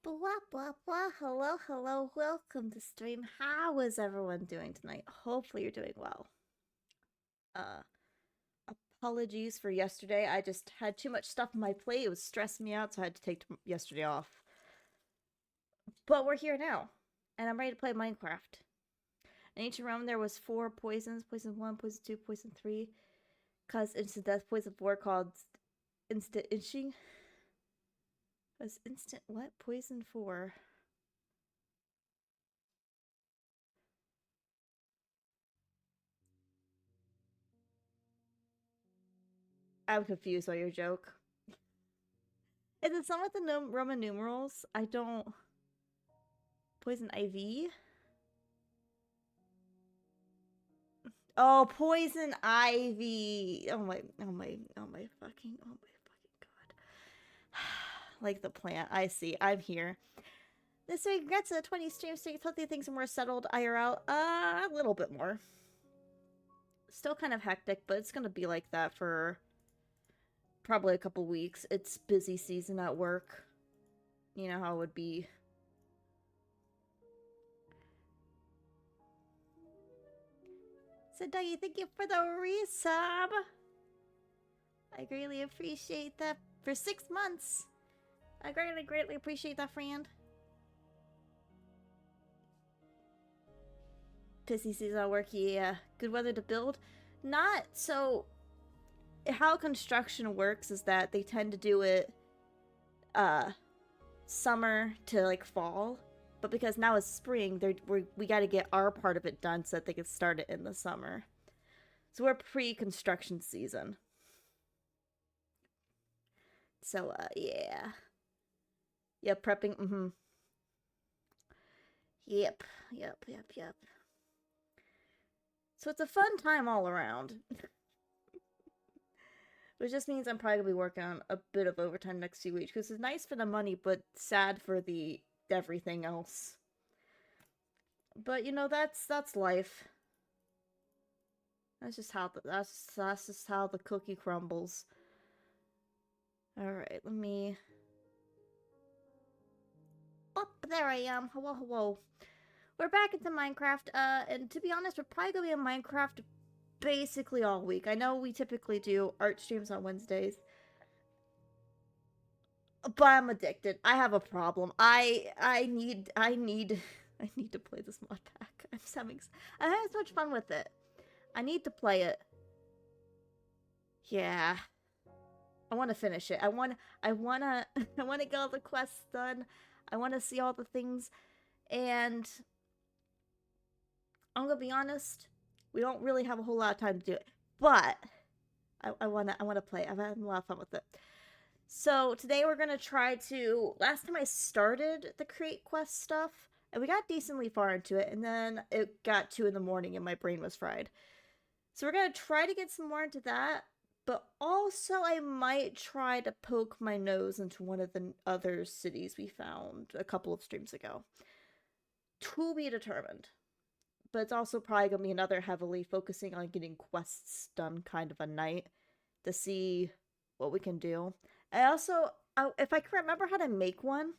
Blah blah blah. Hello, hello, welcome to stream. How is everyone doing tonight? Hopefully you're doing well. Uh Apologies for yesterday. I just had too much stuff on my plate. It was stressing me out, so I had to take yesterday off. But we're here now, and I'm ready to play Minecraft. In ancient Rome, there was 4 poisons: poison 1, poison 2, poison 3. Cause instant death. Poison 4 called instant itching. Was instant what? Poison 4. I'm confused by your joke. Is it some with the Roman numerals? I don't. Poison ivy? Oh, poison ivy. Oh my fucking god. Like the plant. I see. I'm here. This week, congrats to the 20 streams, so hopefully things are more settled IRL. A little bit more. Still kind of hectic, but it's gonna be like that for probably a couple weeks. It's busy season at work. You know how it would be. So, Dougie, thank you for the resub. I greatly appreciate that. For 6 months. I greatly appreciate that, friend. Busy season at work, yeah. Good weather to build. Not so. How construction works is that they tend to do it summer to like fall, but because now it's spring, we got to get our part of it done so that they can start it in the summer. So we're pre-construction season. So yeah. Prepping. Yep. So it's a fun time all around. Which just means I'm probably gonna be working on a bit of overtime next few weeks because it's nice for the money, but sad for the everything else. But you know, that's life. That's just how that's just how the cookie crumbles. All right, let me. Oh, there I am. Hello. We're back into Minecraft. And to be honest, we're probably gonna be in Minecraft basically all week. I know we typically do art streams on Wednesdays, but I'm addicted. I have a problem. I need to play this mod pack. I'm having so much fun with it. I need to play it. Yeah. I want to finish it. I want to get all the quests done. I want to see all the things, and I'm gonna be honest, we don't really have a whole lot of time to do it, but I wanna play. I've had a lot of fun with it. So today we're gonna try to. Last time I started the create quest stuff, and we got decently far into it, and then it got 2 in the morning and my brain was fried. So we're gonna try to get some more into that, but also I might try to poke my nose into one of the other cities we found a couple of streams ago. To be determined. But it's also probably gonna be another heavily focusing on getting quests done kind of a night to see what we can do. I also, if I can remember how to make one,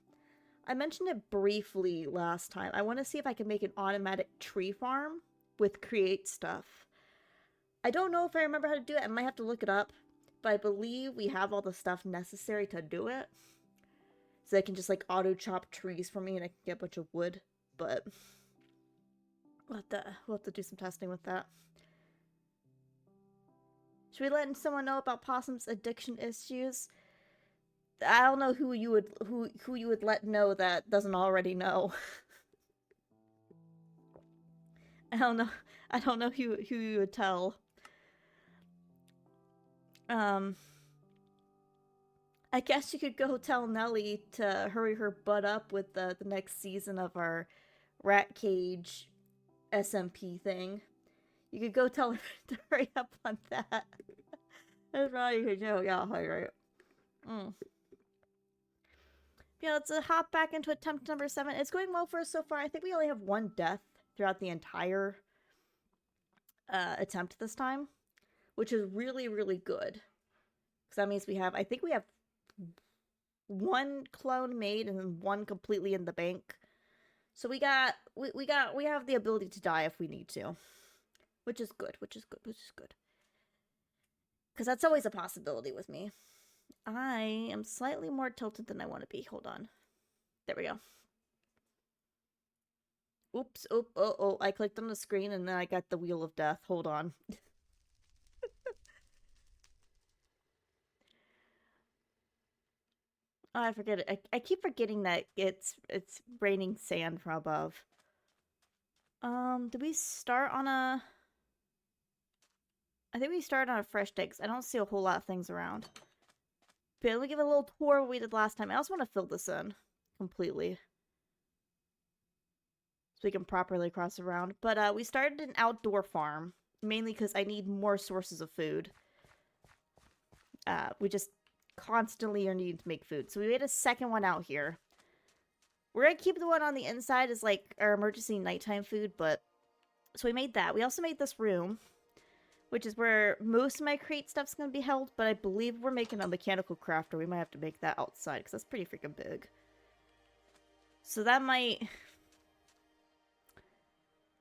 I mentioned it briefly last time. I want to see if I can make an automatic tree farm with create stuff. I don't know if I remember how to do it. I might have to look it up, but I believe we have all the stuff necessary to do it. So they can just like auto chop trees for me and I can get a bunch of wood, but we'll have to do some testing with that. Should we let someone know about Possum's addiction issues? I don't know who you would let know that doesn't already know. I don't know who you would tell. I guess you could go tell Nelly to hurry her butt up with the next season of our rat cage SMP thing. You could go tell her to hurry up on that. That's probably a joke. Yeah, right. Yeah, let's hop back into attempt number 7. It's going well for us so far. I think we only have 1 death throughout the entire attempt this time, which is really, really good. Because that means I think we have one clone made and then one completely in the bank. So we have the ability to die if we need to. Which is good, which is good, which is good. Because that's always a possibility with me. I am slightly more tilted than I want to be. Hold on. There we go. Oops, oh, I clicked on the screen and then I got the Wheel of Death. Hold on. Oh, I forget it. I keep forgetting that it's raining sand from above. Did we start on a... I think we started on a fresh day, because I don't see a whole lot of things around. But let me give a little tour of what we did last time. I also want to fill this in completely, so we can properly cross around. But we started an outdoor farm, mainly because I need more sources of food. We just constantly are needing to make food. So we made a second one out here. We're going to keep the one on the inside as like our emergency nighttime food, but... So we made that. We also made this room, which is where most of my crate stuff's going to be held, but I believe we're making a mechanical crafter. We might have to make that outside, because that's pretty freaking big. So that might...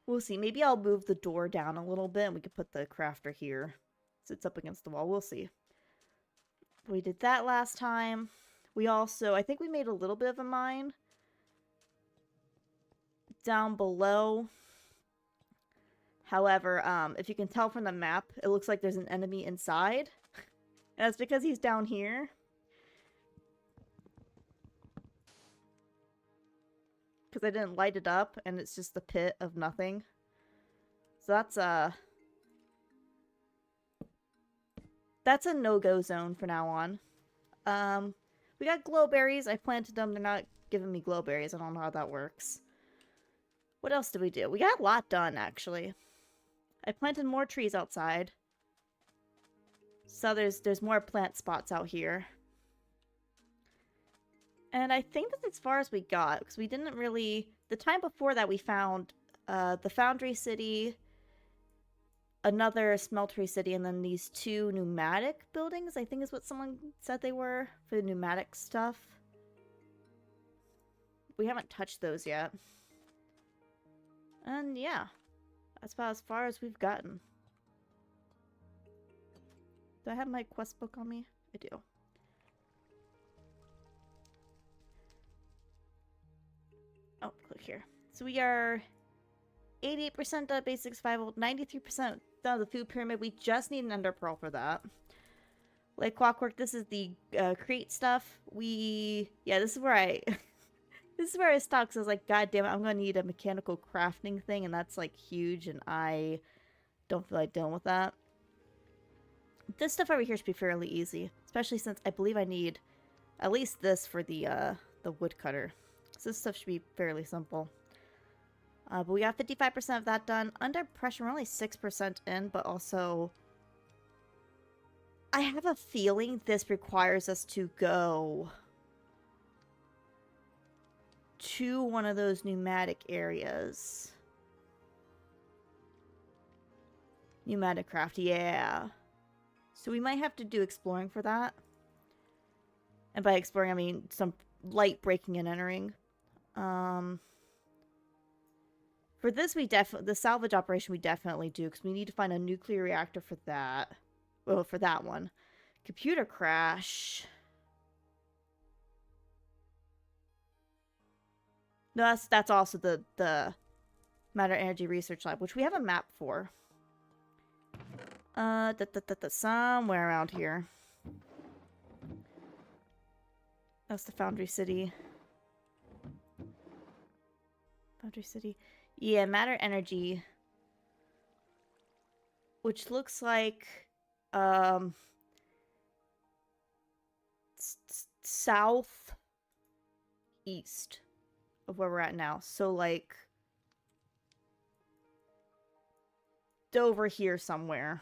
We'll see. Maybe I'll move the door down a little bit, and we could put the crafter here. So it's up against the wall. We'll see. We did that last time. We also... I think we made a little bit of a mine down below. However, if you can tell from the map, it looks like there's an enemy inside. And that's because he's down here. Because I didn't light it up, and it's just the pit of nothing. So that's a no-go zone for now on. We got glowberries. I planted them. They're not giving me glowberries. I don't know how that works. What else did we do? We got a lot done, actually. I planted more trees outside. So there's more plant spots out here. And I think that's as far as we got, because we didn't really... The time before that, we found the Foundry City, another Smeltery City, and then these two pneumatic buildings, I think is what someone said they were, for the pneumatic stuff. We haven't touched those yet. And yeah, that's about as far as we've gotten. Do I have my quest book on me? I do. Oh, click here. So we are 88% done basic survival, 93% done the food pyramid. We just need an ender pearl for that. Like clockwork, this is the create stuff. Yeah, this is where I... This is where I stopped, because I was like, God damn it, I'm going to need a mechanical crafting thing, and that's, like, huge, and I don't feel like dealing with that. This stuff over here should be fairly easy, especially since I believe I need at least this for the woodcutter. So this stuff should be fairly simple. But we got 55% of that done. Under pressure, we're only 6% in, but also... I have a feeling this requires us to go... to one of those pneumatic areas. Pneumatic craft, yeah. So we might have to do exploring for that. And by exploring, I mean some light breaking and entering. For this, the salvage operation we definitely do, because we need to find a nuclear reactor for that. Well, for that one. Computer crash... No, that's also the Matter Energy Research Lab, which we have a map for. Somewhere around here. That's the Foundry City. Foundry City. Yeah, Matter Energy. Which looks like... south... east of where we're at now. So, like... over here somewhere.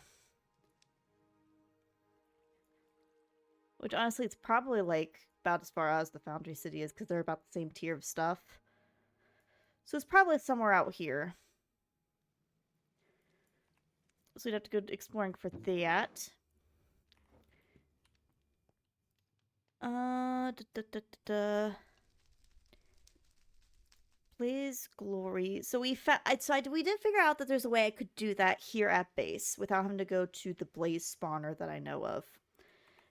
Which, honestly, it's probably, like, about as far as the Foundry City is, because they're about the same tier of stuff. So it's probably somewhere out here. So we'd have to go exploring for that. Blaze glory. So we we did figure out that there's a way I could do that here at base without having to go to the blaze spawner that I know of.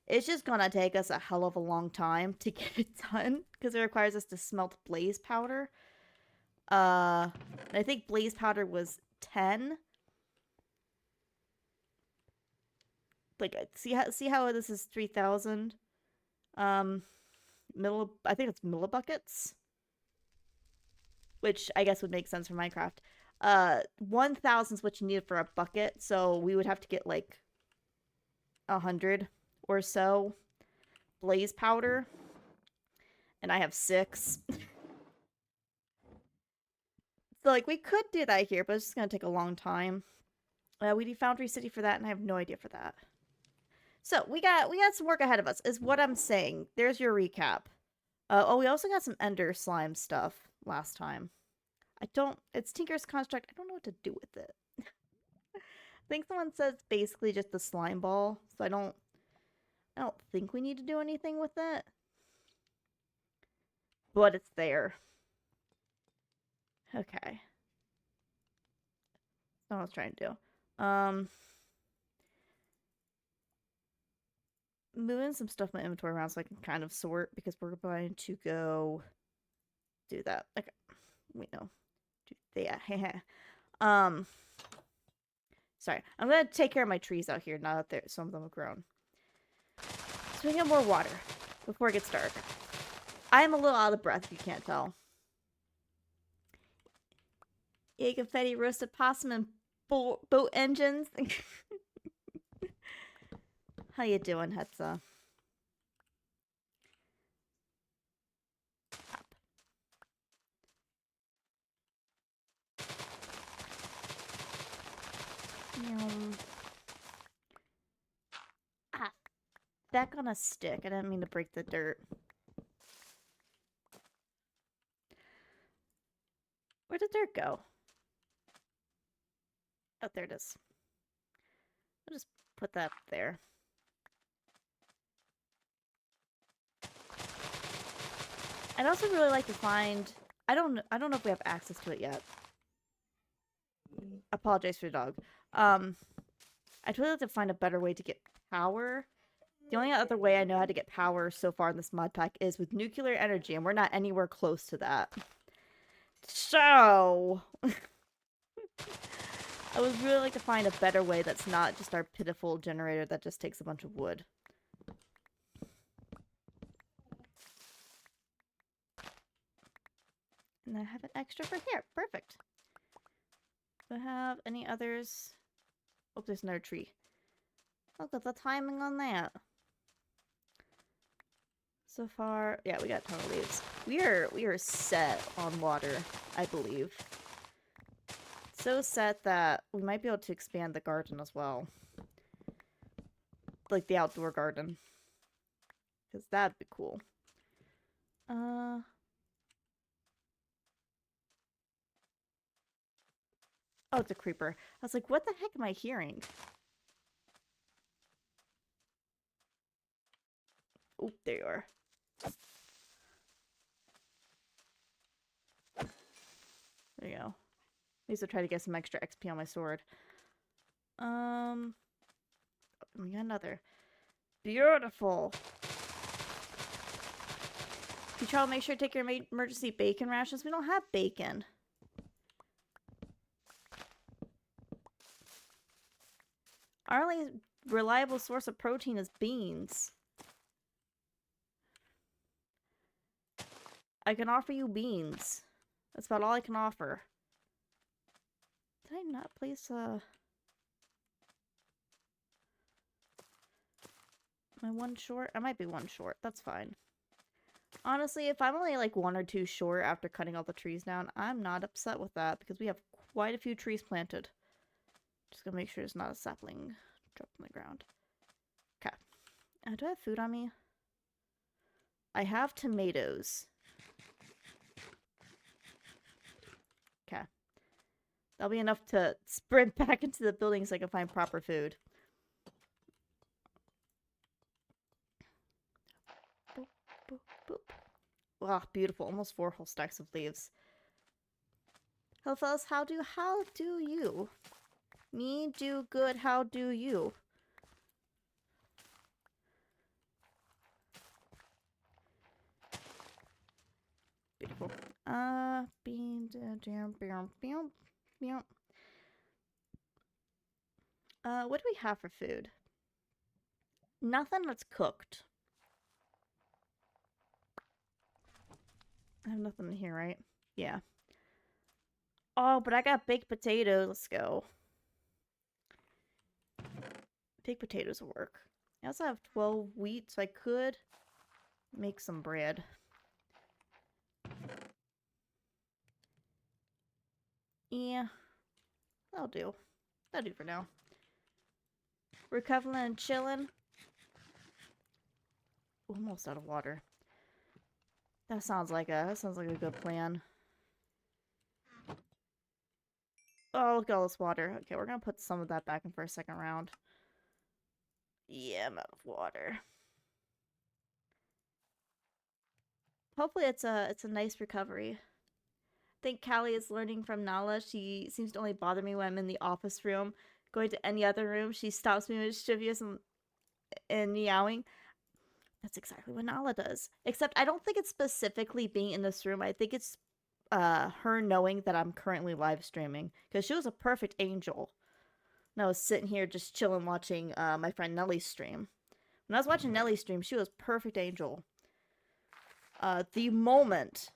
It's just gonna take us a hell of a long time to get it done because it requires us to smelt blaze powder. I think blaze powder was 10. Like, see how this is 3,000. I think it's millibuckets, which I guess would make sense for Minecraft. 1,000 is what you need for a bucket, so we would have to get like 100 or so blaze powder, and I have 6. So like we could do that here, but it's just gonna take a long time. We need Foundry City for that, and I have no idea for that. So we got some work ahead of us, is what I'm saying. There's your recap. Oh, we also got some Ender Slime stuff last time. It's Tinker's Construct. I don't know what to do with it. I think someone says basically just the slime ball, so I don't think we need to do anything with it. But it's there. Okay. That's what I was trying to do. Moving some stuff in my inventory around so I can kind of sort, because we're going to go do that. Okay. Wait, no. Do that. Sorry. I'm gonna take care of my trees out here, now that some of them have grown. So we get more water before it gets dark. I'm a little out of breath if you can't tell. Yay, confetti, roasted possum, and boat engines. How you doing, Hetza? Ah, back on a stick. I didn't mean to break the dirt. Where did dirt go? Oh, there it is. I'll just put that there. I'd also really like to find... I don't know if we have access to it yet. Apologize for the dog. I'd really like to find a better way to get power. The only other way I know how to get power so far in this mod pack is with nuclear energy, and we're not anywhere close to that. So... I would really like to find a better way that's not just our pitiful generator that just takes a bunch of wood. And I have an extra for here. Perfect. Do I have any others? Oh, there's another tree. Look at the timing on that. So far, yeah, we got a ton of leaves. We are set on water, I believe. So set that we might be able to expand the garden as well. Like the outdoor garden. Because that'd be cool. Oh, it's a creeper. I was like, what the heck am I hearing? Oh, there you are. There you go. At least I'll try to get some extra XP on my sword. We got another. Beautiful. Peachal, make sure to take your emergency bacon rations. We don't have bacon. Our only reliable source of protein is beans. I can offer you beans. That's about all I can offer. Did I not place Am I one short? I might be one short. That's fine. Honestly, if I'm only like 1 or 2 short after cutting all the trees down, I'm not upset with that because we have quite a few trees planted. Just gonna make sure there's not a sapling dropped on the ground. Okay. Do I have food on me? I have tomatoes. Okay. That'll be enough to sprint back into the building so I can find proper food. Boop, boop. Wow, beautiful. Almost 4 whole stacks of leaves. Hello, fellas. How do you? Me do good. How do you? Beautiful. Beans. What do we have for food? Nothing that's cooked. I have nothing in here, right? Yeah. Oh, but I got baked potatoes. Let's go. Baked potatoes will work. I also have 12 wheat, so I could make some bread. Yeah. That'll do. That'll do for now. Recovering and chilling. Almost out of water. That sounds like a good plan. Oh, look at all this water. Okay, we're gonna put some of that back in for a second round. Yeah, I'm out of water. Hopefully it's a nice recovery. I think Callie is learning from Nala. She seems to only bother me when I'm in the office room. Going to any other room, she stops me mischievous and meowing. That's exactly what Nala does. Except I don't think it's specifically being in this room. I think it's her knowing that I'm currently live streaming. Because she was a perfect angel. And I was sitting here just chilling watching my friend Nellie's stream. When I was watching Nellie's stream, she was perfect angel. The moment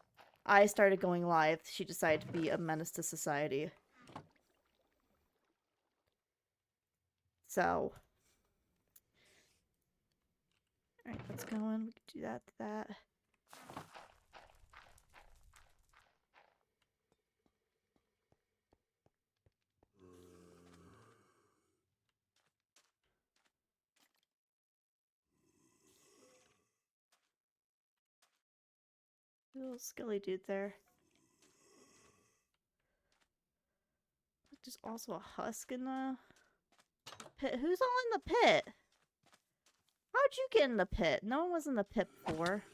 I started going live, she decided to be a menace to society. So. Alright, let's go in. We can do that. Little skilly dude there. There's also a husk in the pit. Who's all in the pit? How'd you get in the pit? No one was in the pit before.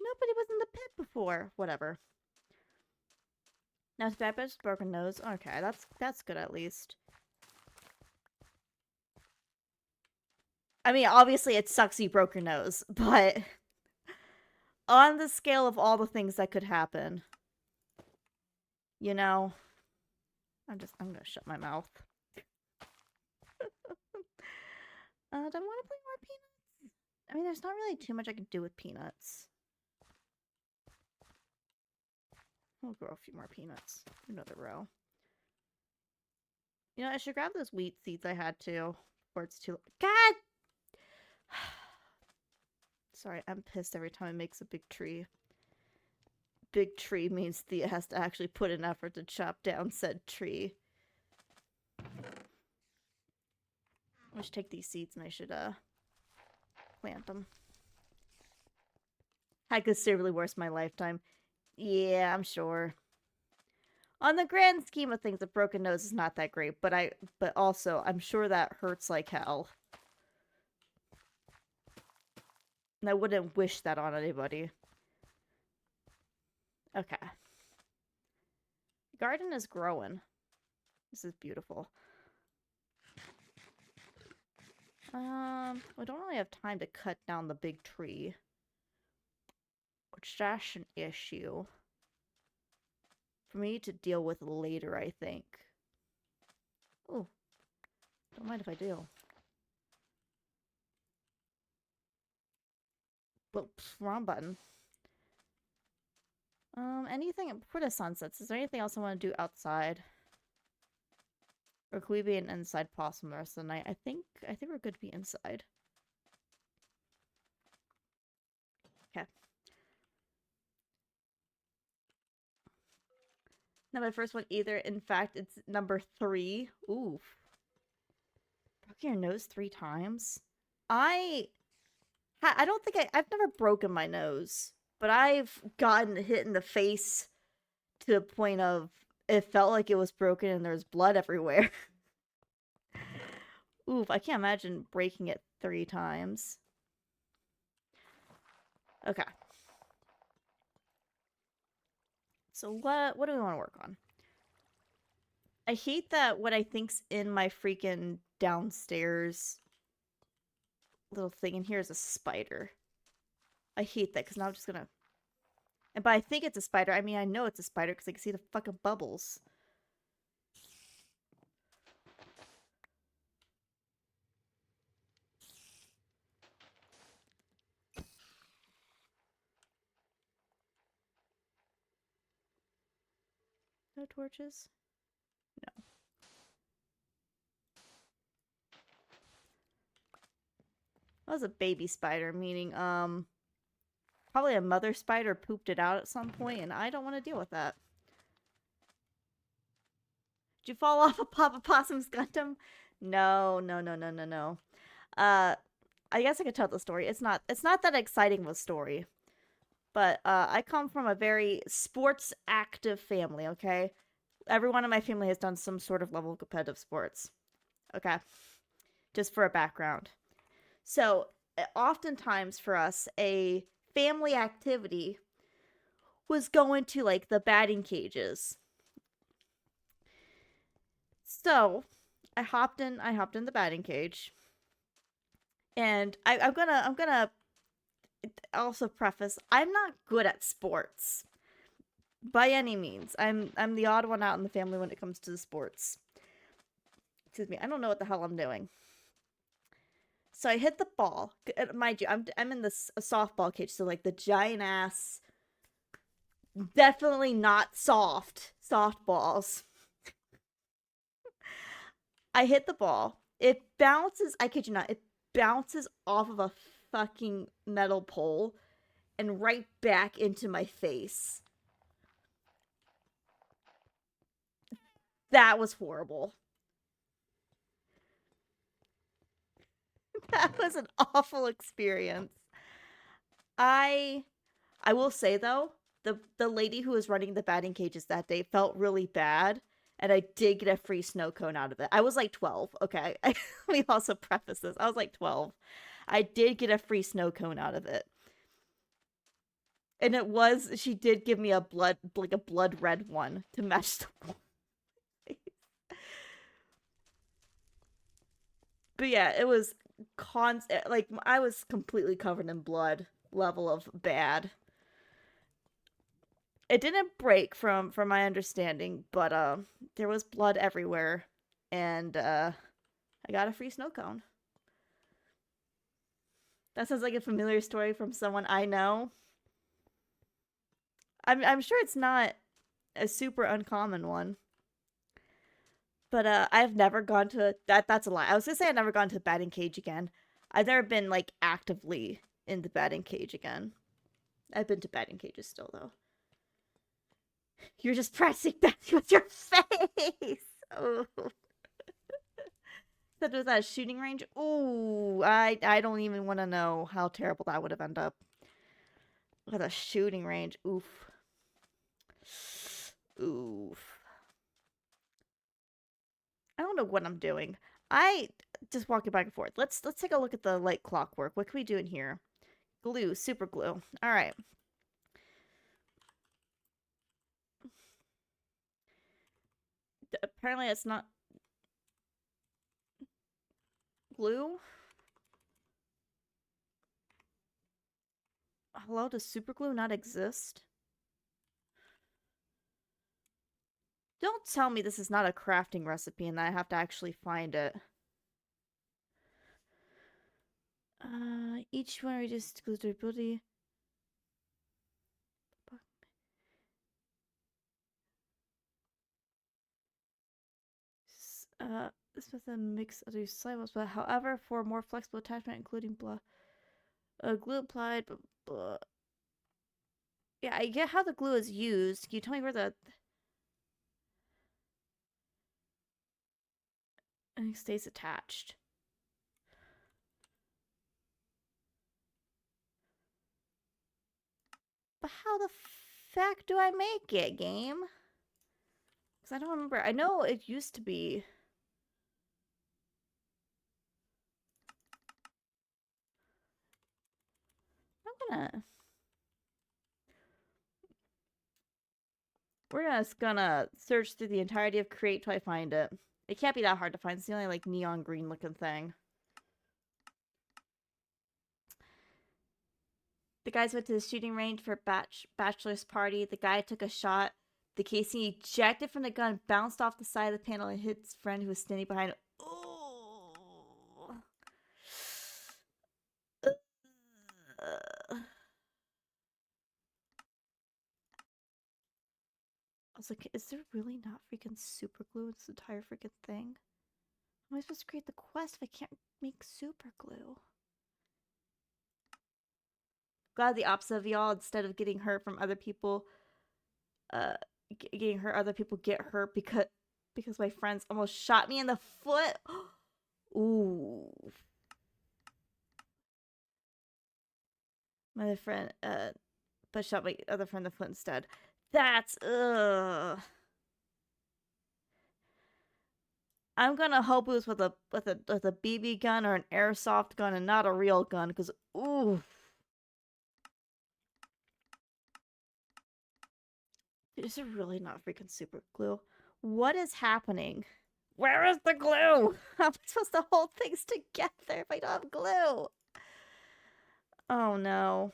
Nobody was in the pit before. Whatever. Now Stabber's broken nose. Okay, that's good at least. I mean, obviously it sucks you broke your nose, but on the scale of all the things that could happen, you know, I'm gonna shut my mouth. Do I want to play more peanuts? I mean, there's not really too much I can do with peanuts. We'll grow a few more peanuts. Another row. You know, I should grab those wheat seeds I had too. Before it's too... God! Sorry, I'm pissed every time it makes a big tree. Big tree means Thea has to actually put an effort to chop down said tree. I should take these seeds and I should, plant them. Had considerably worse my lifetime. Yeah, I'm sure. On the grand scheme of things, a broken nose is not that great, but also, I'm sure that hurts like hell. And I wouldn't wish that on anybody. Okay. The garden is growing. This is beautiful. We don't really have time to cut down the big tree. Which that's an issue. For me to deal with later, I think. Oh. Don't mind if I do. Whoops, wrong button. Anything before the sun sets? Is there anything else I want to do outside? Or could we be an inside possum the rest of the night? I think we're good to be inside. Okay. Not my first one either. In fact, it's number 3. Ooh. Broke your nose 3 times? I don't think I've never broken my nose. But I've gotten hit in the face to the point of it felt like it was broken and there's blood everywhere. Oof, I can't imagine breaking it 3 times. Okay. So what do we want to work on? I hate that what I think's in my freaking downstairs little thing in here is a spider. I hate that because now I'm just gonna. And but I think it's a spider. I mean, I know it's a spider because I can see the fucking bubbles. No torches? No. That was a baby spider, meaning, probably a mother spider pooped it out at some point, and I don't want to deal with that. Did you fall off a Papa Possum's Gundam? No, no, no, no, no, no. Uh, I guess I could tell the story. It's not that exciting of a story. But I come from a very sports active family, okay? Everyone in my family has done some sort of level of competitive sports. Okay? Just for a background. So, oftentimes for us, a family activity was going to like the batting cages. So, I hopped in the batting cage. And I'm gonna also preface, I'm not good at sports by any means. I'm the odd one out in the family when it comes to the sports. Excuse me. I don't know what the hell I'm doing. So I hit the ball. Mind you, I'm in this a softball cage, so like the giant ass, definitely not soft balls. I hit the ball. It bounces. I kid you not. It bounces off of a fucking metal pole and right back into my face. That was horrible. That was an awful experience. I I will say though, the lady who was running the batting cages that day felt really bad, and I did get a free snow cone out of it. I was like 12, okay? We also preface this. I was like 12. I did get a free snow cone out of it. And she did give me a blood red one to match the But yeah, it was like I was completely covered in blood level of bad. It didn't break from my understanding, but there was blood everywhere, and I got a free snow cone. That sounds like a familiar story from someone I know. I'm sure it's not a super uncommon one, but I've never gone to That's a lie. I was gonna say I've never gone to the batting cage again. I've never been like actively in the batting cage again. I've been to batting cages still though. You're just pressing back with your face. Oh. That was at a shooting range. Ooh, I don't even want to know how terrible that would have ended up. At a shooting range. Oof. Oof. I don't know what I'm doing. I just walking back and forth. Let's take a look at the light clockwork. What can we do in here? Glue, super glue. All right. Apparently it's not glue. Hello, does super glue not exist? Don't tell me this is not a crafting recipe and I have to actually find it. Each one reduces glue durability. This was a mix of these syllables, but however, for more flexible attachment, including glue applied, blah. Yeah, I get how the glue is used. Can you tell me where it stays attached? But how the fuck do I make it, game? Because I don't remember. I know it used to be. Yeah. We're just gonna search through the entirety of Create till I find it. It can't be that hard to find. It's the only, like, neon green looking thing. The guys went to the shooting range for bachelor's party. The guy took a shot. The casing ejected from the gun, bounced off the side of the panel, and hit his friend who was standing behind him. Oh. I was like, is there really not freaking super glue in this entire freaking thing? How am I supposed to create the quest if I can't make super glue? Glad the opposite of y'all. Instead of getting hurt from other people, getting hurt, other people get hurt because my friends almost shot me in the foot. Ooh. My other friend, but shot my other friend in the foot instead. That's ugh. I'm gonna hope it was with a BB gun or an airsoft gun and not a real gun, because ooh. Is there really not freaking super glue? What is happening? Where is the glue? How am I supposed to hold things together if I don't have glue? Oh no.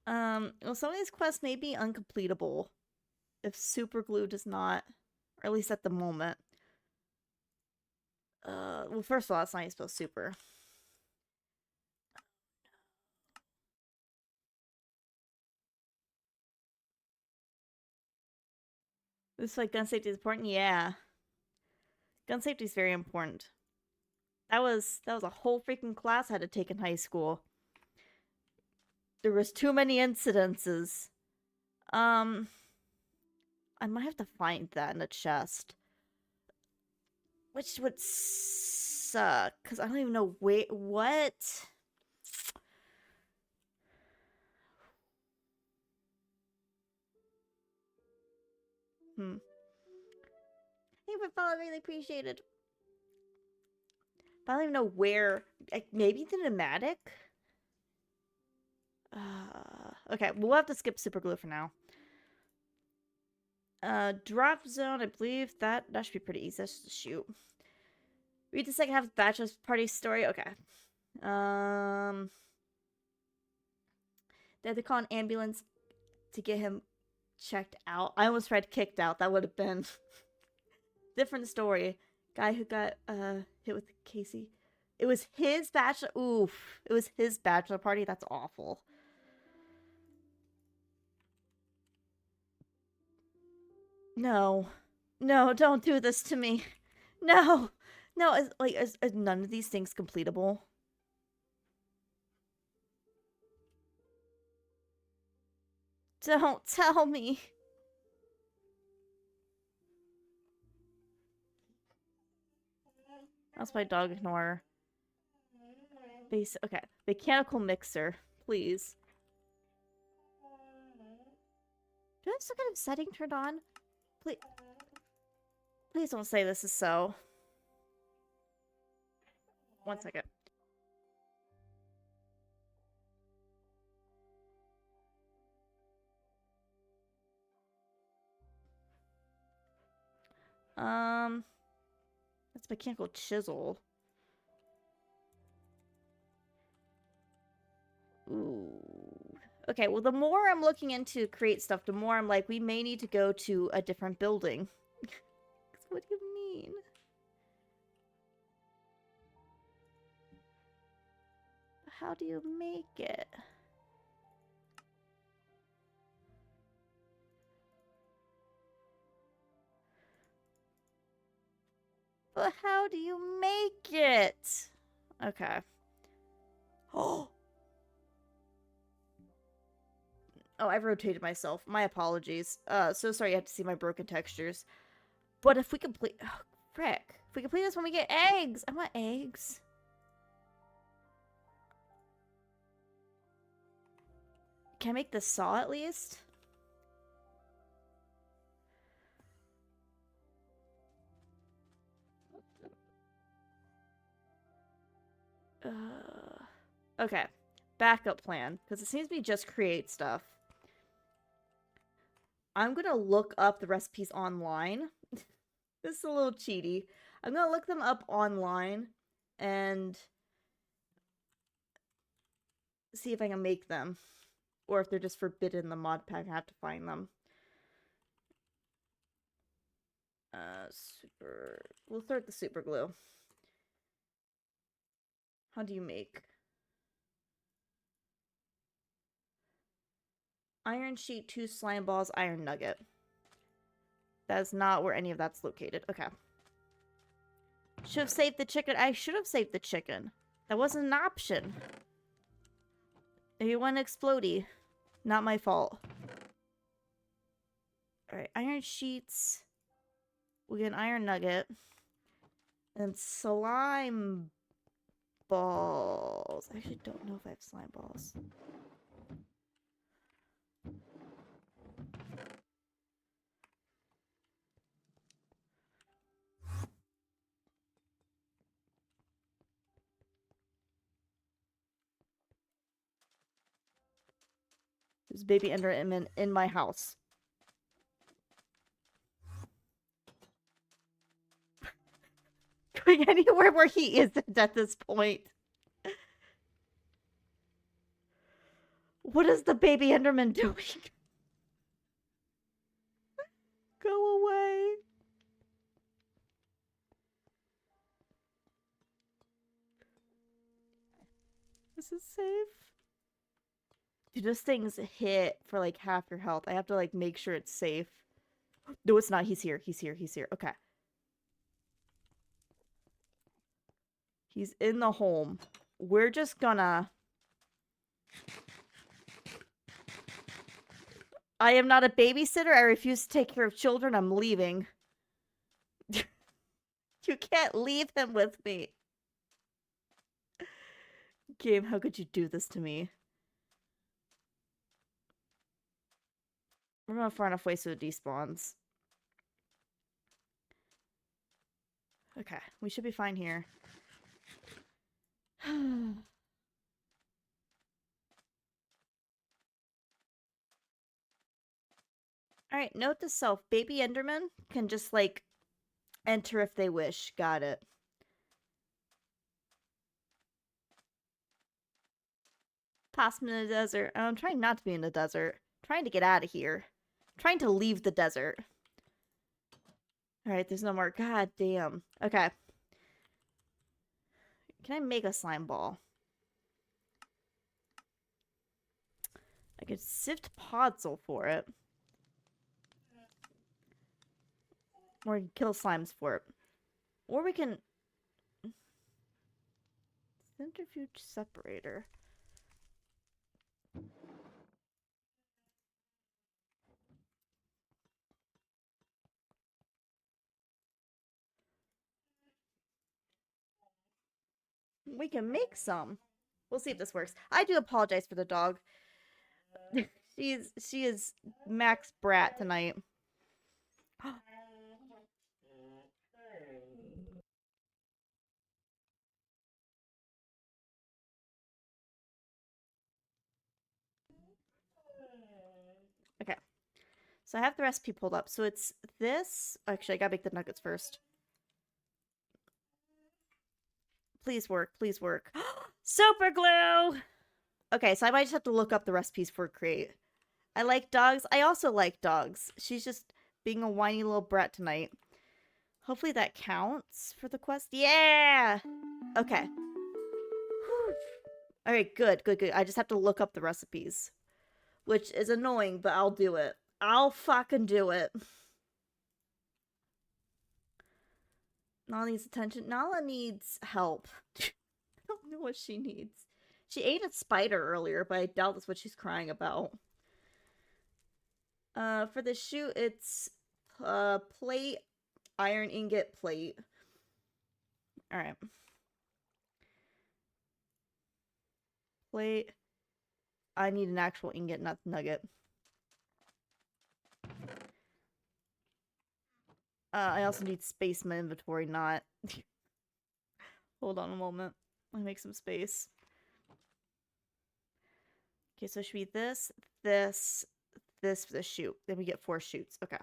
Well, some of these quests may be uncompletable if super glue does not, or at least at the moment. Well, first of all, it's not even supposed super. This is like gun safety is important? Yeah. Gun safety is very important. That was a whole freaking class I had to take in high school. There was too many incidences. I might have to find that in the chest. Which would suck, because I don't even know what? Thank you for following, really appreciated. But I don't even know where. Like, maybe the pneumatic? Okay, we'll have to skip super glue for now. Drop zone, I believe that should be pretty easy. Let's just shoot. Read the second half of the bachelor's party story. Okay. They had to call an ambulance to get him checked out. I almost tried kicked out. That would have been different story. Guy who got hit with Casey. It was his bachelor. Oof. It was his bachelor party. That's awful. No. No, don't do this to me. No. No, is none of these things completable? Don't tell me. That's my dog ignore. Okay. Mechanical mixer, please. Do I still get a setting turned on? Please don't say this is so. 1 second. That's mechanical chisel. Ooh. Okay, well, the more I'm looking into create stuff, the more I'm like, we may need to go to a different building. What do you mean? How do you make it? But how do you make it? Okay. Oh, I've rotated myself. My apologies. So sorry you have to see my broken textures. But if we complete... Oh, frick. If we complete this when we get eggs! I want eggs. Can I make the saw at least? Okay. backup plan, because it seems to be just create stuff. I'm gonna look up the recipes online. This is a little cheaty. I'm gonna look them up online and see if I can make them. Or if they're just forbidden in the mod pack, I have to find them. We'll start the super glue. How do you make? Iron sheet, 2 slime balls, iron nugget. That is not where any of that's located. Okay. Should have saved the chicken. I should have saved the chicken. That wasn't an option. It went explodey. Not my fault. Alright, iron sheets. We get an iron nugget. And slime balls. I actually don't know if I have slime balls. There's baby Enderman in my house. Going anywhere where he isn't at this point. What is the baby Enderman doing? Go away. Is it safe? Dude, this thing's hit for like half your health. I have to like make sure it's safe. No, it's not. He's here. He's here. He's here. Okay. He's in the home. We're just gonna... I am not a babysitter. I refuse to take care of children. I'm leaving. You can't leave him with me. Game, how could you do this to me? We're going far enough away so it despawns. Okay, we should be fine here. Alright, note to self. Baby Enderman can just, like, enter if they wish. Got it. Possum in the desert. Oh, I'm trying not to be in the desert. I'm trying to get out of here. I'm trying to leave the desert. Alright, there's no more. God damn. Okay. Can I make a slime ball? I could sift podzol for it. Or we can kill slimes for it. Or we can... Centrifuge separator. We can make some. We'll see if this works. I do apologize for the dog. she is max brat tonight. Okay. So I have the recipe pulled up. So it's this. Actually, I gotta make the nuggets first. Please work. Please work. Super glue! Okay, so I might just have to look up the recipes for create. I like dogs. I also like dogs. She's just being a whiny little brat tonight. Hopefully that counts for the quest. Yeah! Okay. Alright, good, good, good. I just have to look up the recipes. Which is annoying, but I'll do it. I'll fucking do it. Nala needs attention. Nala needs help. I don't know what she needs. She ate a spider earlier, but I doubt that's what she's crying about. For the shoe, it's plate, iron ingot, plate. Alright. Plate. I need an actual ingot, not nugget. I also need space in my inventory, not... Hold on a moment. Let me make some space. Okay, so it should be this, this, this for the shoot. Then we get 4 shoots. Okay.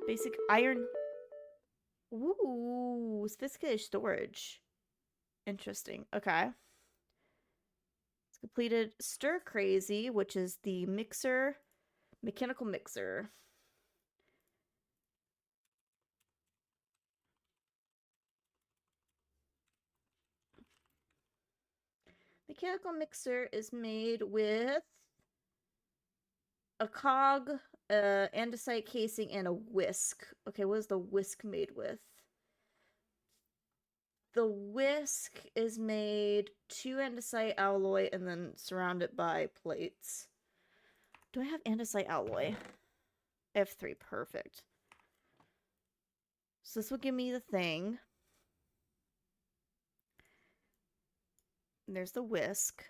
Basic iron. Ooh, sophisticated storage. Interesting. Okay. It's completed Stir Crazy, which is the mixer, mechanical mixer. Mechanical mixer is made with a cog, andesite casing, and a whisk. Okay, what is the whisk made with? The whisk is made 2 andesite alloy and then surrounded by plates. Do I have andesite alloy? I have 3. Perfect. So this will give me the thing. And there's the whisk.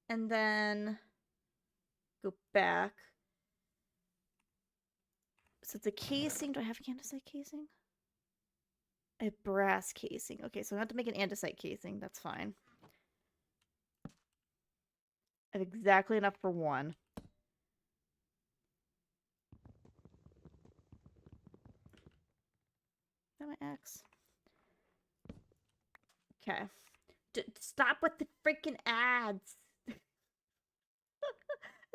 And then go back. So it's a casing. Do I have andesite casing? I have brass casing. Okay, so I have to make an andesite casing. That's fine. I have exactly enough for 1. Is that my axe? Okay. Stop with the freaking ads. I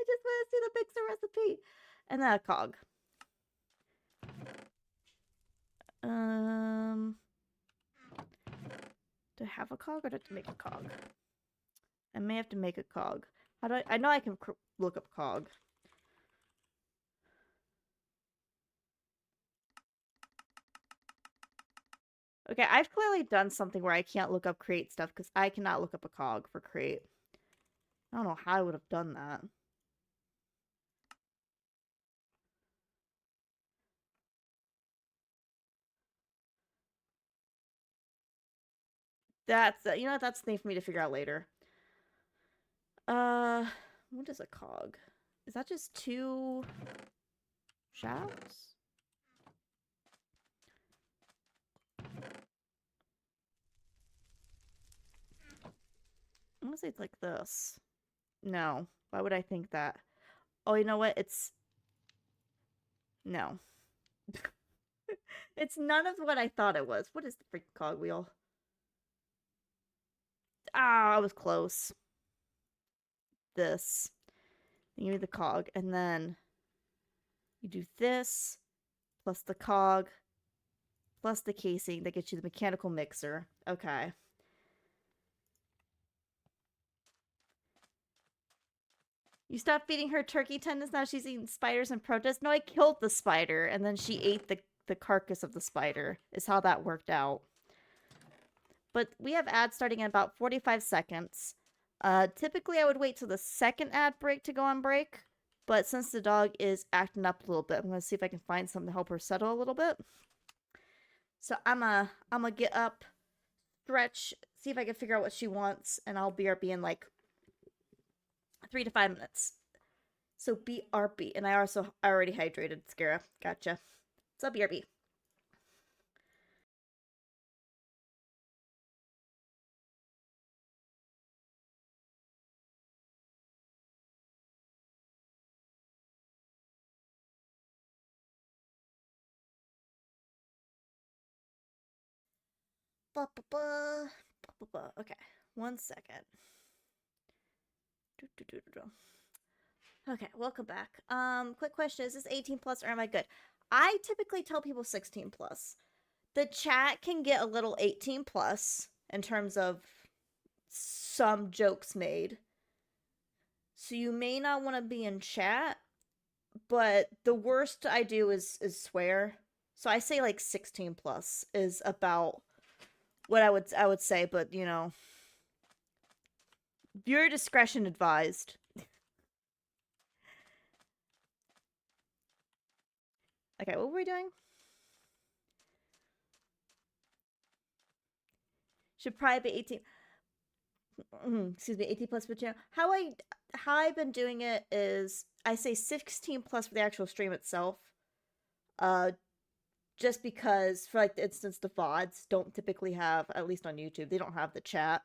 just want to see the mixer recipe. And then a cog. Do I have a cog or do I have to make a cog? I may have to make a cog. How do I know I can look up cog. Okay, I've clearly done something where I can't look up create stuff because I cannot look up a cog for create. I don't know how I would have done that. That's you know what, that's the thing for me to figure out later. What is a cog? Is that just 2 shafts? I want to say it's like this. No. Why would I think that? Oh, you know what? It's... No. It's none of what I thought it was. What is the freaking cogwheel? Ah, I was close. This. You need the cog. And then you do this, plus the cog, plus the casing. That gets you the mechanical mixer. Okay. You stopped feeding her turkey tendons, now she's eating spiders in protest? No, I killed the spider, and then she ate the carcass of the spider, is how that worked out. But we have ads starting in about 45 seconds. Typically, I would wait till the second ad break to go on break, but since the dog is acting up a little bit, I'm going to see if I can find something to help her settle a little bit. So I'm gonna get up, stretch, see if I can figure out what she wants, and I'll BRB in like 3 to 5 minutes. So BRB. And I already hydrated Scara. Gotcha. So BRB. Okay, 1 second. Okay, welcome back. Quick question: is this 18 plus or am I good? I typically tell people 16 plus. The chat can get a little 18 plus in terms of some jokes made. So you may not want to be in chat, but the worst I do is swear. So I say like 16 plus is about what I would say, but you know, viewer discretion advised. Okay, what were we doing? Should probably be 18. Excuse me, 18 plus per channel. How I've been doing it is I say 16 plus for the actual stream itself. just because, for like the instance, the VODs don't typically have, at least on YouTube, they don't have the chat.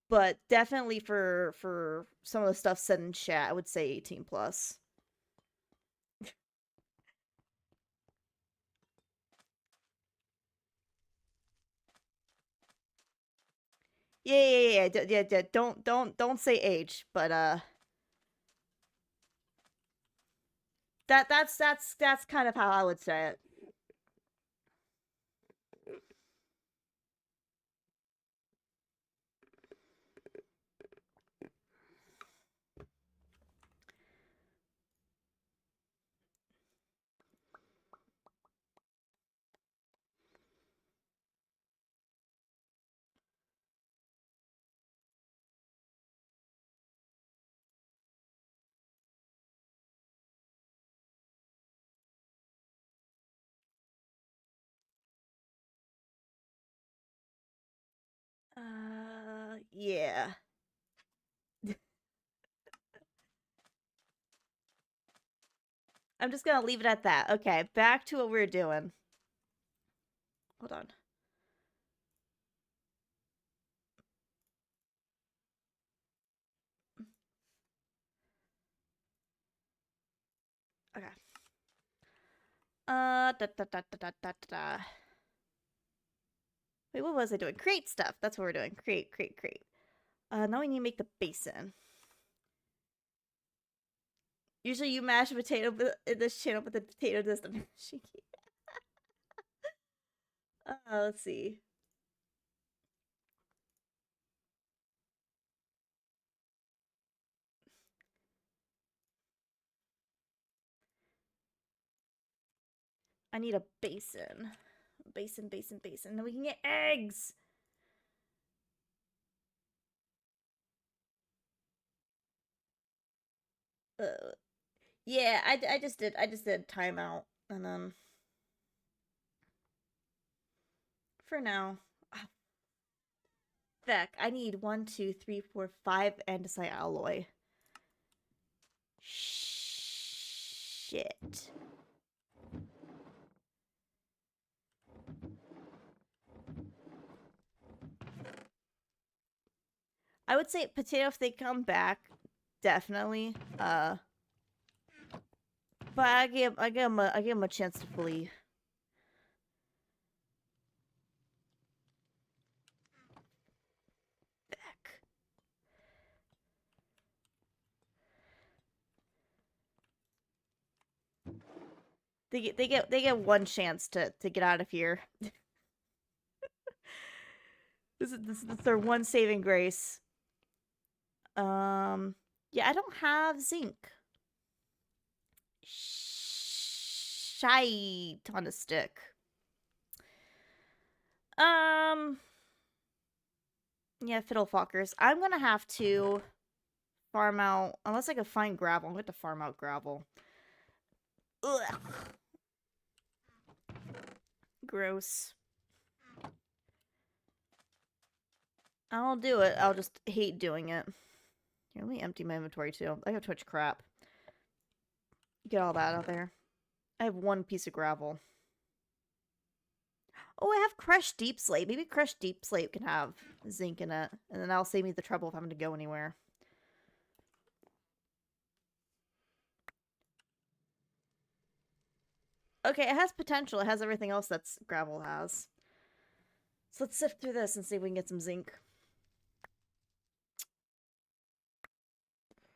But definitely for some of the stuff said in chat, I would say 18 plus. Yeah. Don't say age, but that's kind of how I would say it. Yeah. I'm just gonna leave it at that. Okay, back to what we were doing. Hold on. Okay. Da. Wait, what was I doing? Create stuff. That's what we're doing. Create. Now we need to make the basin. Usually you mash a potato in this channel, but the potato does the mashing. Let's see. I need a basin. Basin. Then we can get eggs. Yeah, I just did timeout, and then for now, feck, I need 1, 2, 3, 4, 5 andesite alloy. Shit. I would say potato if they come back, definitely. But I give him a chance to flee. Feck. They get one chance to get out of here. This is their one saving grace. Yeah, I don't have zinc. Shite on a stick. Yeah, fiddlefuckers. I'm gonna have to farm out, unless I can find gravel. I'm going to farm out gravel. Ugh. Gross. I'll do it. I'll just hate doing it. Here, let me empty my inventory too. I have too much crap. Get all that out there. I have one piece of gravel. Oh, I have crushed deep slate. Maybe crushed deep slate can have zinc in it. And then that'll save me the trouble of having to go anywhere. Okay, it has potential. It has everything else that's gravel has. So let's sift through this and see if we can get some zinc.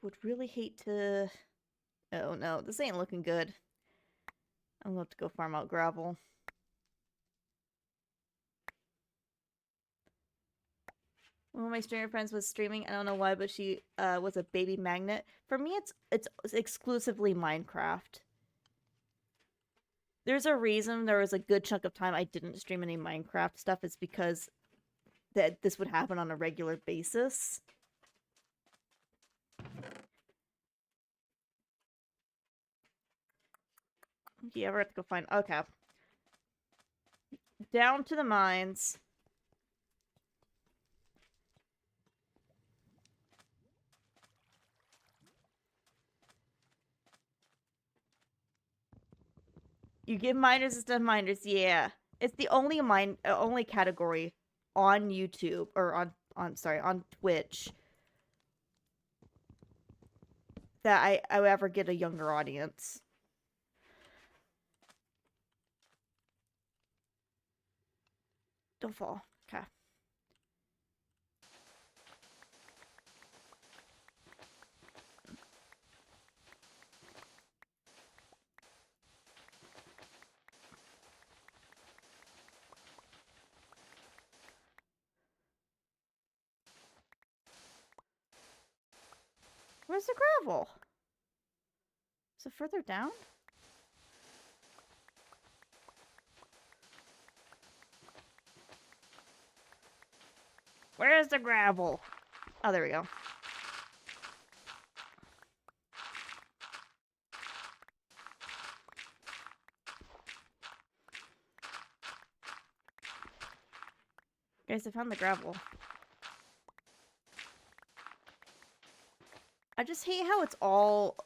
Would really hate to... Oh no, this ain't looking good. I'm gonna have to go farm out gravel. One of my streamer friends was streaming. I don't know why, but she was a baby magnet. For me, it's exclusively Minecraft. There's a reason there was a good chunk of time I didn't stream any Minecraft stuff. It's because this would happen on a regular basis. Yeah, we're have to go find... Okay. Down to the mines. You give minors instead of minors, yeah. It's the only only category on YouTube or on Twitch that I would ever get a younger audience. Don't fall. Okay. Where's the gravel? Is it further down? Where's the gravel? Oh, there we go. Guys, I found the gravel. I just hate how it's all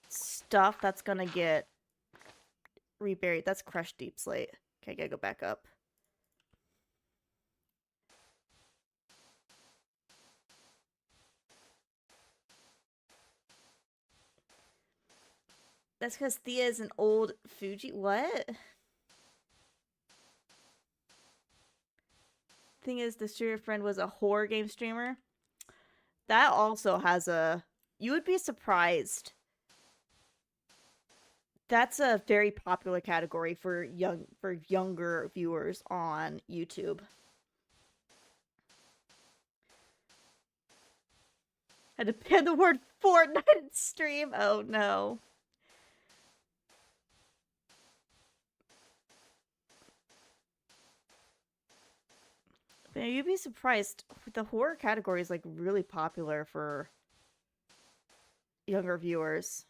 stuff that's gonna get reburied. That's crushed deep slate. Okay, I gotta go back up. That's because Thea is an old Fuji. What? Thing is, the streamer friend was a horror game streamer. That also has a. You would be surprised. That's a very popular category for younger viewers on YouTube. Had to ban the word Fortnite in stream. Oh no. Yeah, you'd be surprised. The horror category is like really popular for younger viewers.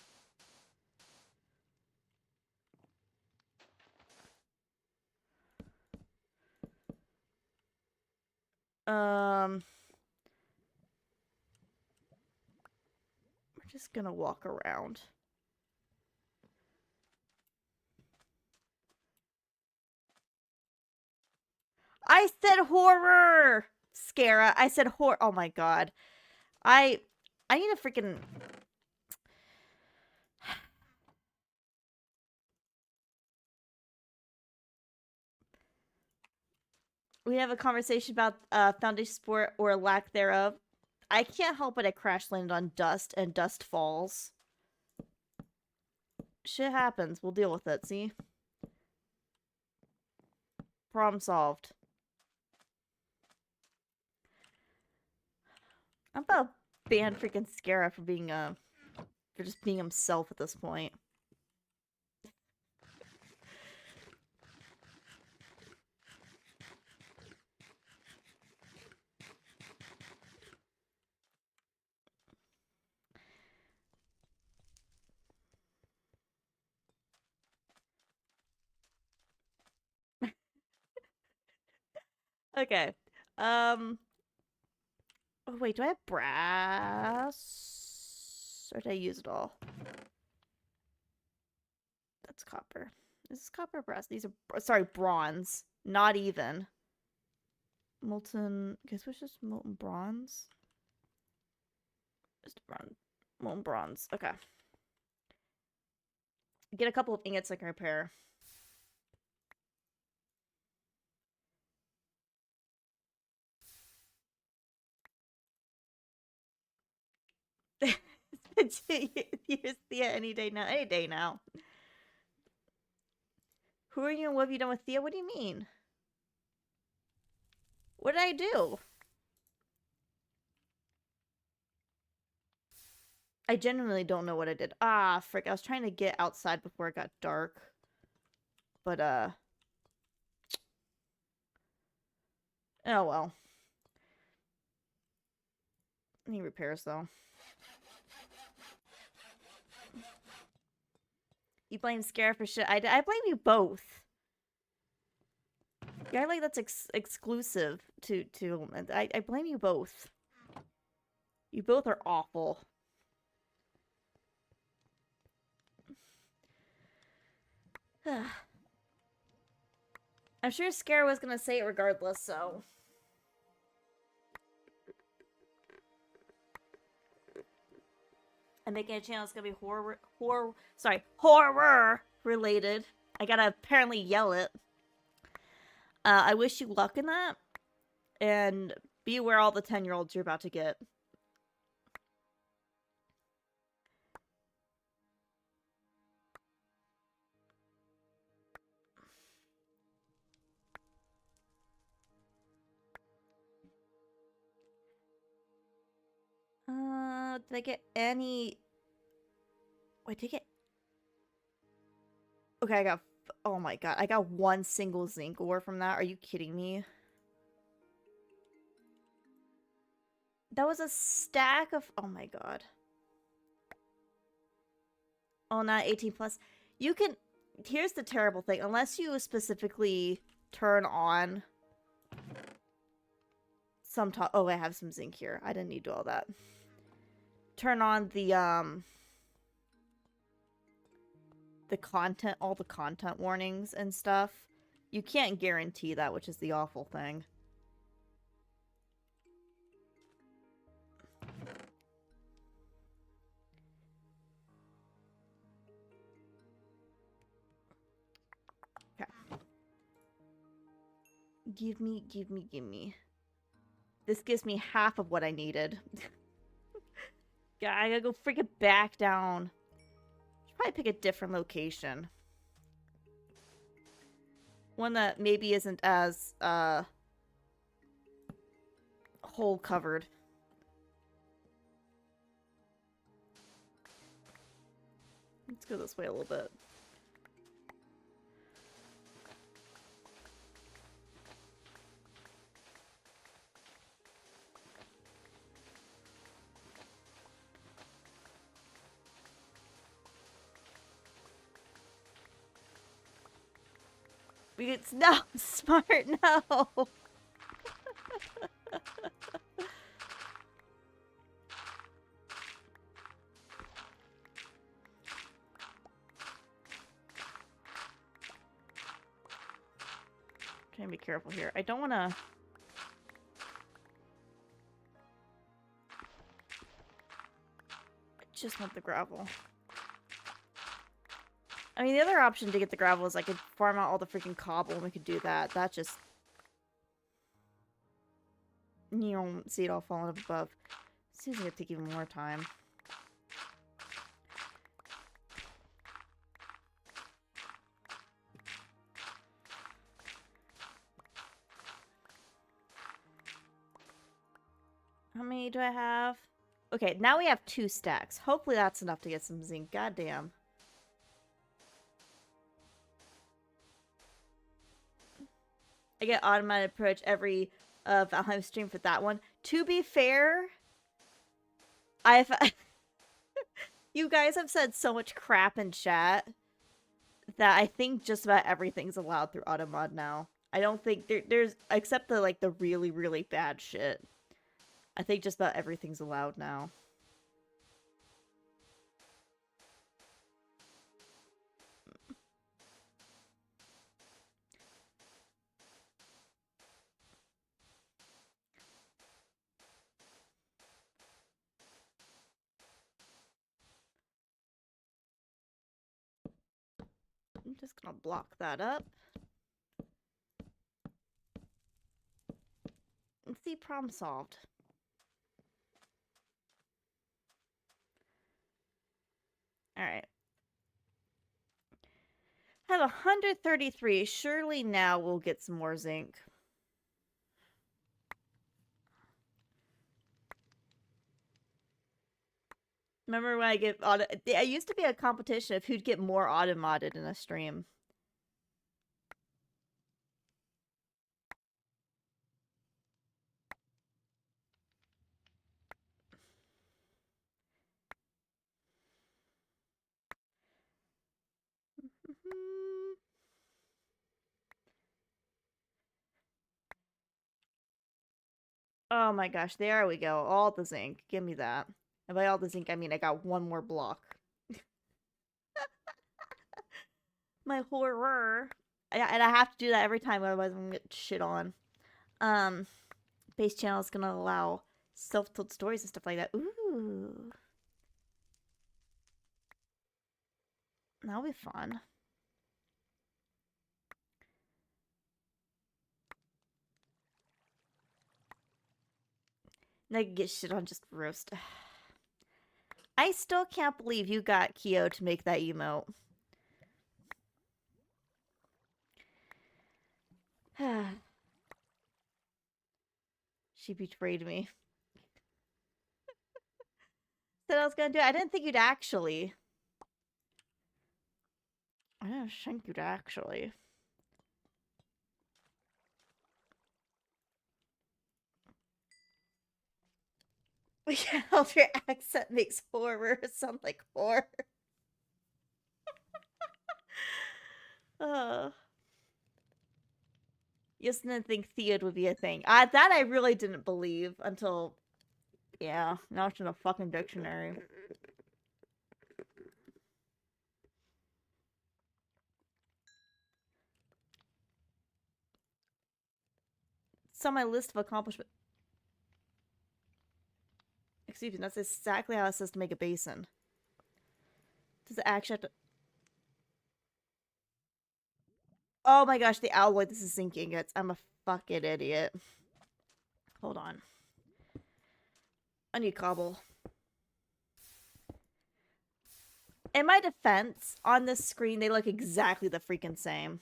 We're just gonna walk around. I said horror! Scara. I said horror. Oh my god. I need to freaking... We have a conversation about foundation sport or lack thereof. I can't help but I crash landed on dust and dust falls. Shit happens. We'll deal with it, see? Problem solved. I'm about to ban freaking Scara for being for just being himself at this point. Okay. Oh wait, do I have brass? Or did I use it all? That's copper. Is this copper or brass? These are sorry, bronze. Not even. Molten guess which is molten bronze? Just bronze. Molten bronze. Okay. Get a couple of ingots I can repair. It's been 2 years. Thea any day now. Any day now. Who are you and what have you done with Thea? What do you mean? What did I do? I genuinely don't know what I did. Ah, frick. I was trying to get outside before it got dark. But, oh well. Need repairs, though. You blame Scare for shit. I blame you both. Yeah, like that's exclusive to I blame you both. You both are awful. I'm sure Scare was gonna say it regardless, so... I'm making a channel that's gonna be horror related. I gotta apparently yell it. I wish you luck in that, and be aware all the 10-year-olds you're about to get. Did I get any... Wait, did I get... Okay, I got... Oh my god, I got one single zinc ore from that. Are you kidding me? That was a stack of... Oh my god. Oh, not 18 plus. You can... Here's the terrible thing. Unless you specifically turn on some top... Oh, I have some zinc here. I didn't need to do all that. Turn on the content, all the content warnings and stuff. You can't guarantee that, which is the awful thing. Okay. Give me. This gives me half of what I needed. Yeah, I gotta go freaking back down. Should probably pick a different location. One that maybe isn't as, hole covered. Let's go this way a little bit. It's no smart, no. Trying to be careful here. I don't want to. I just want the gravel. I mean, the other option to get the gravel is I could farm out all the freaking cobble and we could do that. That just... You don't see it all falling up above. Seems like it'd take even more time. How many do I have? Okay, now we have 2 stacks. Hopefully that's enough to get some zinc. Goddamn. I get automated approach every Valheim stream for that one. To be fair, I've... You guys have said so much crap in chat that I think just about everything's allowed through automod now. I don't think there's... Except the, like, the really, really bad shit. I think just about everything's allowed now. I'm just gonna block that up. And see, problem solved. Alright. I have 133. Surely now we'll get some more zinc. Remember when I get auto... It used to be a competition of who'd get more auto-modded in a stream. Oh my gosh, there we go. All the zinc. Give me that. And by all the zinc, I mean I got one more block. my horror. And I have to do that every time, otherwise I'm gonna get shit on. Um, base channel is gonna allow self-told stories and stuff like that. Ooh, that'll be fun. And I can get shit on just roast. I still can't believe you got Kyo to make that emote. She betrayed me. Said I was gonna do it. I didn't think you'd actually. I didn't think you'd actually. We can't help your accent makes horror sound like horror. Just didn't think Theod would be a thing. That I really didn't believe until, yeah, now it's in a fucking dictionary. It's on my list of accomplishments. Excuse me, that's exactly how it says to make a basin. Does it actually have to... Oh my gosh, the alloy, this is zinc ingots. I'm a fucking idiot. Hold on. I need cobble. In my defense, on this screen, they look exactly the freaking same.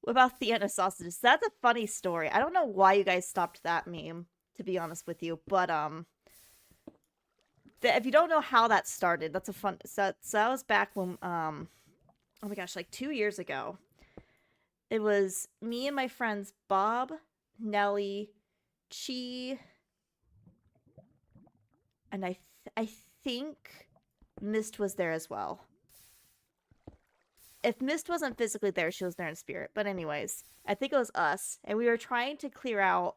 What about Theana sausages? That's a funny story. I don't know why you guys stopped that meme, to be honest with you, but, if you don't know how that started, that's a fun... So that was back when, oh my gosh, like 2 years ago. It was me and my friends Bob, Nelly, Chi, and I think Mist was there as well. If Mist wasn't physically there, she was there in spirit. But anyways, I think it was us, and we were trying to clear out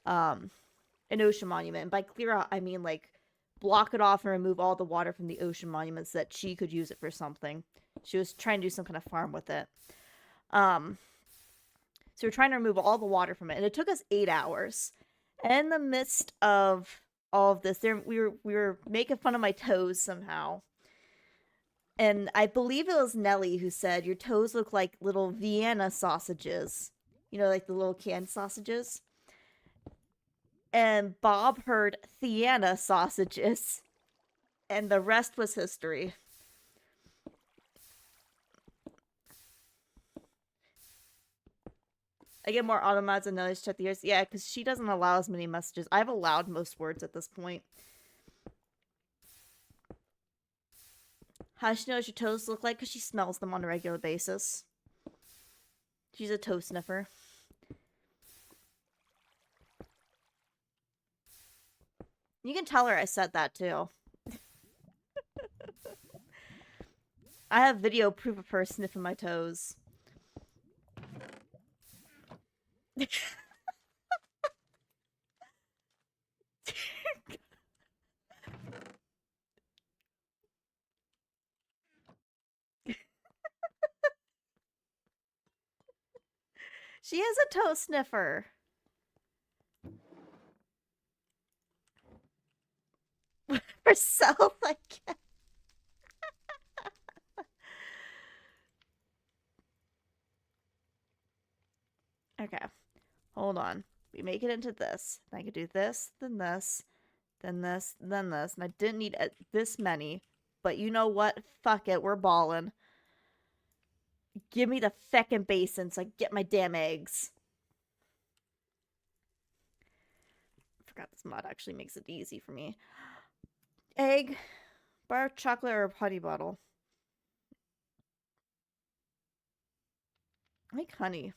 an ocean monument. And by clear out, I mean like block it off and remove all the water from the ocean monuments so that she could use it for something. She was trying to do some kind of farm with it. So we're trying to remove all the water from it, and it took us 8 hours. And in the midst of all of this, we were making fun of my toes somehow. And I believe it was Nelly who said, your toes look like little Vienna sausages. You know, like the little canned sausages. And Bob heard Theana sausages. And the rest was history. I get more automods and Nelly's check the ears. Yeah, because she doesn't allow as many messages. I've allowed most words at this point. How she knows your toes look like? Because she smells them on a regular basis. She's a toe sniffer. You can tell her I said that too. I have video proof of her sniffing my toes. She is a toe sniffer. Herself, I guess. Okay. Hold on. We make it into this. I could do this, then this, then this, then this. And I didn't need this many. But you know what? Fuck it. We're balling. Give me the feckin' basin so I get my damn eggs. I forgot this mod actually makes it easy for me. Egg, bar of chocolate, or a honey bottle. I like honey.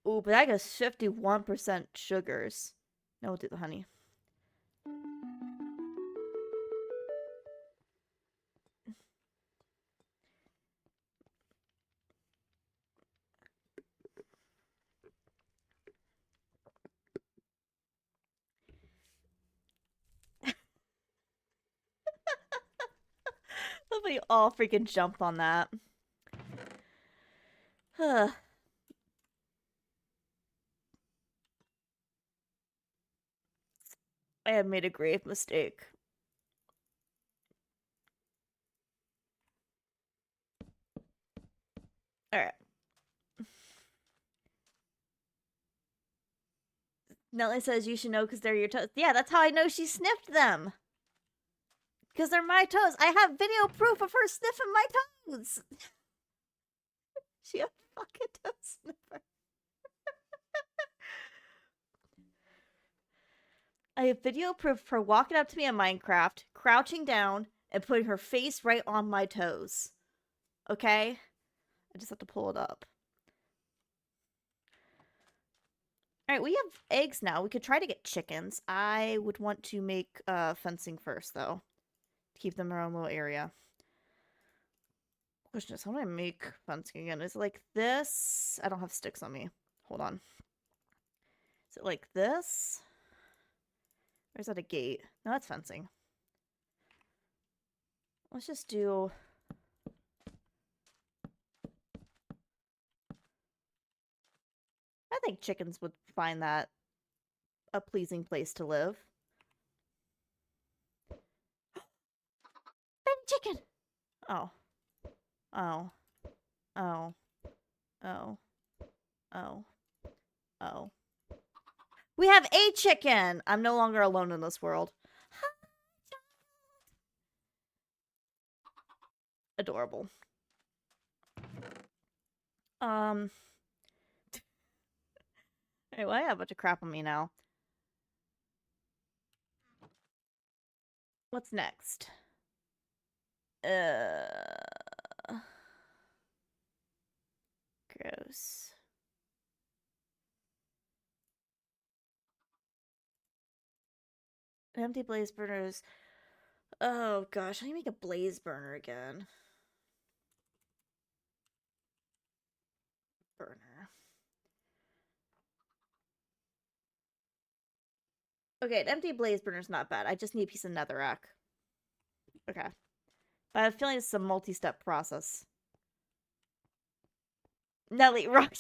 Ooh, but I got 51% sugars. No, we'll do the honey. The We all freaking jump on that. I have made a grave mistake. Alright. Nellie says you should know because they're your toes. Yeah, that's how I know she sniffed them. Because they're my toes. I have video proof of her sniffing my toes. She a fucking toe sniffer. I have video proof of her walking up to me in Minecraft, crouching down, and putting her face right on my toes. Okay? I just have to pull it up. Alright, we have eggs now. We could try to get chickens. I would want to make fencing first, though. Keep them in our own little area. Question is, how do I make fencing again? Is it like this? I don't have sticks on me. Hold on. Is it like this? Or is that a gate? No, that's fencing. Let's just do... I think chickens would find that a pleasing place to live. Baby chicken! Oh. Oh. Oh. Oh. Oh. Oh. We have a chicken! I'm no longer alone in this world. Adorable. Alright, well, I have a bunch of crap on me now. What's next? Gross. Empty blaze burners. Oh gosh, how do you make a blaze burner again? Burner. Okay, an empty blaze burner's not bad. I just need a piece of netherrack. Okay. But I have a feeling it's a multi-step process. Nelly, rock.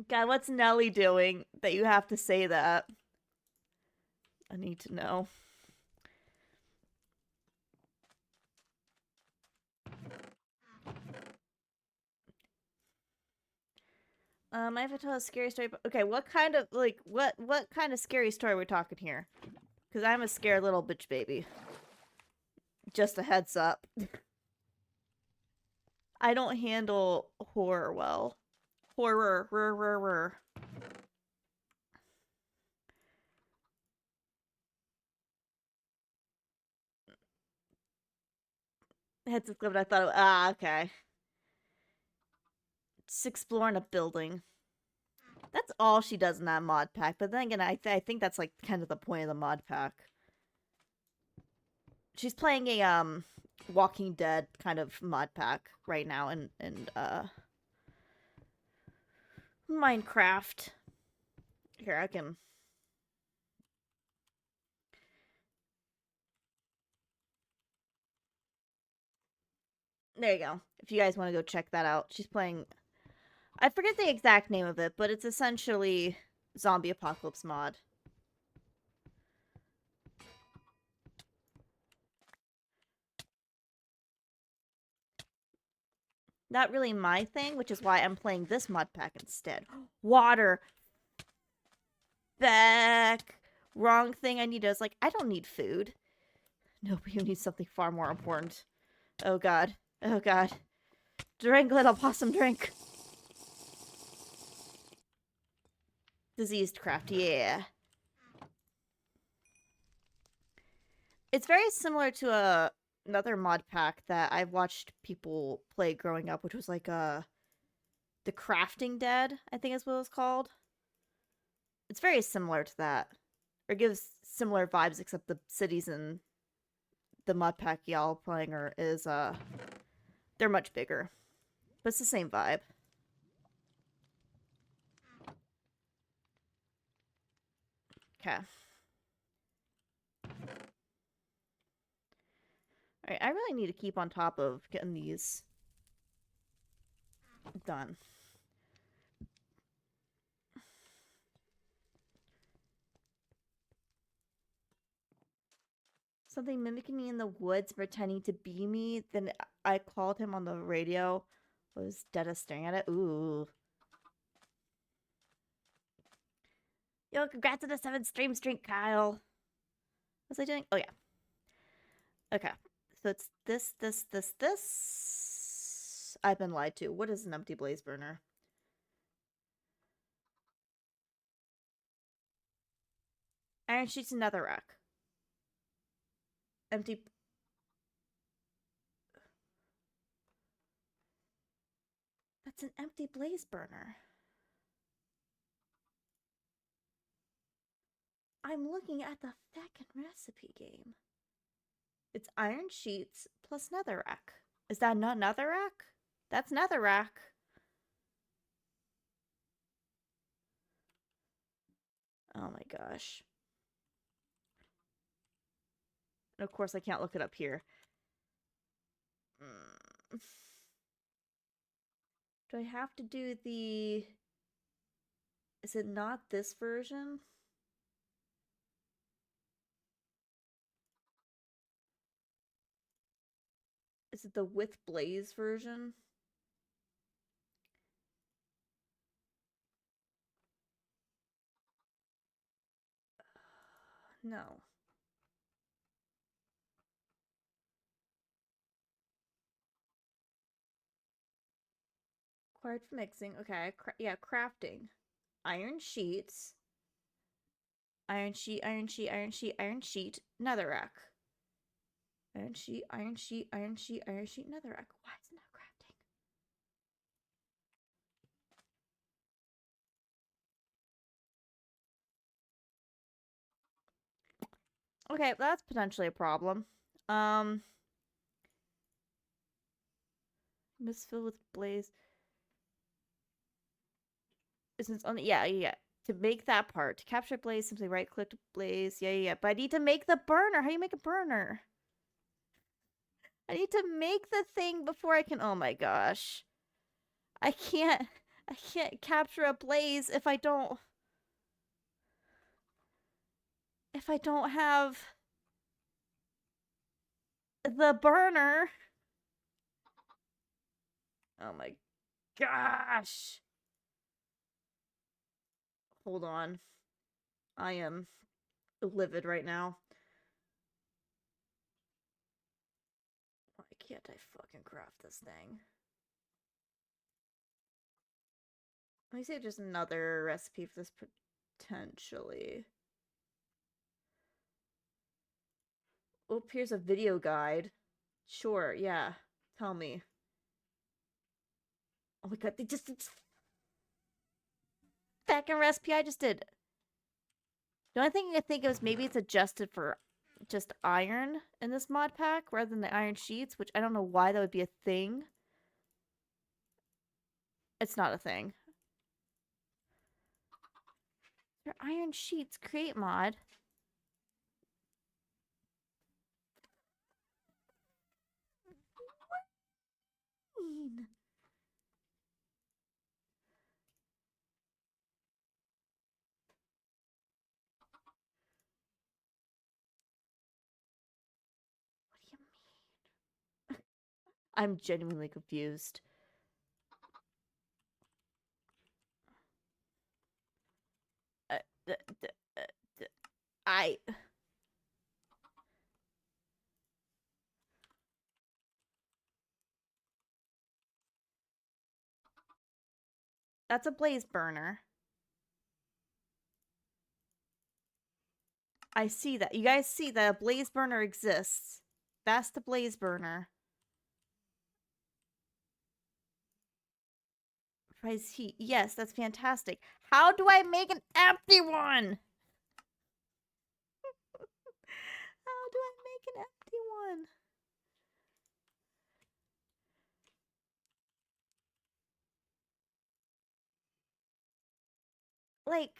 God, what's Nelly doing that you have to say that? I need to know. I have to tell a scary story. Okay, what kind of what kind of scary story are we talking here? Because I'm a scared little bitch baby. Just a heads up. I don't handle horror well. Horror. Heads up, but I thought, okay. Just exploring a building. That's all she does in that mod pack. But then again, I think that's like kind of the point of the mod pack. She's playing a Walking Dead kind of mod pack right now in Minecraft. Here, I can. There you go. If you guys want to go check that out, she's playing. I forget the exact name of it, but it's essentially zombie apocalypse mod. Not really my thing, which is why I'm playing this mod pack instead. Water. Back. Wrong thing I need is like, I don't need food. No, but you need something far more important. Oh god. Oh god. Drink, little possum, drink. Diseased craft, yeah. It's very similar to another mod pack that I've watched people play growing up, which was like the Crafting Dead, I think is what it was called. It's very similar to that. Or gives similar vibes, except the cities in the mod pack y'all playing is they're much bigger. But it's the same vibe. Okay. Alright, I really need to keep on top of getting these done. Something mimicking me in the woods, pretending to be me. Then I called him on the radio. Was Detta staring at it? Ooh. Yo, congrats on the 7th streak, Kyle. What was I doing? Oh, yeah. Okay. So it's this. I've been lied to. What is an empty blaze burner? Iron sheets and netherrack. Empty. That's an empty blaze burner. I'm looking at the feckin' recipe game. It's iron sheets plus netherrack. Is that not netherrack? That's netherrack. Oh my gosh. And of course, I can't look it up here. Do I have to do the... Is it not this version? Is it the with blaze version? No. Required for mixing. Okay. Yeah, crafting. Iron sheets. Iron sheet, iron sheet, iron sheet, iron sheet. Netherrack. Iron sheet, iron sheet, iron sheet, iron sheet, netherrack. Why is it not crafting? Okay, that's potentially a problem. Misfill with blaze. Since on yeah. To make that part, to capture blaze, simply right click to blaze. Yeah. But I need to make the burner. How do you make a burner? I need to make the thing before I can. Oh my gosh, I can't capture a blaze if I don't have the burner. Oh my gosh. Hold on. I am livid right now. Why can't I fucking craft this thing? Let me see just another recipe for this potentially. Oh, here's a video guide. Sure, yeah. Tell me. Oh my god, it's fucking recipe I just did. The only thing I think is maybe it's adjusted for just iron in this mod pack rather than the iron sheets, which I don't know why that would be a thing. It's not a thing. They're iron sheets create mod. What do you mean? What do you mean? I'm genuinely confused. Uh, I. That's a blaze burner. I see that. You guys see that a blaze burner exists. That's the blaze burner. Price heat. Yes, that's fantastic. How do I make an empty one? How do I make an empty one? Like,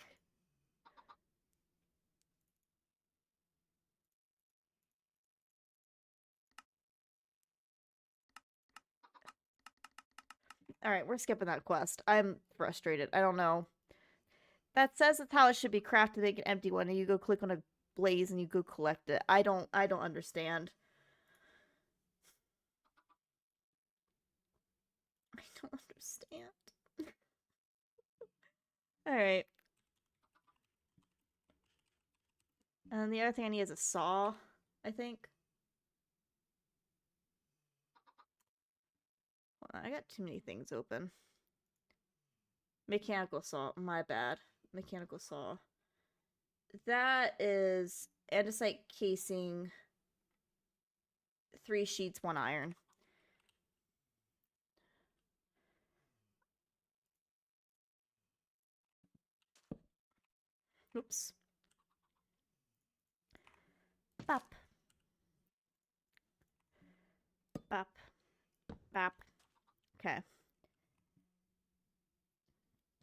Alright, we're skipping that quest. I'm frustrated. I don't know. That says that's how it should be crafted to make an empty one, and you go click on a blaze and you go collect it. I don't understand. I don't understand. Alright. And the other thing I need is a saw, I think. Hold on, I got too many things open. Mechanical saw. My bad. Mechanical saw. That is andesite casing, 3 sheets, 1 iron. Oops. Bop. Bop. Bop. Okay.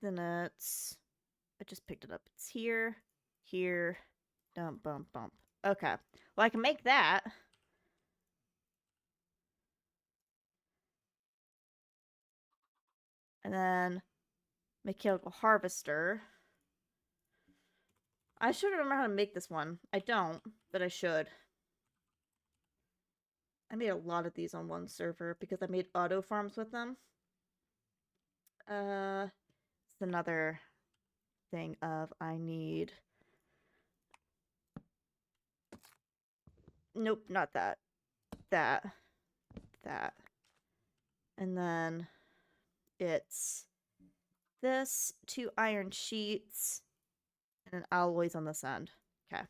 Then it's... I just picked it up. It's here. Here. Dump, bump, bump. Okay. Well, I can make that. And then mechanical harvester. I should remember how to make this one. I don't, but I should. I made a lot of these on one server because I made auto farms with them. It's another thing of I need... Nope, not that. That. That. And then it's this, 2 iron sheets, and an alloys on this end. Okay.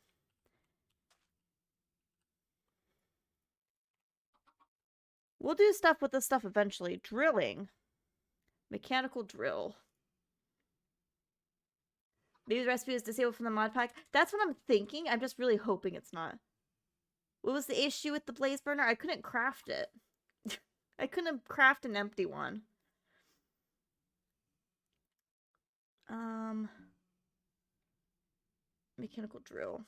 We'll do stuff with this stuff eventually. Drilling. Mechanical drill. Maybe the recipe is disabled from the mod pack. That's what I'm thinking. I'm just really hoping it's not. What was the issue with the blaze burner? I couldn't craft it. I couldn't craft an empty one. Mechanical drill.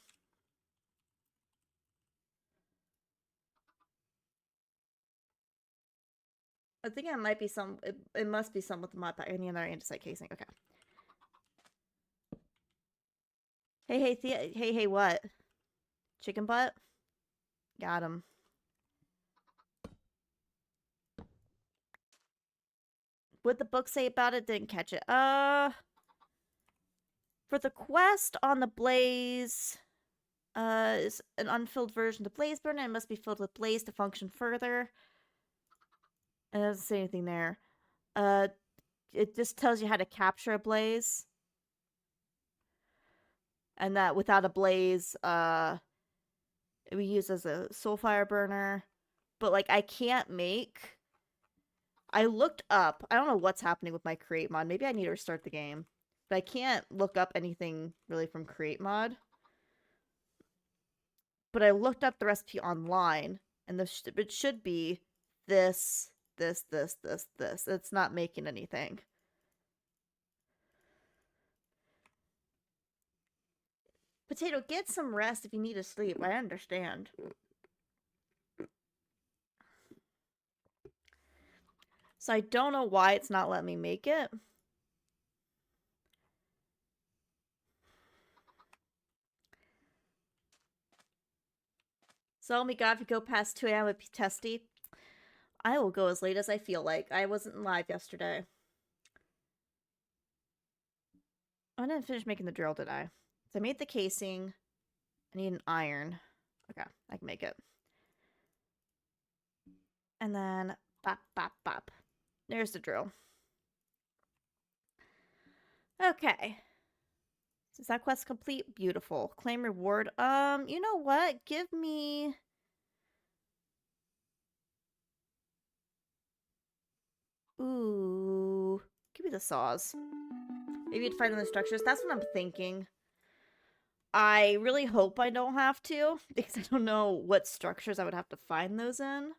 I think it might be some... It must be some with the mod pack. Any other andesite casing. Okay. Hey, hey, what? Chicken butt? Got him. What'd the book say about it? Didn't catch it. For the quest on the blaze, is an unfilled version of the blaze burner and must be filled with blaze to function further. It doesn't say anything there. It just tells you how to capture a blaze. And that without a blaze, it we use as a soul fire burner. But like I can't make... I looked up, I don't know what's happening with my create mod. Maybe I need to restart the game. But I can't look up anything really from create mod. But I looked up the recipe online, and it should be this. It's not making anything. Potato, get some rest if you need to sleep. I understand. So I don't know why it's not letting me make it. So, oh my god, if you go past 2 a.m. with testy, I will go as late as I feel like. I wasn't live yesterday. I didn't finish making the drill, did I? So I made the casing. I need an iron. Okay, I can make it. And then, bop, bop, bop. There's the drill. Okay. Is that quest complete? Beautiful. Claim reward. You know what? Give me... Ooh. Give me the saws. Maybe you'd find the structures. That's what I'm thinking. I really hope I don't have to, because I don't know what structures I would have to find those in.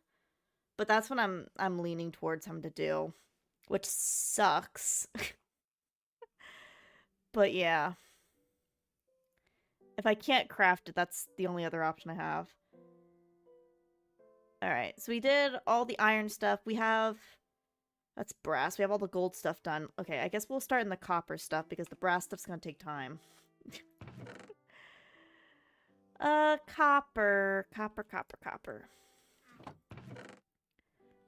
But that's what I'm leaning towards having to do, which sucks. But yeah. If I can't craft it, that's the only other option I have. Alright, so we did all the iron stuff. We have That's brass. We have all the gold stuff done. Okay, I guess we'll start in the copper stuff because the brass stuff's gonna take time. Copper. Copper.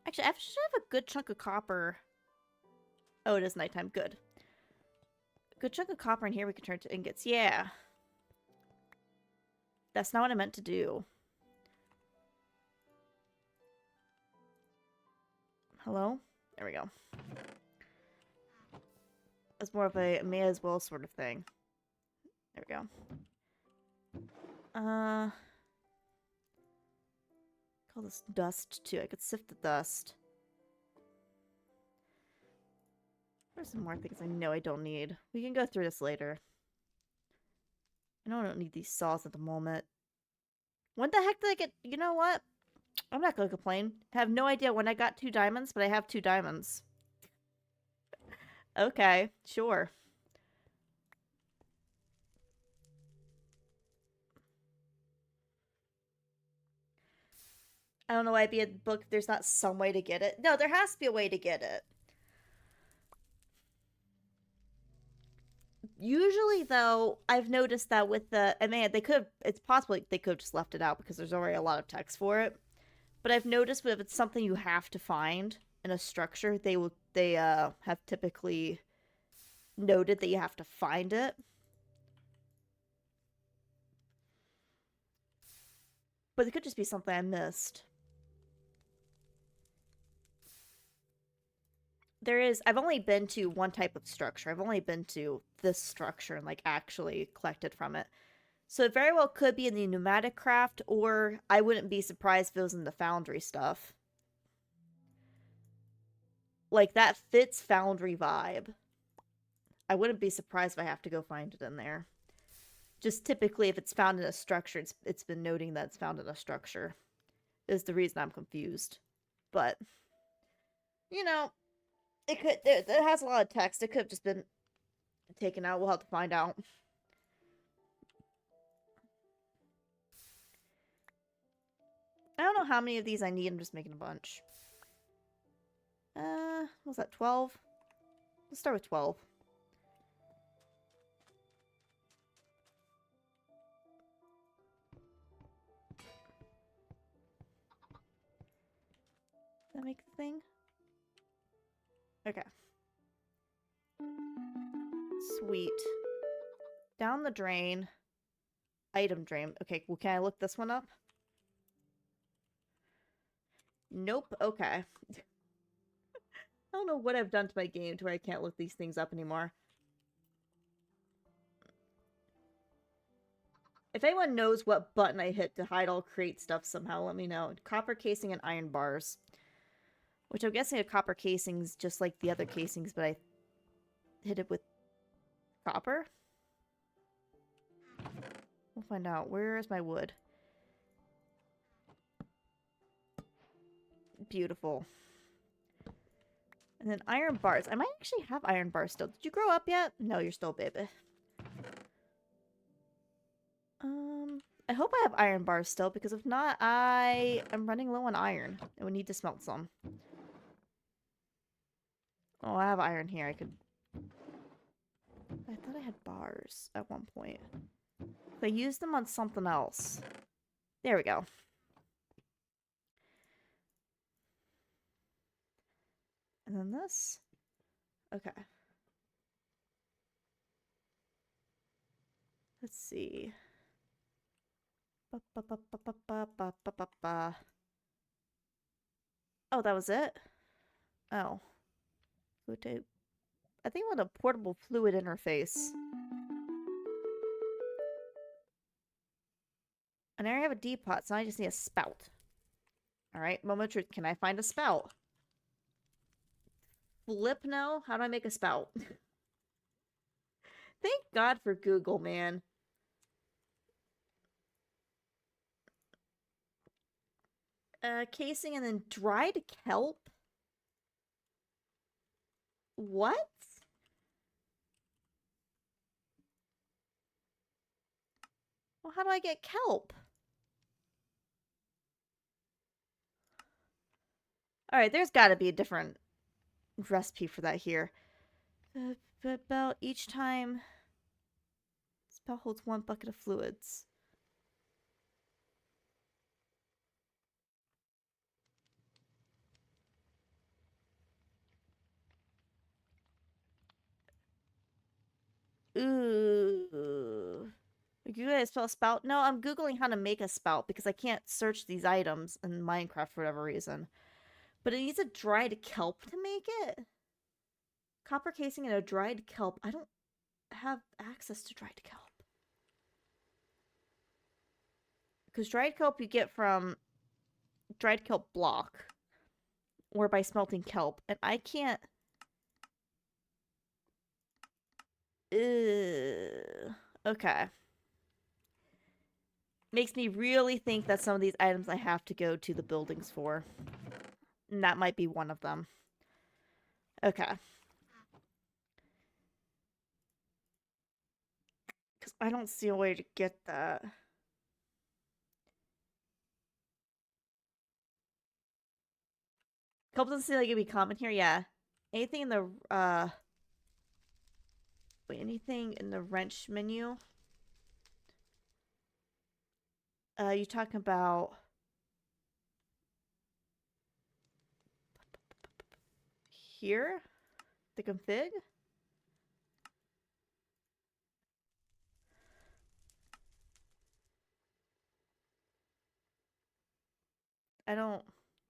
Actually, I should have a good chunk of copper. Oh, it is nighttime. Good. A good chunk of copper in here we can turn to ingots. Yeah. That's not what I meant to do. Hello? There we go. It's more of a may as well sort of thing. There we go. Call this dust too. I could sift the dust. There's some more things I know I don't need. We can go through this later. I know I don't need these saws at the moment. When the heck did I get... You know what? I'm not gonna complain. I have no idea when I got 2 diamonds, but I have 2 diamonds. Okay, sure. I don't know why it'd be a book if there's not some way to get it. No, there has to be a way to get it. Usually, though, I've noticed that with the... I mean, they could... It's possible they could have just left it out because there's already a lot of text for it. But I've noticed if it's something you have to find in a structure, they have typically noted that you have to find it. But it could just be something I missed. I've only been to one type of structure. I've only been to this structure and like actually collected from it. So it very well could be in the pneumatic craft, or I wouldn't be surprised if it was in the foundry stuff. Like, that fits foundry vibe. I wouldn't be surprised if I have to go find it in there. Just typically, if it's found in a structure, it's been noting that it's found in a structure. Is the reason I'm confused. But, you know, it has a lot of text. It could have just been taken out. We'll have to find out. I don't know how many of these I need. I'm just making a bunch. What's that, 12? Let's start with 12. Does that make the thing? Okay. Sweet. Down the drain. Item drain. Okay, well, can I look this one up? Nope. Okay. I don't know what I've done to my game to where I can't look these things up anymore. If anyone knows what button I hit to hide all crate stuff somehow, let me know. Copper casing and iron bars. Which I'm guessing a copper casing's just like the other casings, but I hit it with copper? We'll find out. Where is my wood? Beautiful. And then iron bars. I might actually have iron bars still. Did you grow up yet? No, you're still a baby. I hope I have iron bars still, because if not, I am running low on iron. And we need to smelt some. Oh, I have iron here. I thought I had bars at one point. I used them on something else. There we go. And then this. Okay. Let's see. Oh, that was it? Oh. I think I want a portable fluid interface. And I already have a depot, so I just need a spout. Alright, moment of truth. Can I find a spout? Flip no? How do I make a spout? Thank God for Google, man. Casing and then dried kelp? What? Well, how do I get kelp? Alright, there's gotta be a different recipe for that here. About each time spell holds 1 bucket of fluids. Ooh. You guys spell spout? No, I'm Googling how to make a spout because I can't search these items in Minecraft for whatever reason. But it needs a dried kelp to make it. Copper casing and a dried kelp. I don't have access to dried kelp. Because dried kelp you get from dried kelp block. Or by smelting kelp. And I can't... Okay. Makes me really think that some of these items I have to go to the buildings for. And that might be one of them. Okay. Because I don't see a way to get that. Kelp doesn't seem like it'd be common here. Yeah. Anything in the, wait, anything in the wrench menu? You talking about... Here? The config? I don't...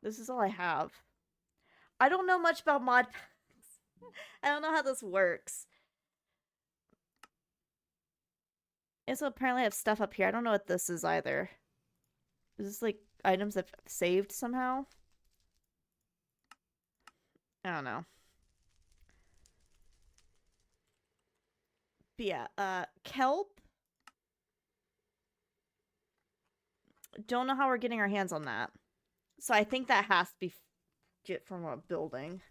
This is all I have. I don't know much about mod packs. I don't know how this works. And so apparently I have stuff up here. I don't know what this is either. Is this like items I've saved somehow? I don't know. But yeah, kelp. Don't know how we're getting our hands on that. So I think that has to be get from a building.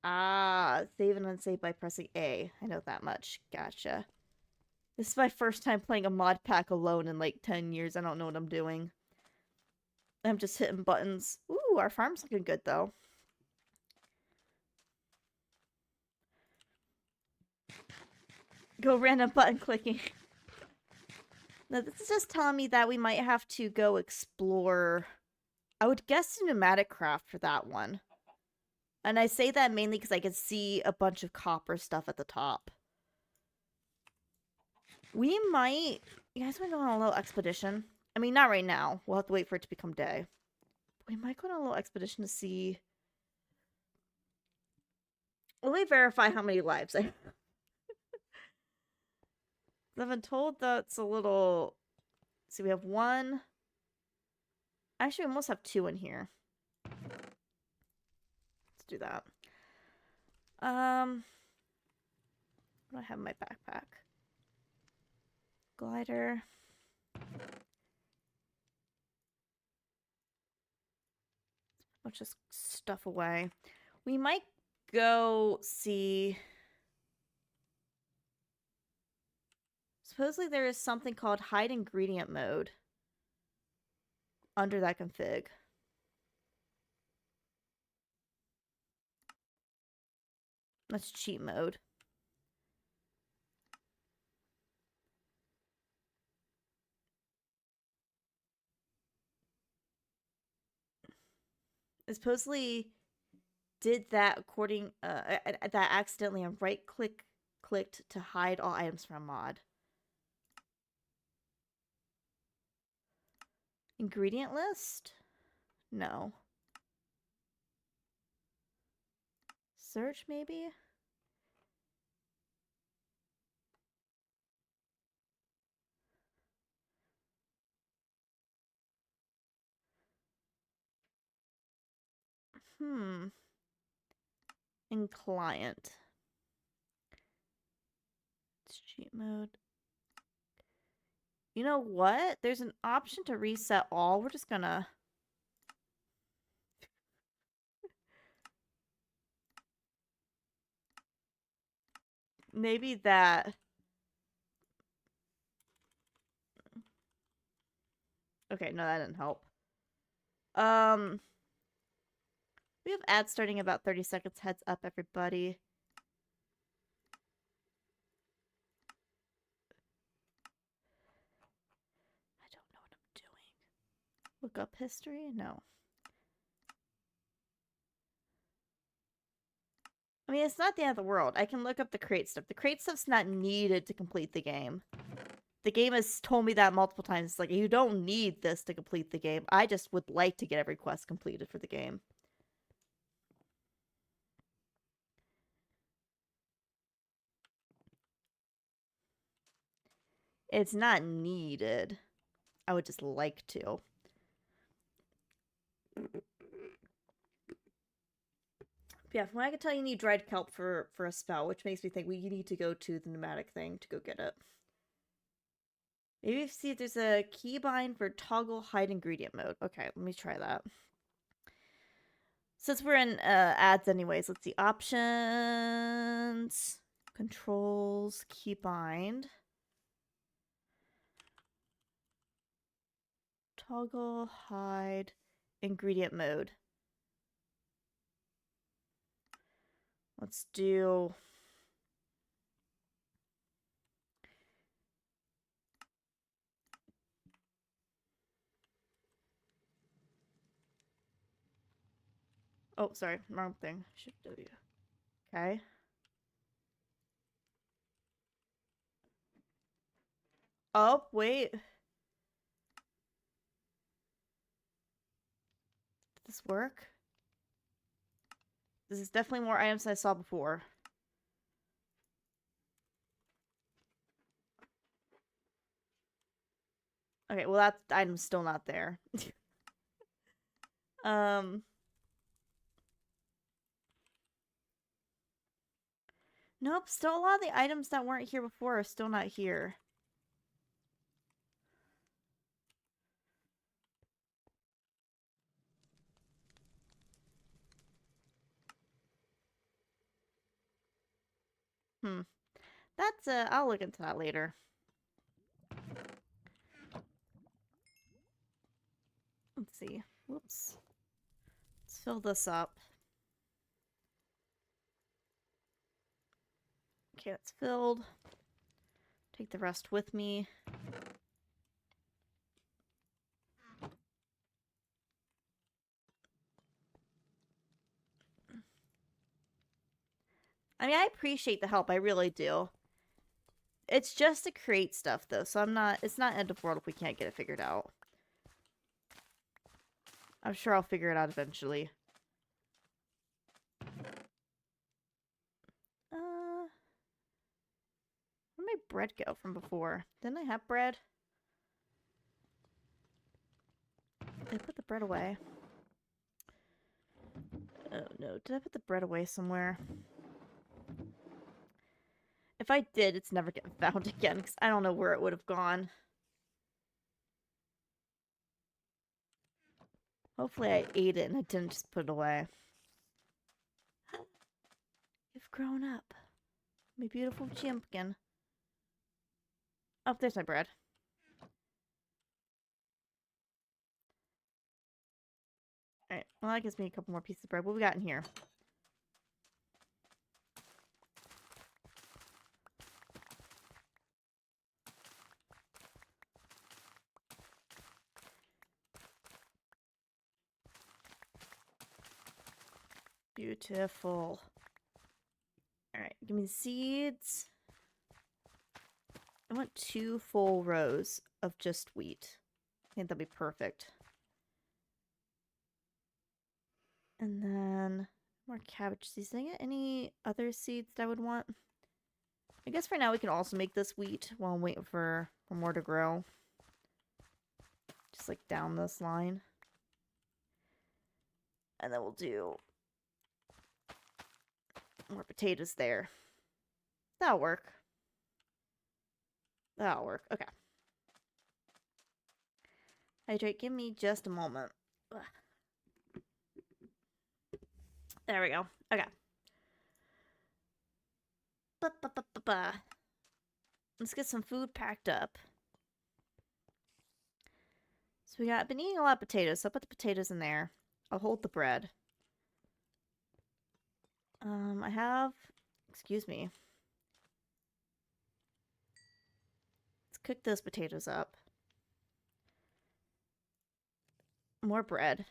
Ah, save and unsave by pressing A. I know that much. Gotcha. This is my first time playing a mod pack alone in like 10 years. I don't know what I'm doing. I'm just hitting buttons. Ooh, our farm's looking good though. Go random button clicking. Now, this is just telling me that we might have to go explore. I would guess pneumatic craft for that one. And I say that mainly because I can see a bunch of copper stuff at the top. We might... You guys want to go on a little expedition? I mean, not right now. We'll have to wait for it to become day. We might go on a little expedition to see... Let me verify how many lives I have. I've been told that's a little... See, we have 1. Actually, we almost have 2 in here. Let's do that. What do I have in my backpack? Glider. Bunch of stuff away. We might go see... Supposedly there is something called hide ingredient mode under that config. That's cheat mode. It supposedly did that according that accidentally on clicked to hide all items from a mod. Ingredient list? No. Search maybe? In client. It's cheat mode. You know what? There's an option to reset all. We're just gonna... Maybe that... Okay, no, that didn't help. We have ads starting about 30 seconds. Heads up, everybody. I don't know what I'm doing. Look up history? No. I mean, it's not the end of the world. I can look up the crate stuff. The crate stuff's not needed to complete the game. The game has told me that multiple times. It's like, you don't need this to complete the game. I just would like to get every quest completed for the game. It's not needed. I would just like to. Yeah, from what I can tell, you need dried kelp for a spell, which makes me think you need to go to the pneumatic thing to go get it. Maybe see if there's a keybind for toggle hide ingredient mode. Okay, let me try that. Since we're in ads anyways, let's see. Options, controls, keybind. Toggle hide ingredient mode. Let's do... Oh, sorry. Wrong thing. Shift W. Okay. Oh, wait. Did this work? This is definitely more items than I saw before. Okay, well that item's still not there. Nope, still a lot of the items that weren't here before are still not here. That's I'll look into that later. Let's see. Whoops. Let's fill this up. Okay, it's filled. Take the rest with me. I mean, I appreciate the help. I really do. It's just to create stuff, though, so it's not end of world if we can't get it figured out. I'm sure I'll figure it out eventually. Where'd my bread go from before? Didn't I have bread? Did I put the bread away? Oh no, did I put the bread away somewhere? If I did, it's never getting found again, because I don't know where it would have gone. Hopefully I ate it and I didn't just put it away. You've grown up. My beautiful chimpkin. Oh, there's my bread. Alright, well that gives me a couple more pieces of bread. What we got in here? Beautiful. Alright, give me seeds. I want 2 full rows of just wheat. I think that'd be perfect. And then more cabbage seeds. Did I get any other seeds that I would want? I guess for now we can also make this wheat while I'm waiting for more to grow. Just like down this line. And then we'll do more potatoes there. That'll work. That'll work. Okay. Hydrate, give me just a moment. Ugh. There we go. Okay. Let's get some food packed up. So I've been eating a lot of potatoes, so I'll put the potatoes in there. I'll hold the bread. I have, excuse me. Let's cook those potatoes up. More bread.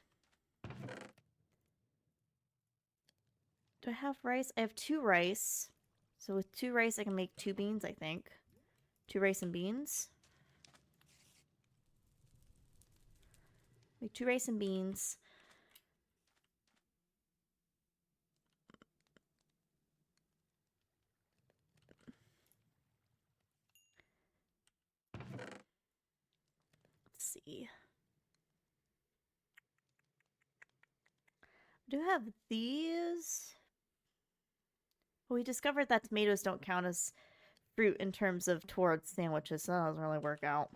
Do I have rice? I have 2 rice. So with 2 rice, I can make 2 beans, I think. 2 rice and beans. Make 2 rice and beans. Let's see. I do have these. Well, we discovered that tomatoes don't count as fruit in terms of towards sandwiches, so that doesn't really work out.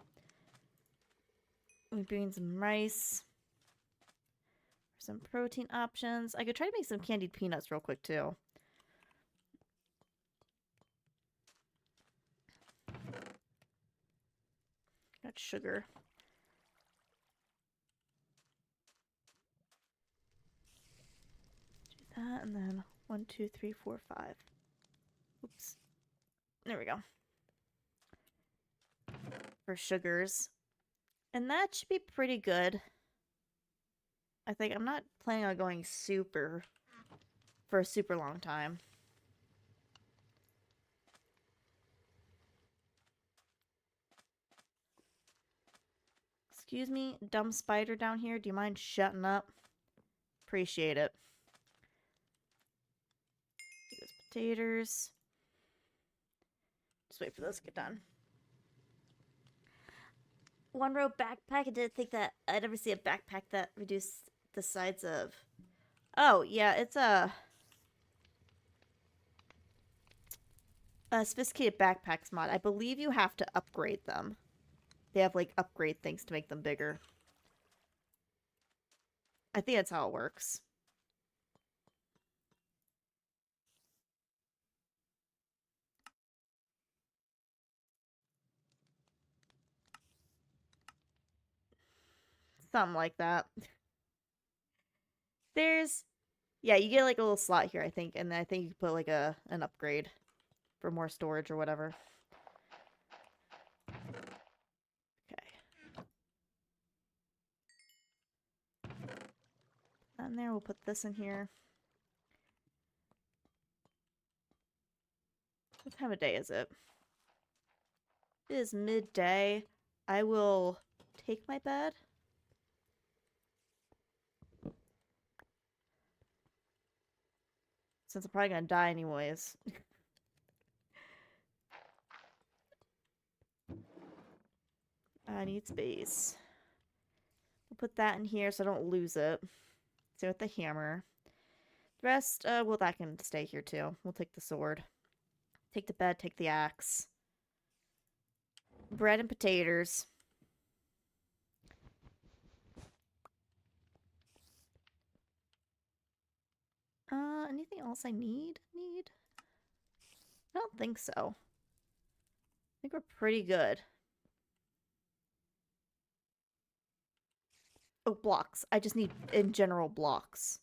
We're doing some rice. Some protein options. I could try to make some candied peanuts real quick, too. Got sugar. Do that, and then 1, 2, 3, 4, 5. Oops. There we go. For sugars. And that should be pretty good. I think I'm not planning on going for a super long time. Excuse me, dumb spider down here. Do you mind shutting up? Appreciate it. Those potatoes. Just wait for those to get done. One row backpack. I didn't think that I'd ever see a backpack that reduced the size of. Oh, yeah, it's a sophisticated backpacks mod. I believe you have to upgrade them. They have, like, upgrade things to make them bigger. I think that's how it works. Something like that. There's... Yeah, you get, like, a little slot here, I think. And then I think you can put, like, an upgrade for more storage or whatever. Okay. And there, we'll put this in here. What time of day is it? It is midday. I will take my bed. Since I'm probably gonna die anyways. I need space. We'll put that in here so I don't lose it. Same with the hammer. The rest, well, that can stay here too. We'll take the sword. Take the bed, take the axe. Bread and potatoes. Anything else I need? I don't think so. I think we're pretty good. Oh, blocks. I just need, in general, blocks.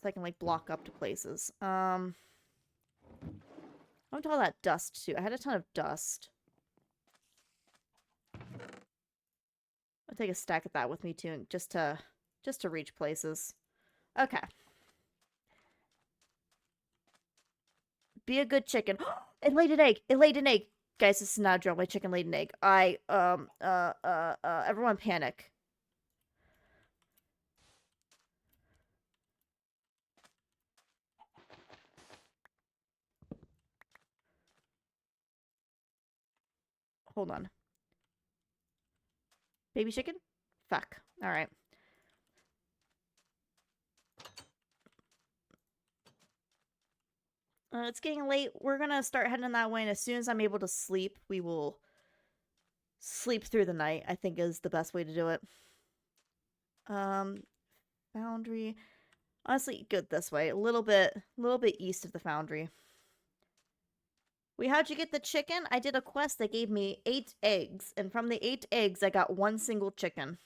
So I can, like, block up to places. I'm all that dust, too. I had a ton of dust. I'll take a stack of that with me, too, just to reach places. Okay. Be a good chicken. It laid an egg! It laid an egg! Guys, this is not a drill. My chicken laid an egg. Everyone panic. Hold on. Baby chicken? Fuck. Alright. It's getting late. We're gonna start heading that way, and as soon as I'm able to sleep, we will sleep through the night, I think is the best way to do it. Foundry. Honestly, good this way. A little bit east of the foundry. How'd you get the chicken? I did a quest that gave me 8 eggs, and from the 8 eggs, I got 1 single chicken.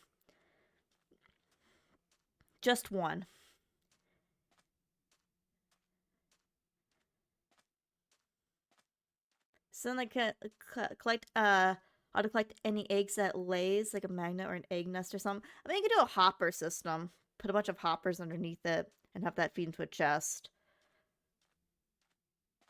Just one. So then I can collect how to collect any eggs that lays, like a magnet or an egg nest or something. I mean, you could do a hopper system. Put a bunch of hoppers underneath it and have that feed into a chest.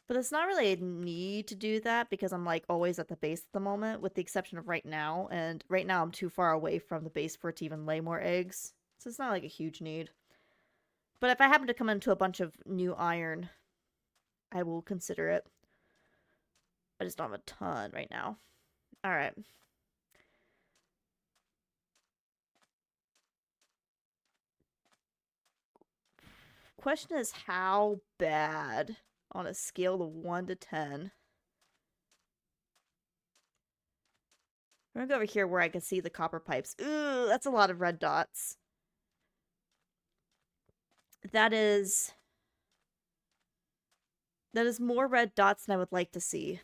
But it's not really a need to do that because I'm like always at the base at the moment, with the exception of right now. And right now I'm too far away from the base for it to even lay more eggs. So it's not like a huge need. But if I happen to come into a bunch of new iron, I will consider it. I just don't have a ton right now. Alright. Question is how bad on a scale of 1 to 10. I'm gonna go over here where I can see the copper pipes. Ooh, that's a lot of red dots. That is more red dots than I would like to see.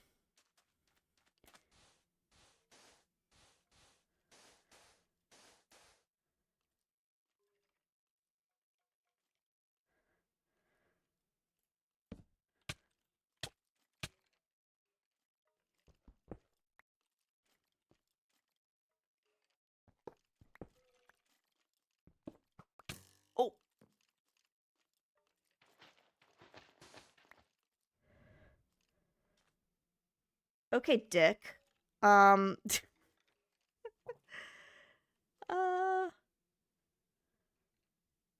Oh. Okay, Dick. Uh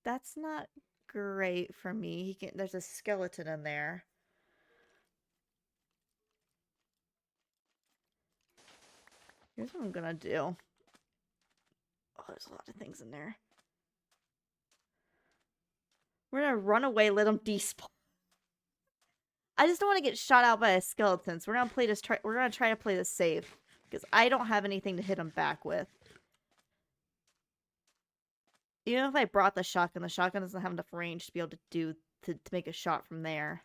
that's not great for me. There's a skeleton in there. Here's what I'm gonna do. Oh, there's a lot of things in there. We're gonna run away, let them despawn. I just don't want to get shot out by a skeleton, so we're gonna play this. We're gonna try to play this safe because I don't have anything to hit him back with. Even if I brought the shotgun doesn't have enough range to be able to make a shot from there.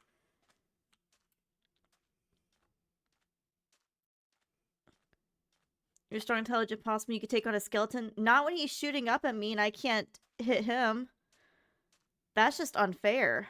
You're strong, intelligent possum. You could take on a skeleton. Not when he's shooting up at me and I can't hit him. That's just unfair.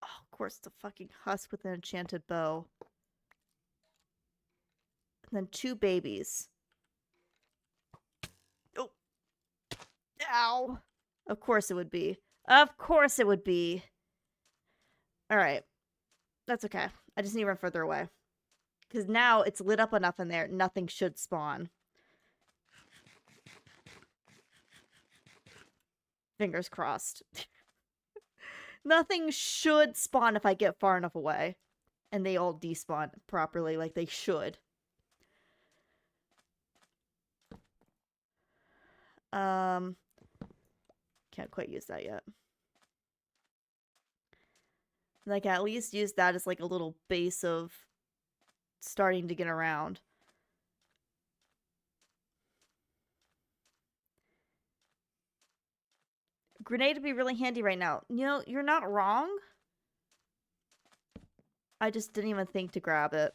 Oh, of course, it's a fucking husk with an enchanted bow. And then 2 babies. Oh. Ow. Of course it would be. Of course it would be. Alright. That's okay. I just need to run further away. Because now it's lit up enough in there, nothing should spawn. Fingers crossed. Nothing should spawn if I get far enough away. And they all despawn properly like they should. Can't quite use that yet. Like, at least use that as like a little base of starting to get around. Grenade would be really handy right now. You know, you're not wrong. I just didn't even think to grab it.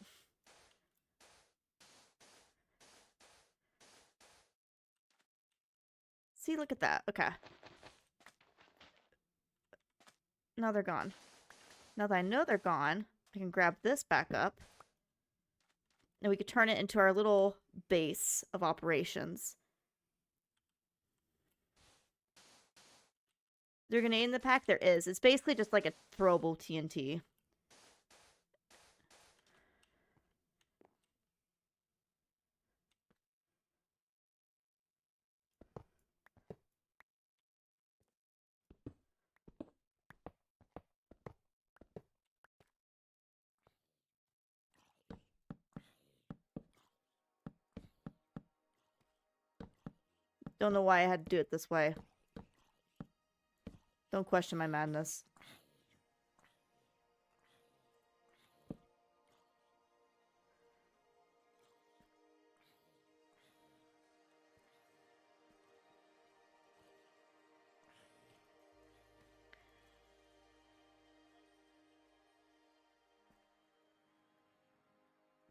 See, look at that. Okay. Now they're gone. Now that I know they're gone, I can grab this back up. And we could turn it into our little base of operations. There's a grenade in the pack? There is. It's basically just like a throwable TNT. Don't know why I had to do it this way. Don't question my madness.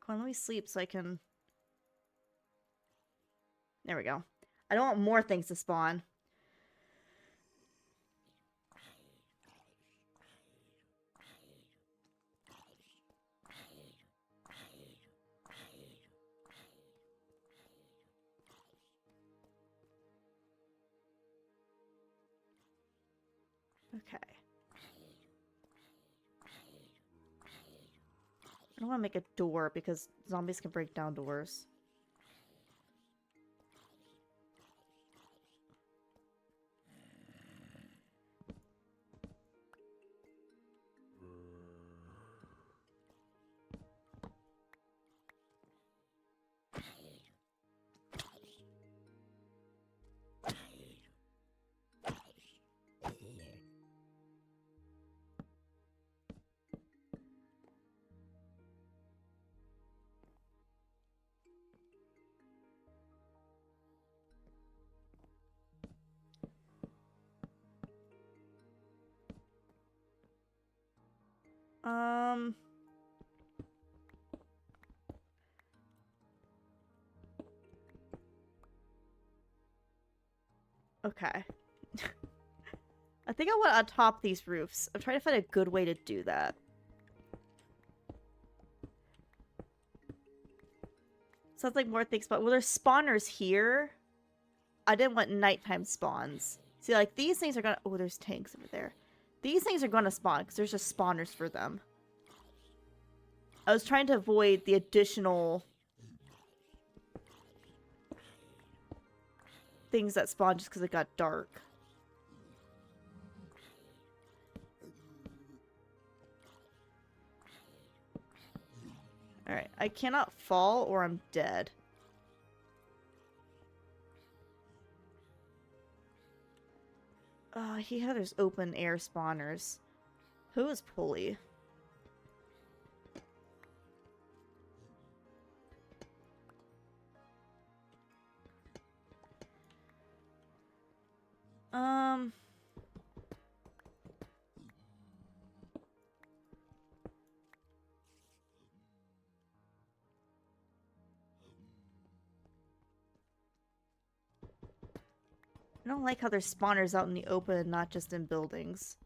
Come on, let me sleep so I can... There we go. I don't want more things to spawn. Okay. I don't want to make a door because zombies can break down doors. Okay. I think I want to top these roofs. I'm trying to find a good way to do that. Sounds like more things, but well, there's spawners here. I didn't want nighttime spawns. See, like, these things are gonna... Oh, there's tanks over there. These things are gonna spawn, because there's just spawners for them. I was trying to avoid the additional... things that spawn just because it got dark. Alright, I cannot fall or I'm dead. Here there's open air spawners. Who is Pulley? I don't like how there's spawners out in the open, not just in buildings.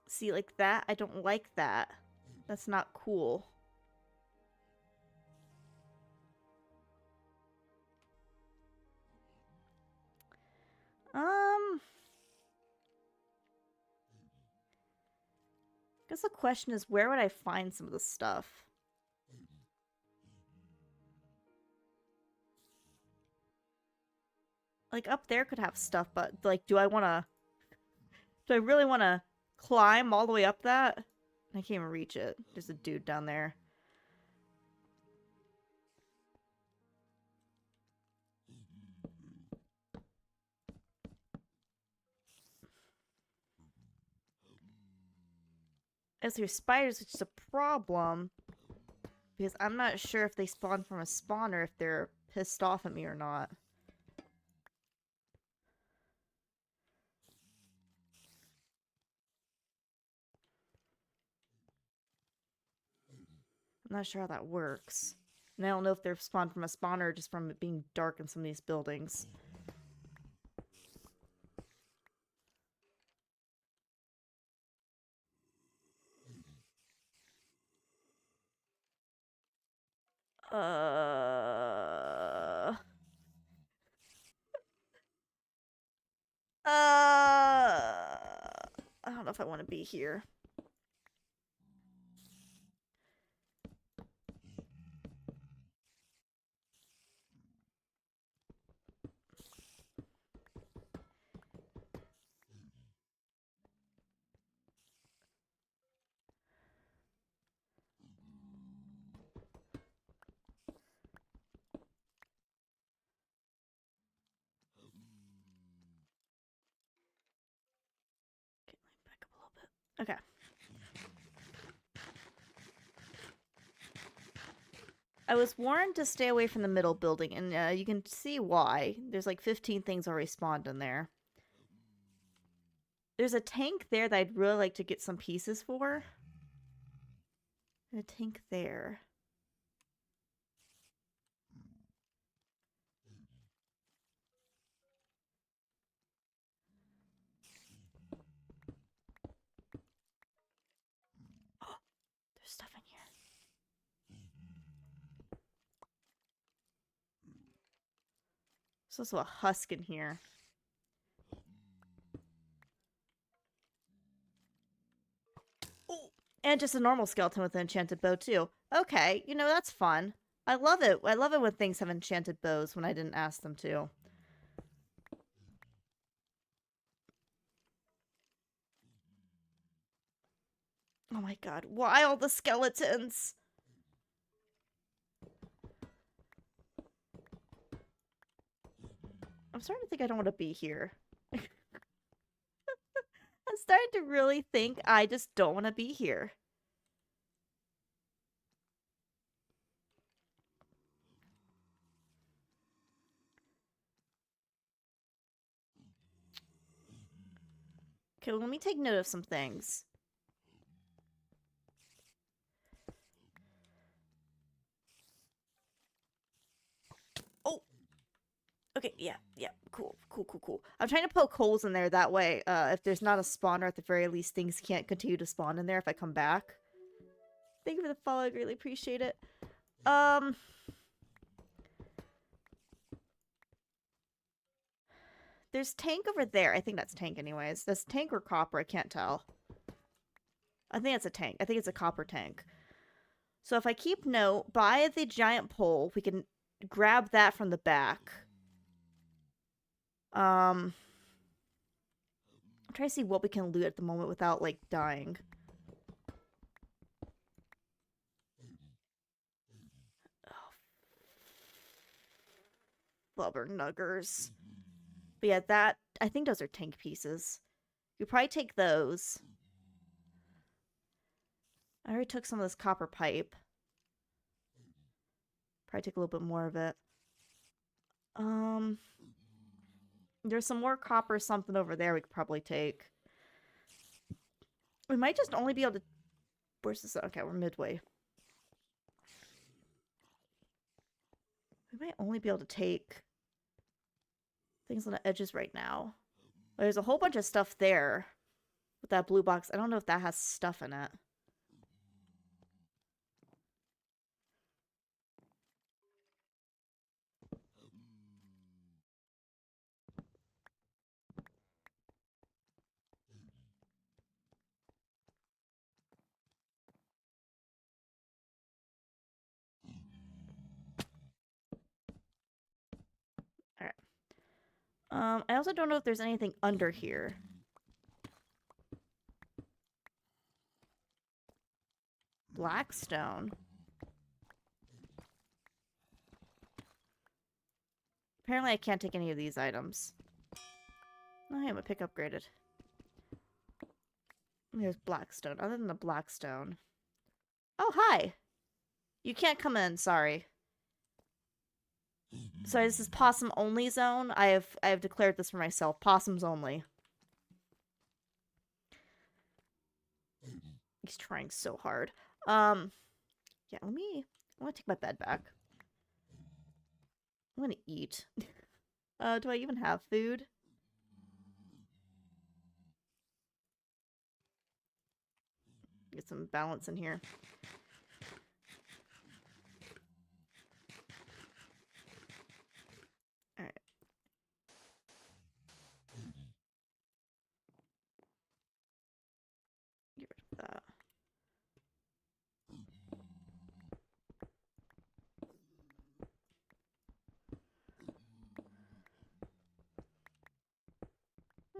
See, like that? I don't like that. That's not cool. I guess the question is, where would I find some of the stuff? Like, up there could have stuff, but, like, do I really want to climb all the way up that? I can't even reach it. There's a dude down there. As there's spiders, which is a problem. Because I'm not sure if they spawn from a spawner, if they're pissed off at me or not. I'm not sure how that works. And I don't know if they're spawned from a spawner or just from it being dark in some of these buildings. I don't know if I want to be here. Okay. I was warned to stay away from the middle building, and you can see why. There's like 15 things already spawned in there. There's a tank there that I'd really like to get some pieces for. And a tank there. There's stuff in here. There's also a husk in here. Oh, and just a normal skeleton with an enchanted bow too. Okay, you know, that's fun. I love it. I love it when things have enchanted bows when I didn't ask them to. Oh my god, why all the skeletons? I'm starting to think I don't want to be here. I'm starting to really think I just don't want to be here. Okay, well, let me take note of some things. Oh! Okay, yeah, cool. I'm trying to poke holes in there that way, if there's not a spawner, at the very least, things can't continue to spawn in there if I come back. Thank you for the follow, I greatly appreciate it. There's tank over there. I think that's tank anyways. That's tank or copper, I can't tell. I think it's a tank. I think it's a copper tank. So if I keep note, by the giant pole, we can grab that from the back. I'm trying to see what we can loot at the moment without, like, dying. Oh. Blubber nuggers. But yeah, that, I think those are tank pieces. You probably take those. I already took some of this copper pipe. Probably take a little bit more of it. There's some more copper something over there we could probably take. We might just only be able to... Where's this? Okay, we're midway. We might only be able to take things on the edges right now. There's a whole bunch of stuff there with that blue box. I don't know if that has stuff in it. Alright. I also don't know if there's anything under here. Blackstone. Apparently I can't take any of these items. Oh, yeah, my pick upgraded. There's Blackstone. Other than the Blackstone. Oh, hi! You can't come in, sorry. Sorry, this is possum only zone. I have declared this for myself. Possums only. He's trying so hard. Yeah, I want to take my bed back. I'm gonna eat. Do I even have food? Get some balance in here. Alright. Get rid of that.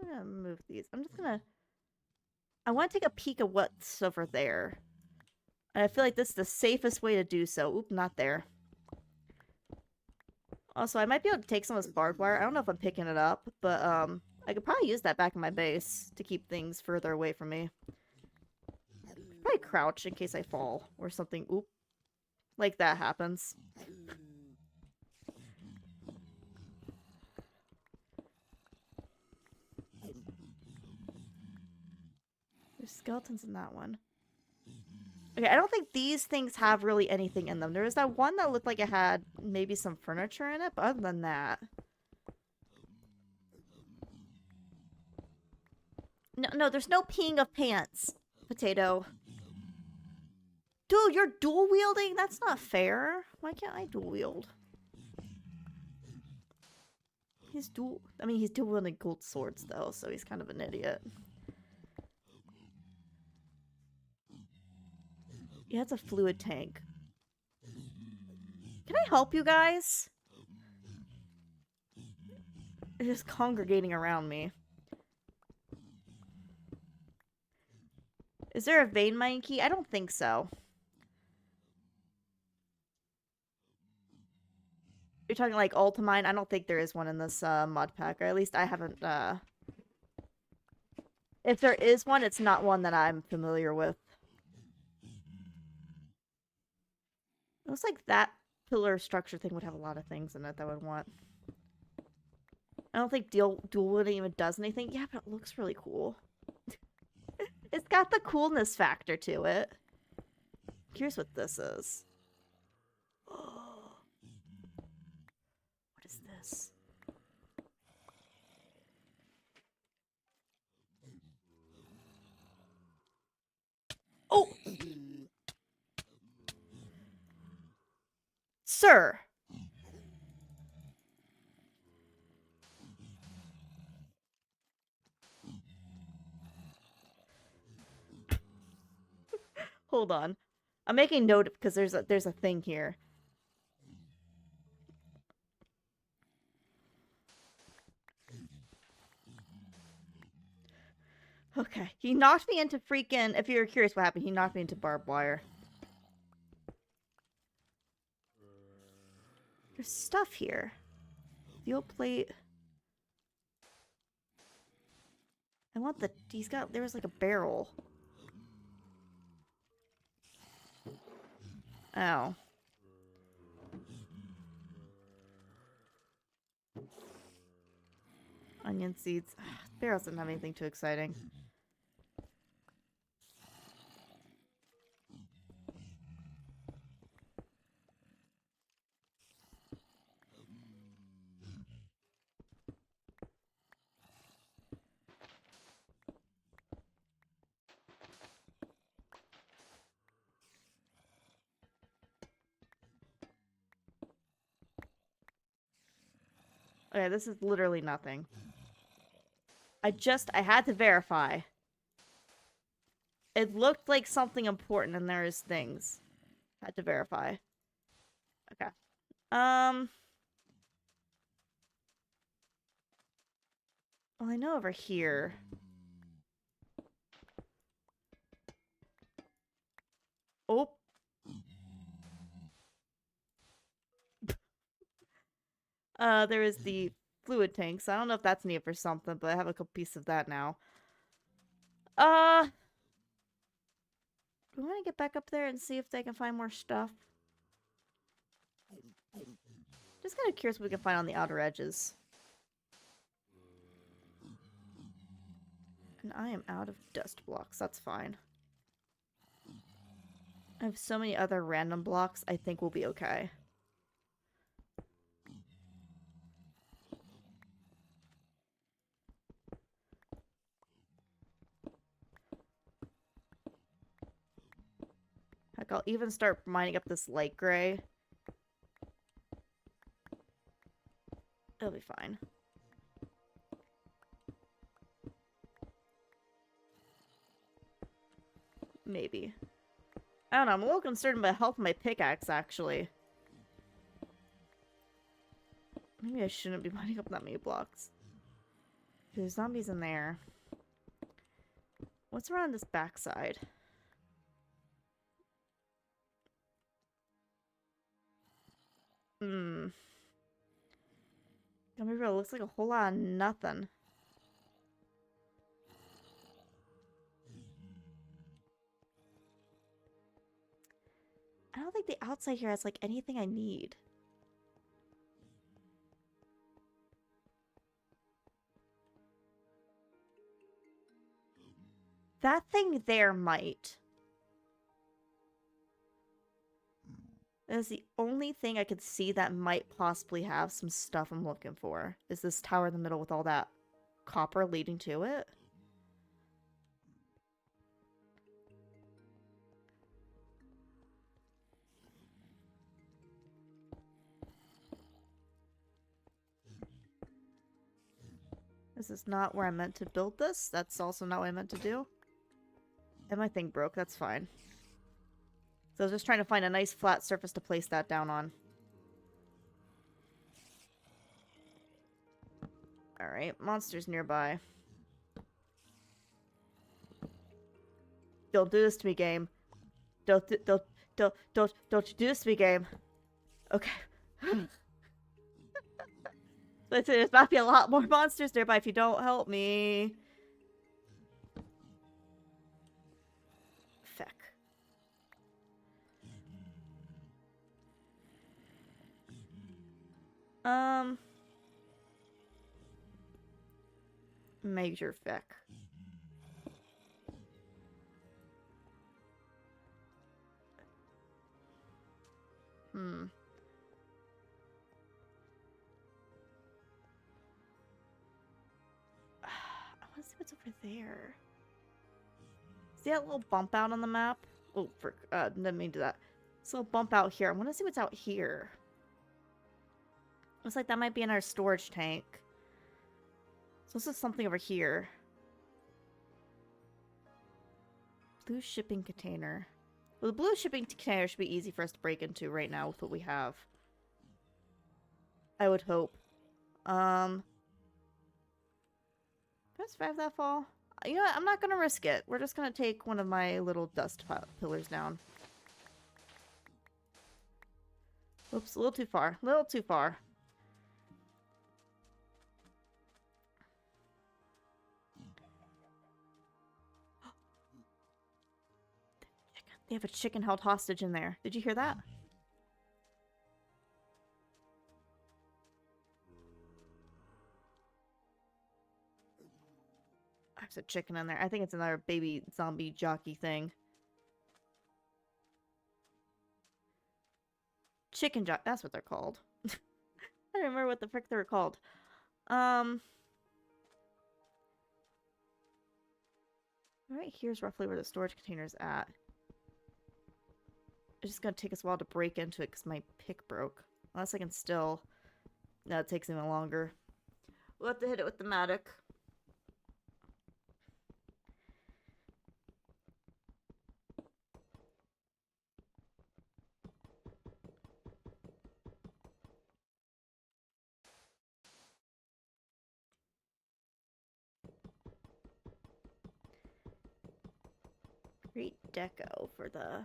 I'm gonna move these. I'm just gonna... I want to take a peek at what's over there. And I feel like this is the safest way to do so. Oop, not there. Also, I might be able to take some of this barbed wire. I don't know if I'm picking it up, but I could probably use that back in my base to keep things further away from me. Probably crouch in case I fall or something. Oop. Like that happens. There's skeletons in that one. Okay, I don't think these things have really anything in them. There was that one that looked like it had maybe some furniture in it, but other than that... No, there's no peeing of pants, Potato. Dude, you're dual wielding? That's not fair. Why can't I dual wield? He's dual wielding gold swords though, so he's kind of an idiot. Yeah, it's a fluid tank. Can I help you guys? They're just congregating around me. Is there a vein mine key? I don't think so. You're talking like Ultimine? I don't think there is one in this mod pack, or at least I haven't... If there is one, it's not one that I'm familiar with. It looks like that pillar structure thing would have a lot of things in it that I would want. I don't think dual wielding even does anything. Yeah, but it looks really cool. It's got the coolness factor to it. Here's what this is. Oh. What is this? Oh! Sir! Hold on. I'm making note because there's a thing here. Okay. He knocked me into freaking... If you're curious what happened, he knocked me into barbed wire. There's stuff here. Steel plate. I want the... There was like a barrel. Oh. Onion seeds. Barrels didn't have anything too exciting. Okay, this is literally nothing. I had to verify. It looked like something important and there is things. Had to verify. Okay. Well, I know over here. Oh. There is the fluid tanks. I don't know if that's needed for something, but I have a couple pieces of that now. Do we want to get back up there and see if they can find more stuff? Just kind of curious what we can find on the outer edges. And I am out of dust blocks. That's fine. I have so many other random blocks. I think we'll be okay. Heck, I'll even start mining up this light gray. It'll be fine. Maybe. I don't know, I'm a little concerned about the health of my pickaxe, actually. Maybe I shouldn't be mining up that many blocks. There's zombies in there. What's around this backside? Maybe it looks like a whole lot of nothing. I don't think the outside here has, like, anything I need. That thing there might. That is the only thing I could see that might possibly have some stuff I'm looking for. Is this tower in the middle with all that copper leading to it? This is not where I meant to build this. That's also not what I meant to do. And my thing broke. That's fine. So I was just trying to find a nice flat surface to place that down on. Alright, monsters nearby. Don't do this to me, game. Don't you do this to me, game. Okay. There's about to be a lot more monsters nearby if you don't help me. Feck. Major feck. I want to see what's over there. See that little bump out on the map? Oh, didn't mean to do that. This little bump out here. I want to see what's out here. Looks like that might be in our storage tank. So this is something over here. Blue shipping container. Well, the blue shipping container should be easy for us to break into right now with what we have. I would hope. Did I survive that fall? You know what? I'm not gonna risk it. We're just gonna take one of my little dust pillars down. Oops, a little too far. A little too far. They have a chicken held hostage in there. Did you hear that? There's a chicken in there. I think it's another baby zombie jockey thing. Chicken jockey. That's what they're called. I don't remember what the frick they were called. Right here's roughly where the storage container's at. It's just gonna take us a while to break into it because my pick broke. Unless I can still... No, it takes even longer. We'll have to hit it with the mattock. Great deco for the...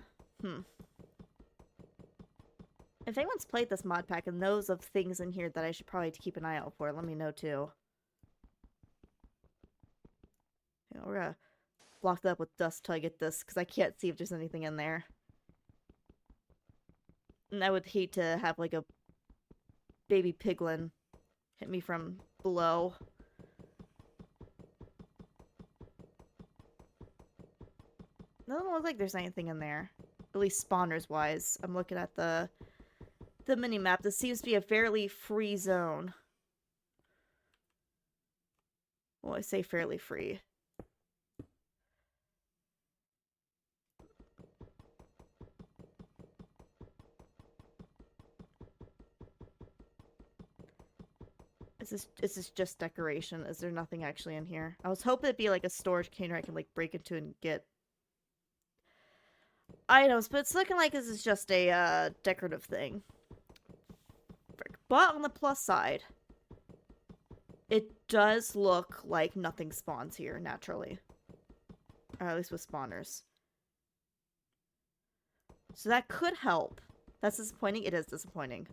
If anyone's played this mod pack and knows of things in here that I should probably keep an eye out for, let me know too. You know, we're gonna block that up with dust till I get this, because I can't see if there's anything in there. And I would hate to have, like, a baby piglin hit me from below. Doesn't look like there's anything in there. At least spawners-wise. I'm looking at the mini-map. This seems to be a fairly free zone. Well, I say fairly free. Is this just decoration? Is there nothing actually in here? I was hoping it'd be like a storage container I can like break into and get items, but it's looking like this is just a decorative thing. But on the plus side, it does look like nothing spawns here naturally. Or at least with spawners. So that could help. That's disappointing. It is disappointing.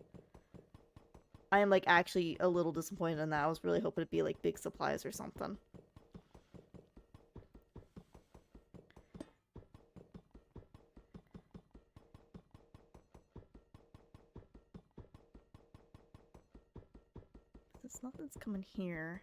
I am like actually a little disappointed in that. I was really hoping it'd be like big supplies or something. Nothing's coming here.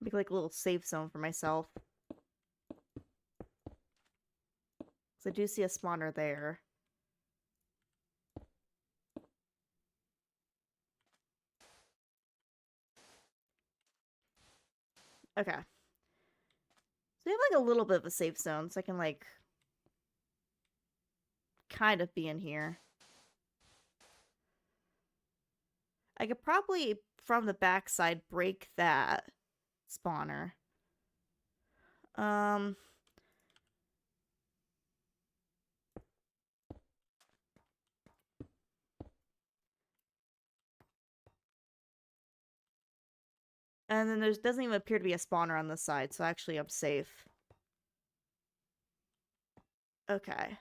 Make like a little safe zone for myself. Because I do see a spawner there. Okay. So we have like a little bit of a safe zone, so I can like kind of be in here. I could probably, from the backside, break that spawner. And then there doesn't even appear to be a spawner on this side, so actually I'm safe. Okay.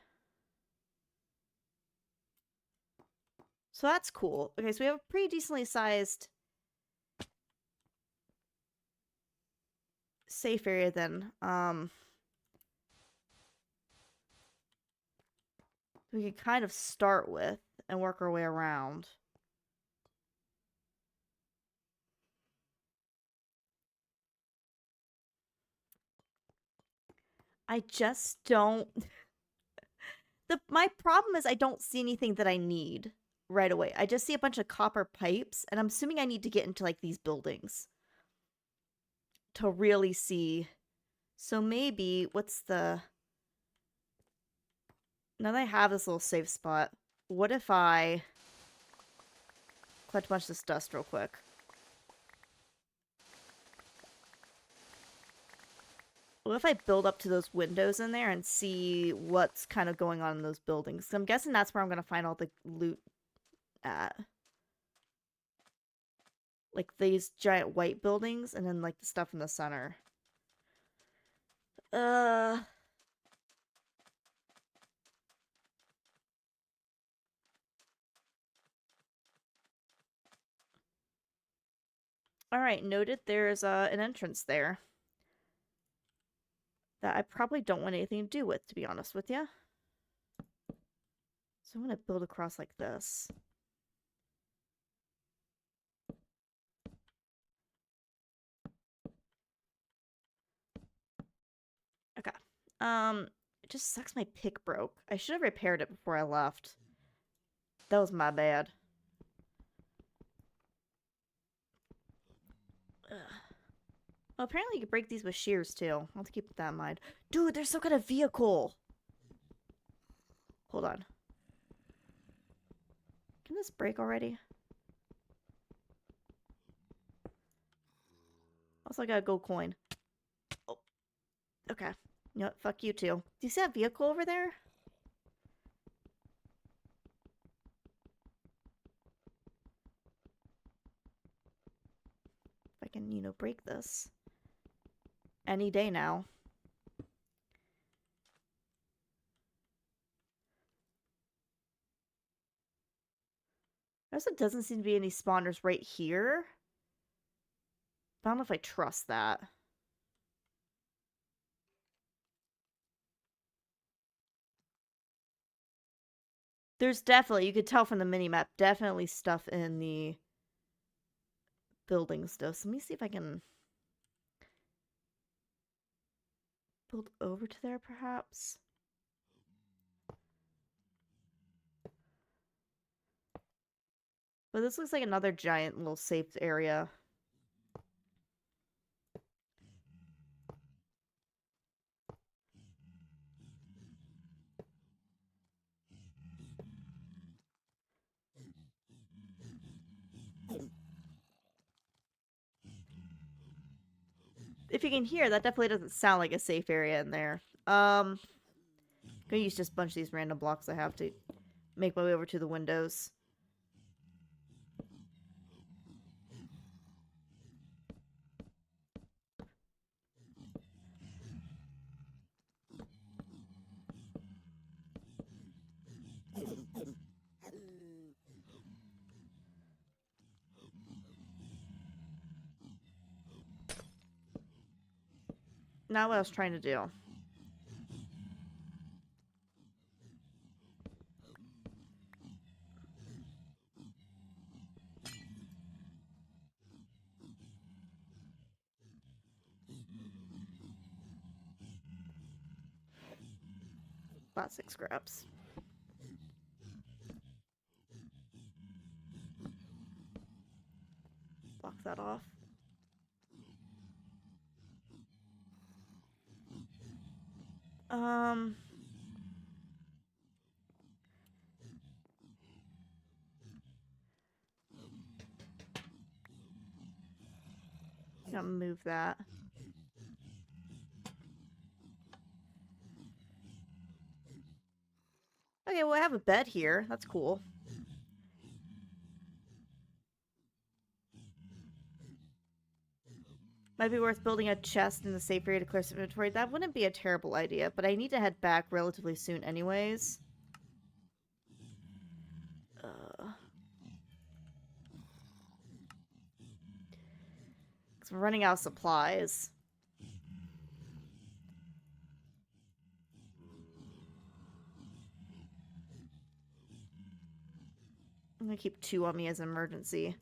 So that's cool. Okay, so we have a pretty decently sized safe area then. We can kind of start with and work our way around. I just don't... My problem is I don't see anything that I need right away. I just see a bunch of copper pipes, and I'm assuming I need to get into, like, these buildings to really see. So maybe, what's the... Now that I have this little safe spot, what if I collect a bunch of this dust real quick? What if I build up to those windows in there and see what's kind of going on in those buildings? So I'm guessing that's where I'm going to find all the loot at. Like these giant white buildings and then like the stuff in the center. Alright, noted there's an entrance there. That I probably don't want anything to do with, to be honest with you. So I'm going to build across like this. Okay. It just sucks my pick broke. I should have repaired it before I left. That was my bad. Ugh. Well, apparently you can break these with shears, too. I'll have to keep that in mind. Dude, there's some kind of vehicle! Hold on. Can this break already? Also, I got a gold coin. Oh. Okay. You know what? Fuck you, too. Do you see that vehicle over there? If I can, you know, break this. Any day now. There also doesn't seem to be any spawners right here. But I don't know if I trust that. There's definitely, you could tell from the minimap, definitely stuff in the building stuff. So let me see if I can build over to there, perhaps. But this looks like another giant little safe area. If you can hear, that definitely doesn't sound like a safe area in there. I'm gonna use just a bunch of these random blocks I have to make my way over to the windows. not what I was trying to do. Plastic scraps. Block that off. I'm gonna move that. Okay, well, I have a bed here. That's cool. Might be worth building a chest in the safe area to clear some inventory. That wouldn't be a terrible idea, but I need to head back relatively soon anyways. Because we're running out of supplies. I'm gonna keep 2 on me as an emergency.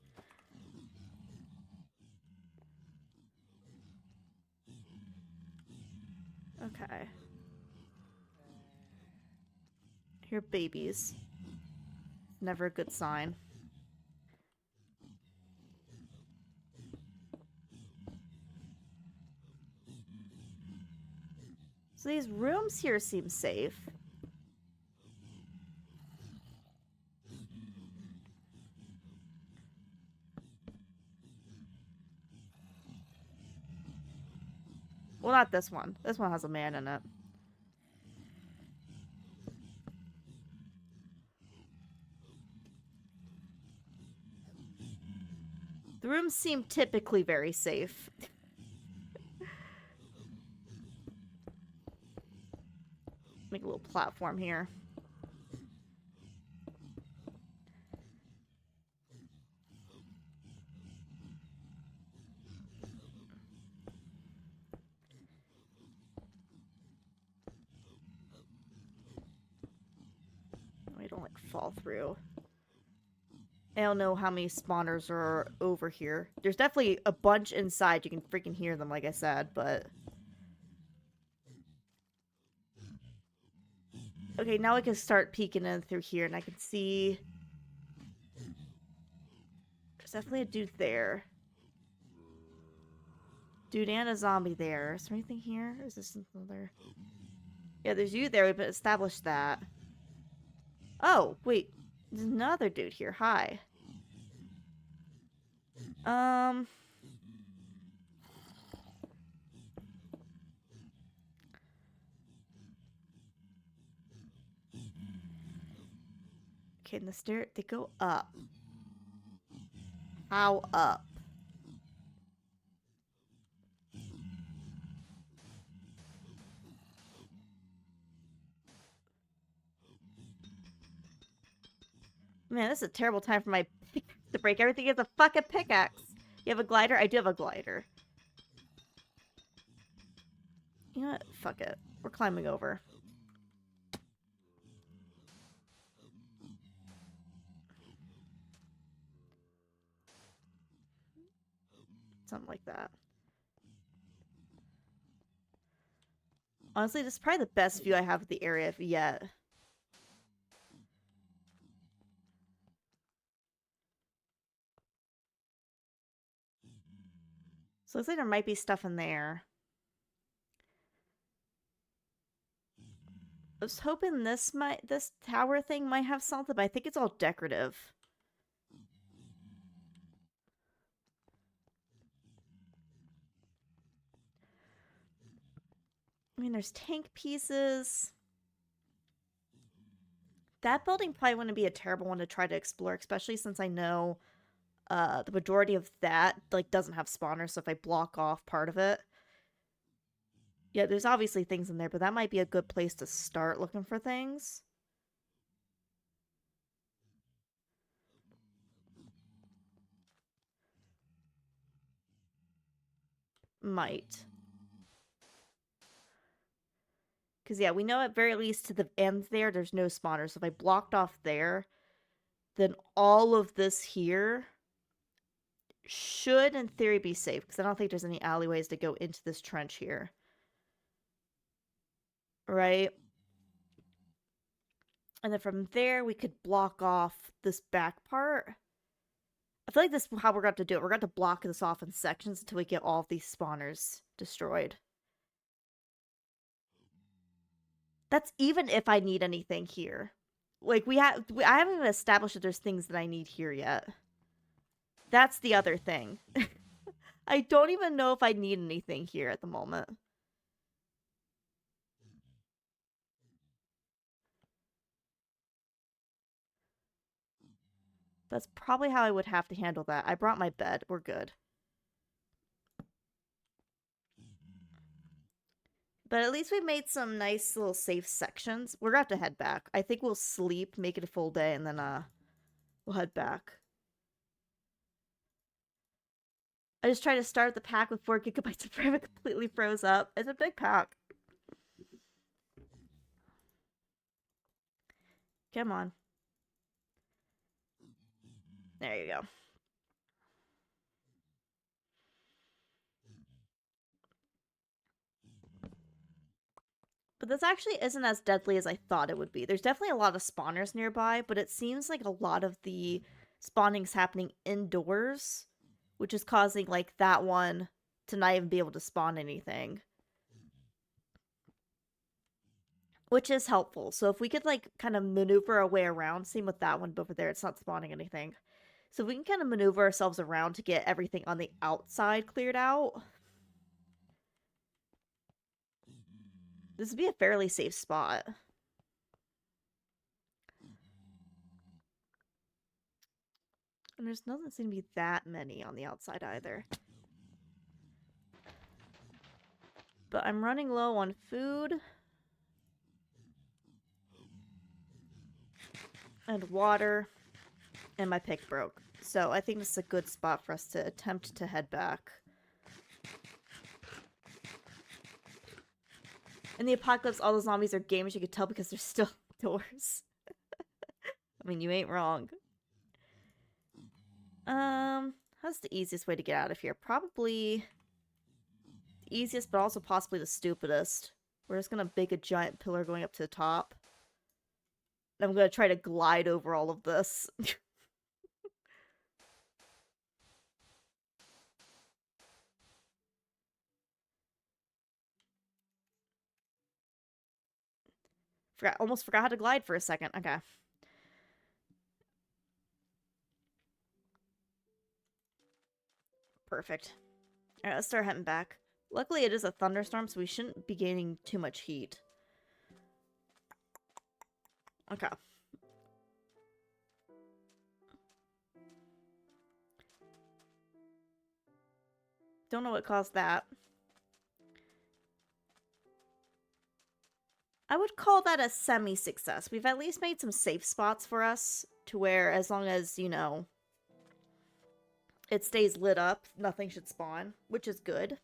Okay. Here, babies. Never a good sign. So these rooms here seem safe. Well, not this one. This one has a man in it. The rooms seem typically very safe. Make a little platform here. I don't like fall through. I don't know how many spawners are over here. There's definitely a bunch inside. You can freaking hear them, like I said, but... Okay, now I can start peeking in through here, and I can see... There's definitely a dude there. Dude and a zombie there. Is there anything here? Is this something there? Yeah, there's you there. We've established that. Oh, wait. There's another dude here. Hi. Okay, and the stair, they go up. How up? Man, this is a terrible time for my pickaxe to break. Everything is a fucking pickaxe. You have a glider? I do have a glider. You know what? Fuck it. We're climbing over. Something like that. Honestly, this is probably the best view I have of the area yet. So it looks like there might be stuff in there. I was hoping this tower thing might have something, but I think it's all decorative. I mean, there's tank pieces. That building probably wouldn't be a terrible one to try to explore, especially since I know the majority of that like doesn't have spawners, so if I block off part of it. Yeah, there's obviously things in there, but that might be a good place to start looking for things. Might. Because, yeah, we know at very least to the end there's no spawners. So if I blocked off there, then all of this here should, in theory, be safe. Because I don't think there's any alleyways to go into this trench here. Right? And then from there, we could block off this back part. I feel like this is how we're going to do it. We're going to block this off in sections until we get all of these spawners destroyed. That's even if I need anything here. Like, I haven't even established that there's things that I need here yet. That's the other thing. I don't even know if I need anything here at the moment. That's probably how I would have to handle that. I brought my bed. We're good. But at least we made some nice little safe sections. We're gonna have to head back. I think we'll sleep, make it a full day, and then we'll head back. I just tried to start the pack with 4 gigabytes of RAM. It completely froze up. It's a big pack. Come on. There you go. But this actually isn't as deadly as I thought it would be. There's definitely a lot of spawners nearby, but it seems like a lot of the spawning's happening indoors, which is causing, like, that one to not even be able to spawn anything. Which is helpful. So if we could, like, kind of maneuver our way around, same with that one over there, it's not spawning anything. So if we can kind of maneuver ourselves around to get everything on the outside cleared out, this would be a fairly safe spot. And there's doesn't seem to be that many on the outside either. But I'm running low on food. And water. And my pick broke. So I think this is a good spot for us to attempt to head back. In the apocalypse, all the zombies are gamers. You could tell because they're still doors. I mean, you ain't wrong. How's the easiest way to get out of here? Probably the easiest, but also possibly the stupidest. We're just gonna make a giant pillar going up to the top. And I'm gonna try to glide over all of this. Almost forgot how to glide for a second. Okay. Perfect. Alright, let's start heading back. Luckily, it is a thunderstorm, so we shouldn't be gaining too much heat. Okay. Don't know what caused that. I would call that a semi-success. We've at least made some safe spots for us to where, as long as, you know, it stays lit up, nothing should spawn, which is good.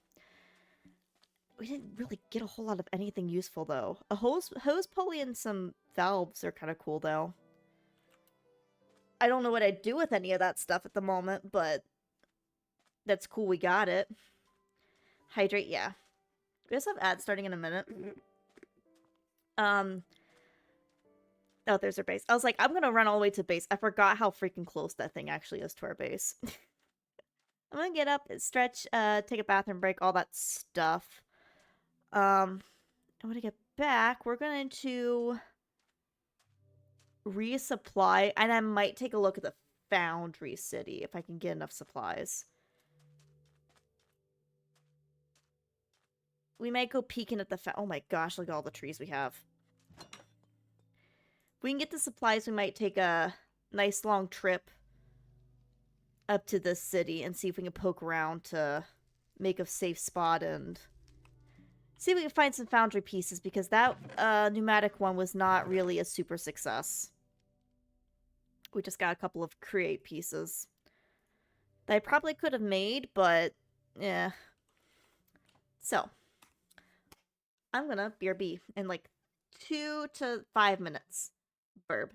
We didn't really get a whole lot of anything useful, though. A hose pulley and some valves are kind of cool, though. I don't know what I'd do with any of that stuff at the moment, but that's cool we got it. Hydrate, yeah. We also have ads starting in a minute. Oh, there's our base. I was like, I'm gonna run all the way to base. I forgot how freaking close that thing actually is to our base. I'm gonna get up, stretch, take a bathroom break, all that stuff. And when I get back, we're going to resupply, and I might take a look at the Foundry City if I can get enough supplies. We might go peeking at the oh my gosh, look at all the trees we have. If we can get the supplies, we might take a nice long trip up to this city and see if we can poke around to make a safe spot and see if we can find some foundry pieces, because that pneumatic one was not really a super success. We just got a couple of create pieces that I probably could have made, but yeah. So, I'm gonna BRB in like 2 to 5 minutes. Burb.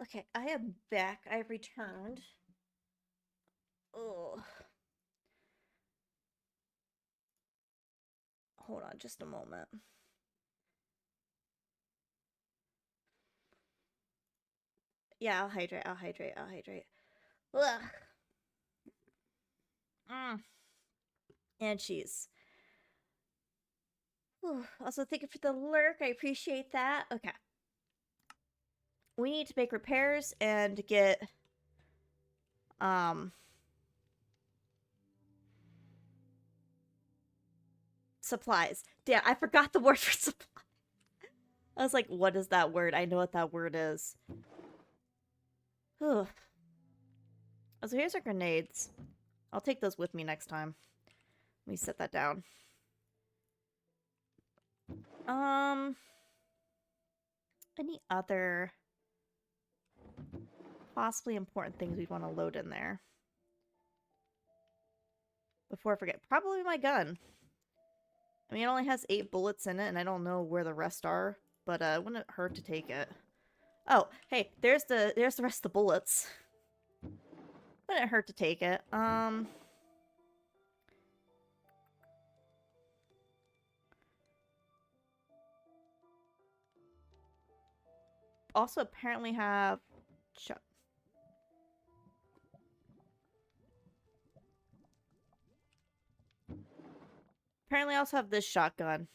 Okay, I am back. I have returned. Oh, hold on just a moment. Yeah, I'll hydrate. I'll hydrate. I'll hydrate. Ugh. Mm. And cheese. Whew. Also, thank you for the lurk. I appreciate that. Okay. We need to make repairs and get um supplies. Yeah, I forgot the word for supply. I was like, what is that word? I know what that word is. Whew. So here's our grenades. I'll take those with me next time. Let me set that down. Any other possibly important things we'd want to load in there? Before I forget, probably my gun. I mean, it only has 8 bullets in it, and I don't know where the rest are, but it wouldn't hurt to take it. Oh, hey, there's the rest of the bullets. Wouldn't hurt to take it. Also apparently have apparently I also have this shotgun.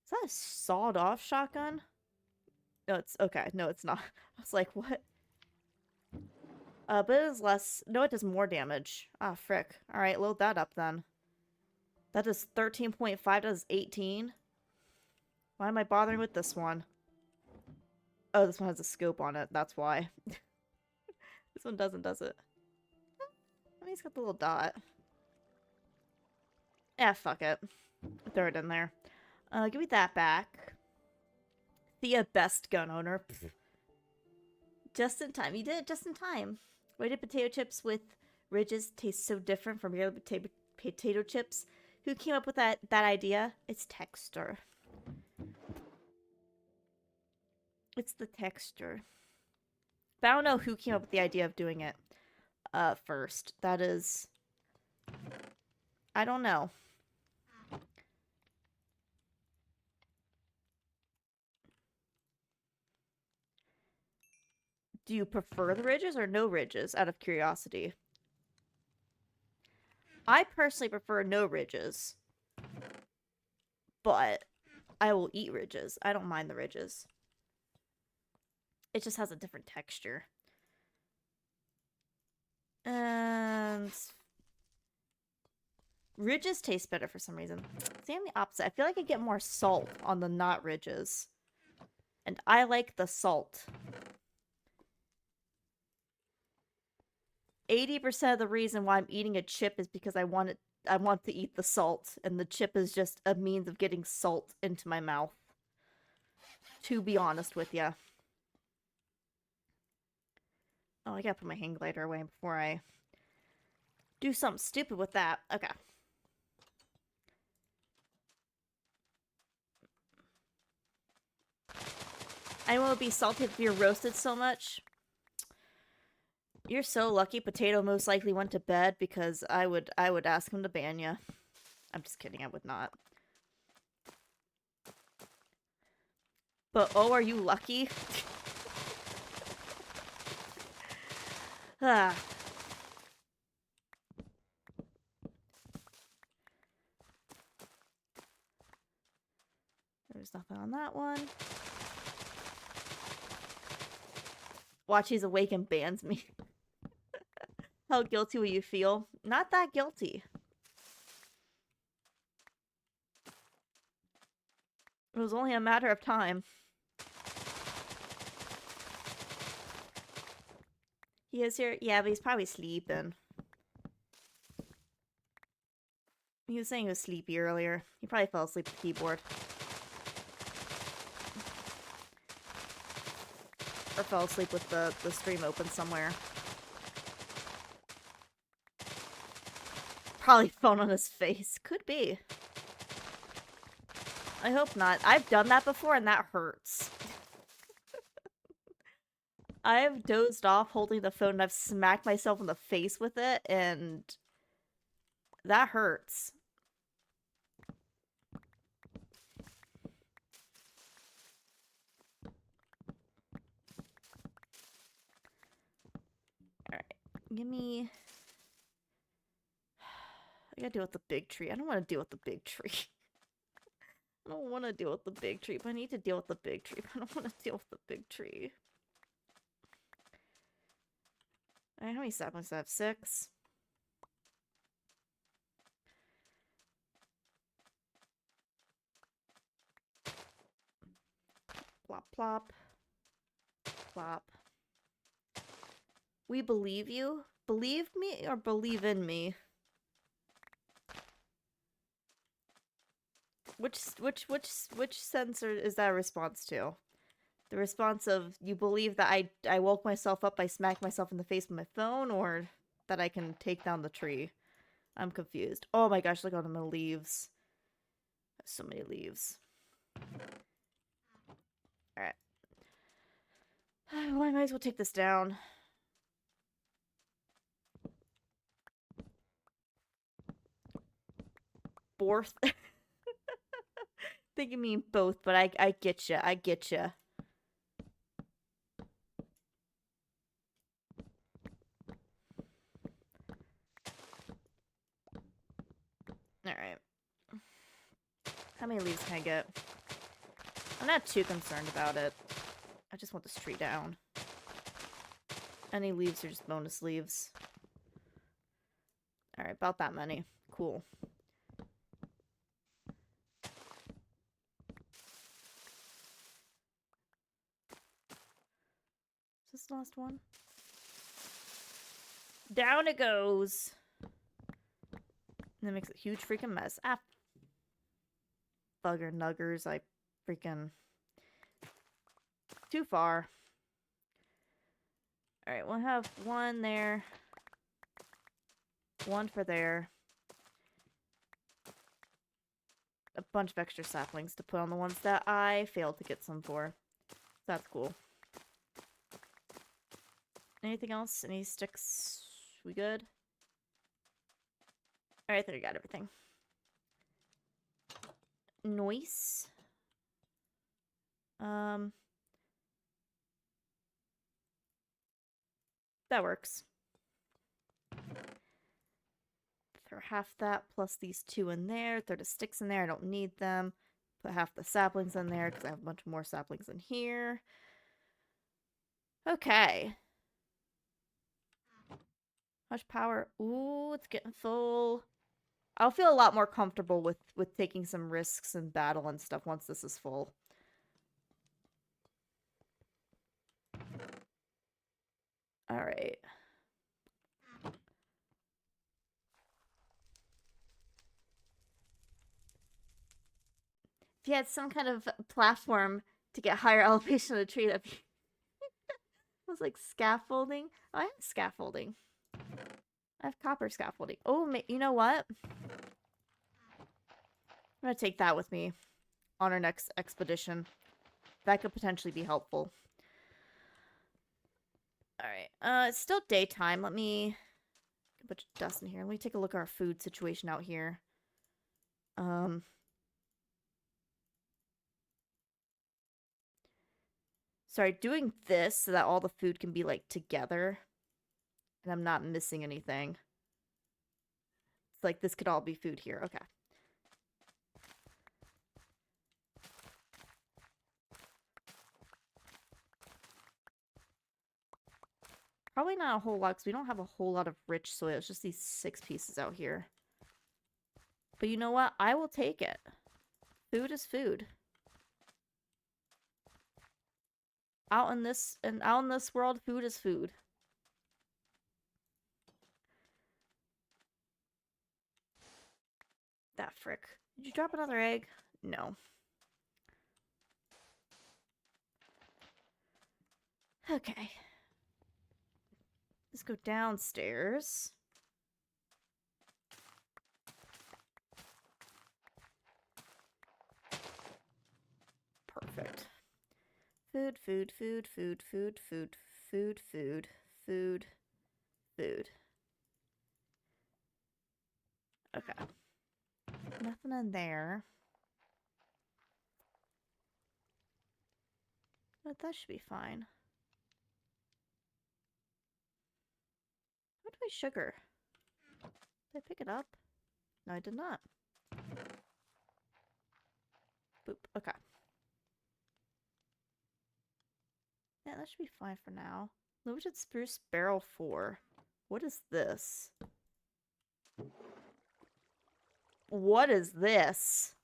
Is that a sawed-off shotgun? No, it's okay. No, it's not. I was like, what? But it is less. No, it does more damage. Ah, frick. Alright, load that up then. That does 13.5, does 18. Why am I bothering with this one? Oh, this one has a scope on it. That's why. This one doesn't, does it? I mean, it's got the little dot. Yeah, fuck it. Throw it in there. Give me that back. Thea, best gun owner. Pfft. Just in time. You did it just in time. Why did potato chips with ridges taste so different from your potato chips? Who came up with that idea? It's texture. It's the texture. But I don't know who came up with the idea of doing it first. That is... I don't know. Do you prefer the ridges or no ridges, out of curiosity? I personally prefer no ridges. But I will eat ridges. I don't mind the ridges. It just has a different texture. And ridges taste better for some reason. See, I'm the opposite. I feel like I get more salt on the not ridges. And I like the salt. 80% of the reason why I'm eating a chip is because I want to eat the salt, and the chip is just a means of getting salt into my mouth. To be honest with you. Oh, I gotta put my hang glider away before I do something stupid with that. Okay. Anyone would be salty if you're roasted so much? You're so lucky Potato most likely went to bed because I would ask him to ban you. I'm just kidding, I would not. But oh, are you lucky? Ah. There's nothing on that one. Watch he's awake and bans me. How guilty will you feel? Not that guilty. It was only a matter of time. He is here? Yeah, but he's probably sleeping. He was saying he was sleepy earlier. He probably fell asleep at the keyboard. Or fell asleep with the stream open somewhere. Probably phone on his face. Could be. I hope not. I've done that before and that hurts. I've dozed off holding the phone and I've smacked myself in the face with it and that hurts. Alright. Give me... I gotta deal with the big tree. I don't want to deal with the big tree. I don't want to deal with the big tree, but I need to deal with the big tree. But I don't want to deal with the big tree. Alright, how many saplings do I have? 6? Plop, plop. Plop. We believe you? Believe me or believe in me? Which sensor is that a response to? The response of you believe that I woke myself up by smacking myself in the face with my phone, or that I can take down the tree? I'm confused. Oh my gosh, look at all the leaves. There's so many leaves. Alright. Well, I might as well take this down. Fourth. I think you mean both, but I get you. I get you. Alright. How many leaves can I get? I'm not too concerned about it. I just want this tree down. Any leaves are just bonus leaves. Alright, about that many. Cool. Is this the last one? Down it goes! And it makes a huge freaking mess. Ah! Bugger nuggers, I freaking... Too far. Alright, we'll have one there. One for there. A bunch of extra saplings to put on the ones that I failed to get some for. That's cool. Anything else? Any sticks? We good? Alright, there, we got everything. Nice. That works. Throw half that plus these 2 in there. Throw the sticks in there. I don't need them. Put half the saplings in there because I have a bunch more saplings in here. Okay. Much power. Ooh, it's getting full. I'll feel a lot more comfortable with taking some risks in battle and stuff once this is full. Alright. If you had some kind of platform to get higher elevation of the tree, that'd be... It was like scaffolding. Oh, I have scaffolding. I have copper scaffolding. Oh, you know what? I'm gonna take that with me on our next expedition. That could potentially be helpful. Alright, it's still daytime. Let me... Get a bunch of dust in here. Let me take a look at our food situation out here. Sorry, doing this so that all the food can be, like, together. And I'm not missing anything. It's like, this could all be food here. Okay. Probably not a whole lot because we don't have a whole lot of rich soil. It's just these 6 pieces out here. But you know what? I will take it. Food is food. Out in this world, food is food. That frick. Did you drop another egg? No. Okay. Let's go downstairs. Perfect. Food, food, food, food, food, food, food, food, food, food. Okay. Nothing in there. But that should be fine. What do I sugar? Did I pick it up? No, I did not. Boop. Okay. Yeah, that should be fine for now. Limited spruce barrel 4. What is this? What is this?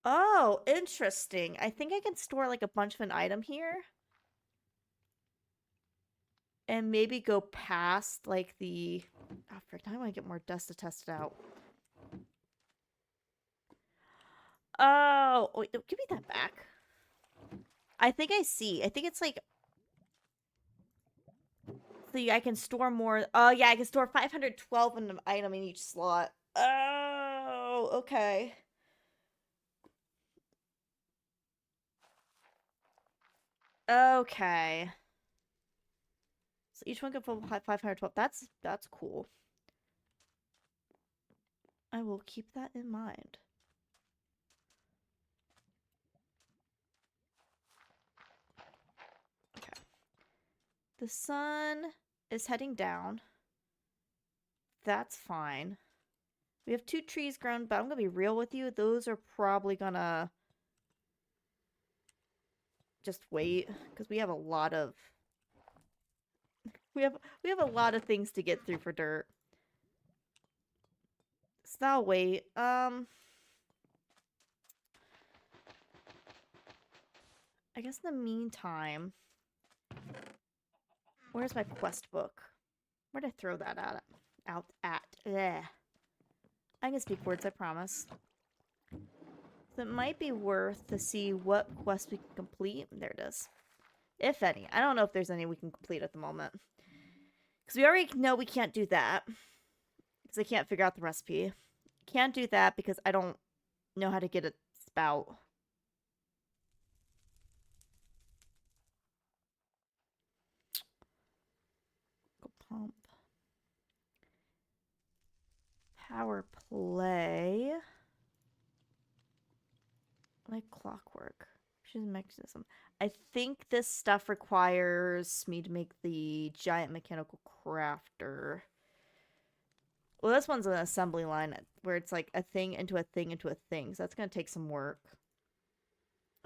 Oh, interesting. I think I can store like a bunch of an item here. And maybe go past like the... Oh, frick, now I want to get more dust to test it out. Oh, wait, give me that back. I think I see. I think it's like... So I can store more... Oh, yeah, I can store 512 in an item in each slot. Oh, okay. Okay. So each one can fill 512. That's cool. I will keep that in mind. Okay. The sun is heading down. That's fine. We have 2 trees grown, but I'm gonna be real with you. Those are probably gonna just wait because we have a lot of we have a lot of things to get through for dirt. So that'll wait. I guess in the meantime, where's my quest book? Where'd I throw that out at? Ugh. I can speak words, I promise. So it might be worth to see what quest we can complete. There it is. If any. I don't know if there's any we can complete at the moment. Because we already know we can't do that. Because I can't figure out the recipe. Can't do that because I don't know how to get a spout. Go pump. Power play. Like clockwork. She's a mechanism. I think this stuff requires me to make the giant mechanical crafter. Well, this one's an assembly line where it's like a thing into a thing into a thing. So that's going to take some work.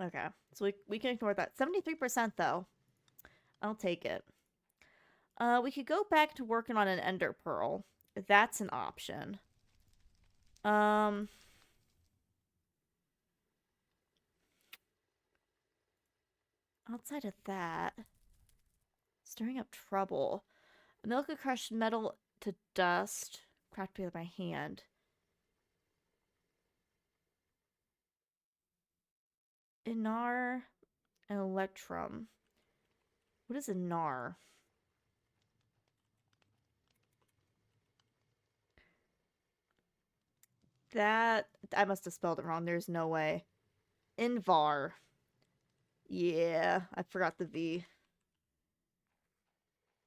Okay. So we can ignore that. 73% though. I'll take it. We could go back to working on an ender pearl. That's an option. Outside of that, stirring up trouble. Milk a crushed metal to dust, crafted with my hand. Inar and electrum. What is Inar? That I must have spelled it wrong. There's no way. Invar. Yeah, I forgot the V.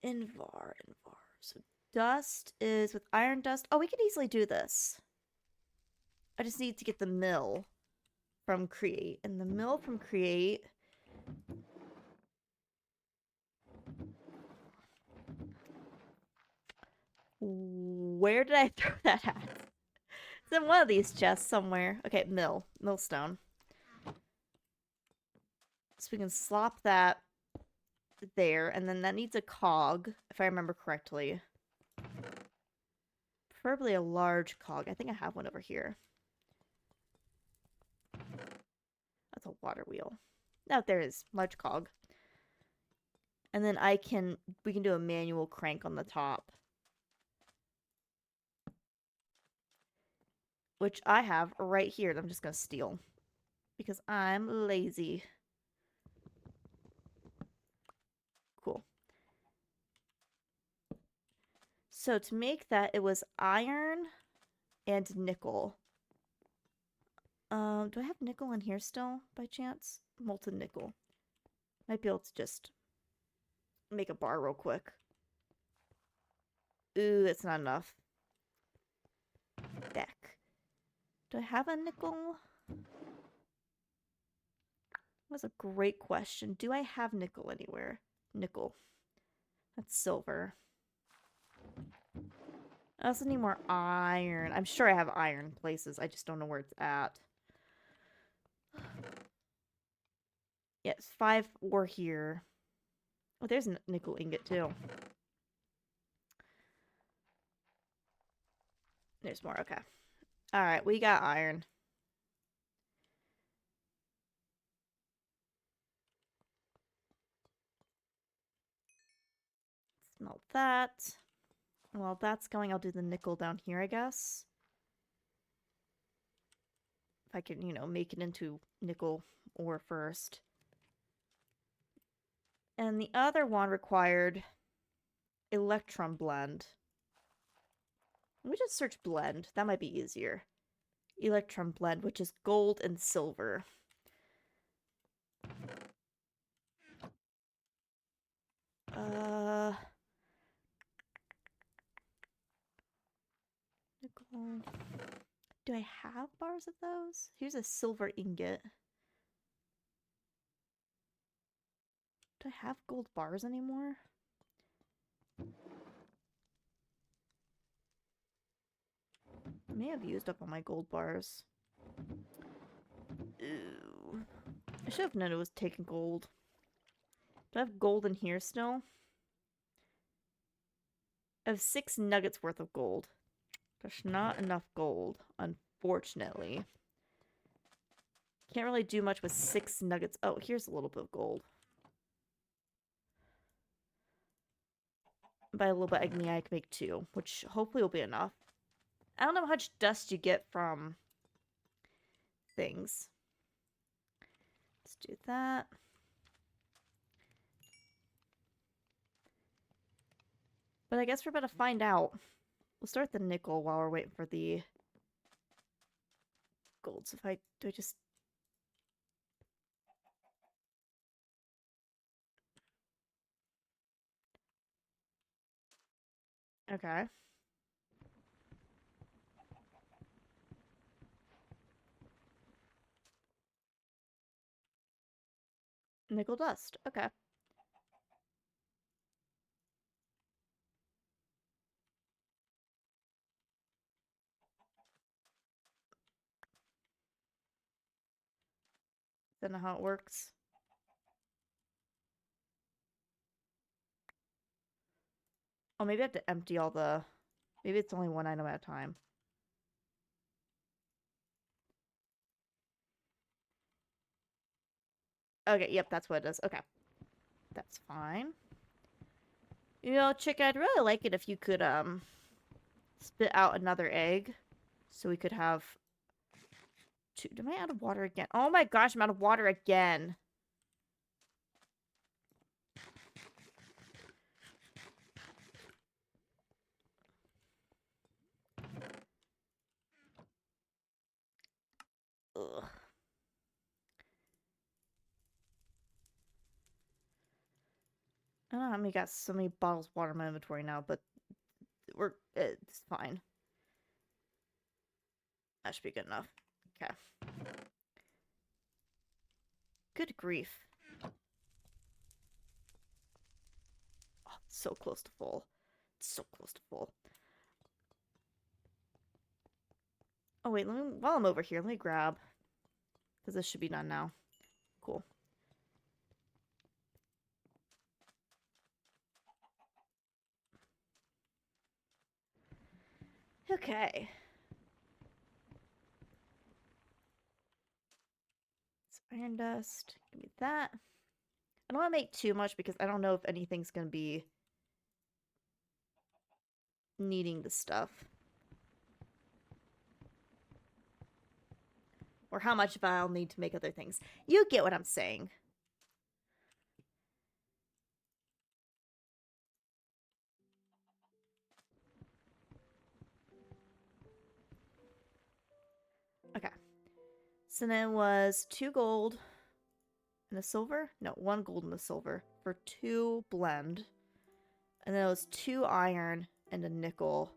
Invar. So dust is with iron dust. Oh, we could easily do this. I just need to get the mill from create. And the mill from create... Where did I throw that at? It's in one of these chests somewhere. Okay, millstone. So we can slop that there, and then that needs a cog, if I remember correctly. Preferably a large cog. I think I have one over here. That's a water wheel. No, there is. Large cog. And then we can do a manual crank on the top. Which I have right here that I'm just going to steal. Because I'm lazy. Cool. So to make that, it was iron and nickel. Do I have nickel in here still, by chance? Molten nickel. Might be able to just make a bar real quick. Ooh, it's not enough. Back. Do I have a nickel? That's a great question. Do I have nickel anywhere? Nickel. That's silver. I also need more iron. I'm sure I have iron places. I just don't know where it's at. Yes, 5 ore here. Oh, there's a nickel ingot too. There's more, okay. Alright, we got iron. Smelt that. While that's going, I'll do the nickel down here, I guess. If I can, make it into nickel ore first. And the other one required electrum blend. Let me just search blend. That might be easier. Electrum blend, which is gold and silver. Nickel. Do I have bars of those? Here's a silver ingot. Do I have gold bars anymore? I may have used up all my gold bars. Ooh. I should have known it was taking gold. Do I have gold in here still? I have 6 nuggets worth of gold. There's not enough gold, unfortunately. Can't really do much with 6 nuggets. Oh, here's a little bit of gold. By a little bit, I can make 2, which hopefully will be enough. I don't know how much dust you get from things. Let's do that. But I guess we're about to find out. We'll start the nickel while we're waiting for the gold. So if do I just... Okay. Nickel dust. Okay. Don't know how it works. Oh, maybe I have to empty all the... Maybe it's only one item at a time. Okay, yep, that's what it is. Okay. That's fine. Chick, I'd really like it if you could, spit out another egg. So we could have 2. Am I out of water again? Oh my gosh, I'm out of water again. Ugh. I don't know how many got so many bottles of water in my inventory now, but it's fine. That should be good enough. Okay. Good grief. Oh, so close to full. So close to full. Oh wait, while I'm over here, let me grab, because this should be done now. Cool. Okay. It's iron dust. Give me that. I don't want to make too much because I don't know if anything's going to be needing the stuff. Or how much I'll need to make other things. You get what I'm saying. Okay. So then it was 2 gold and a silver? No, 1 gold and a silver for 2 blend. And then it was 2 iron and a nickel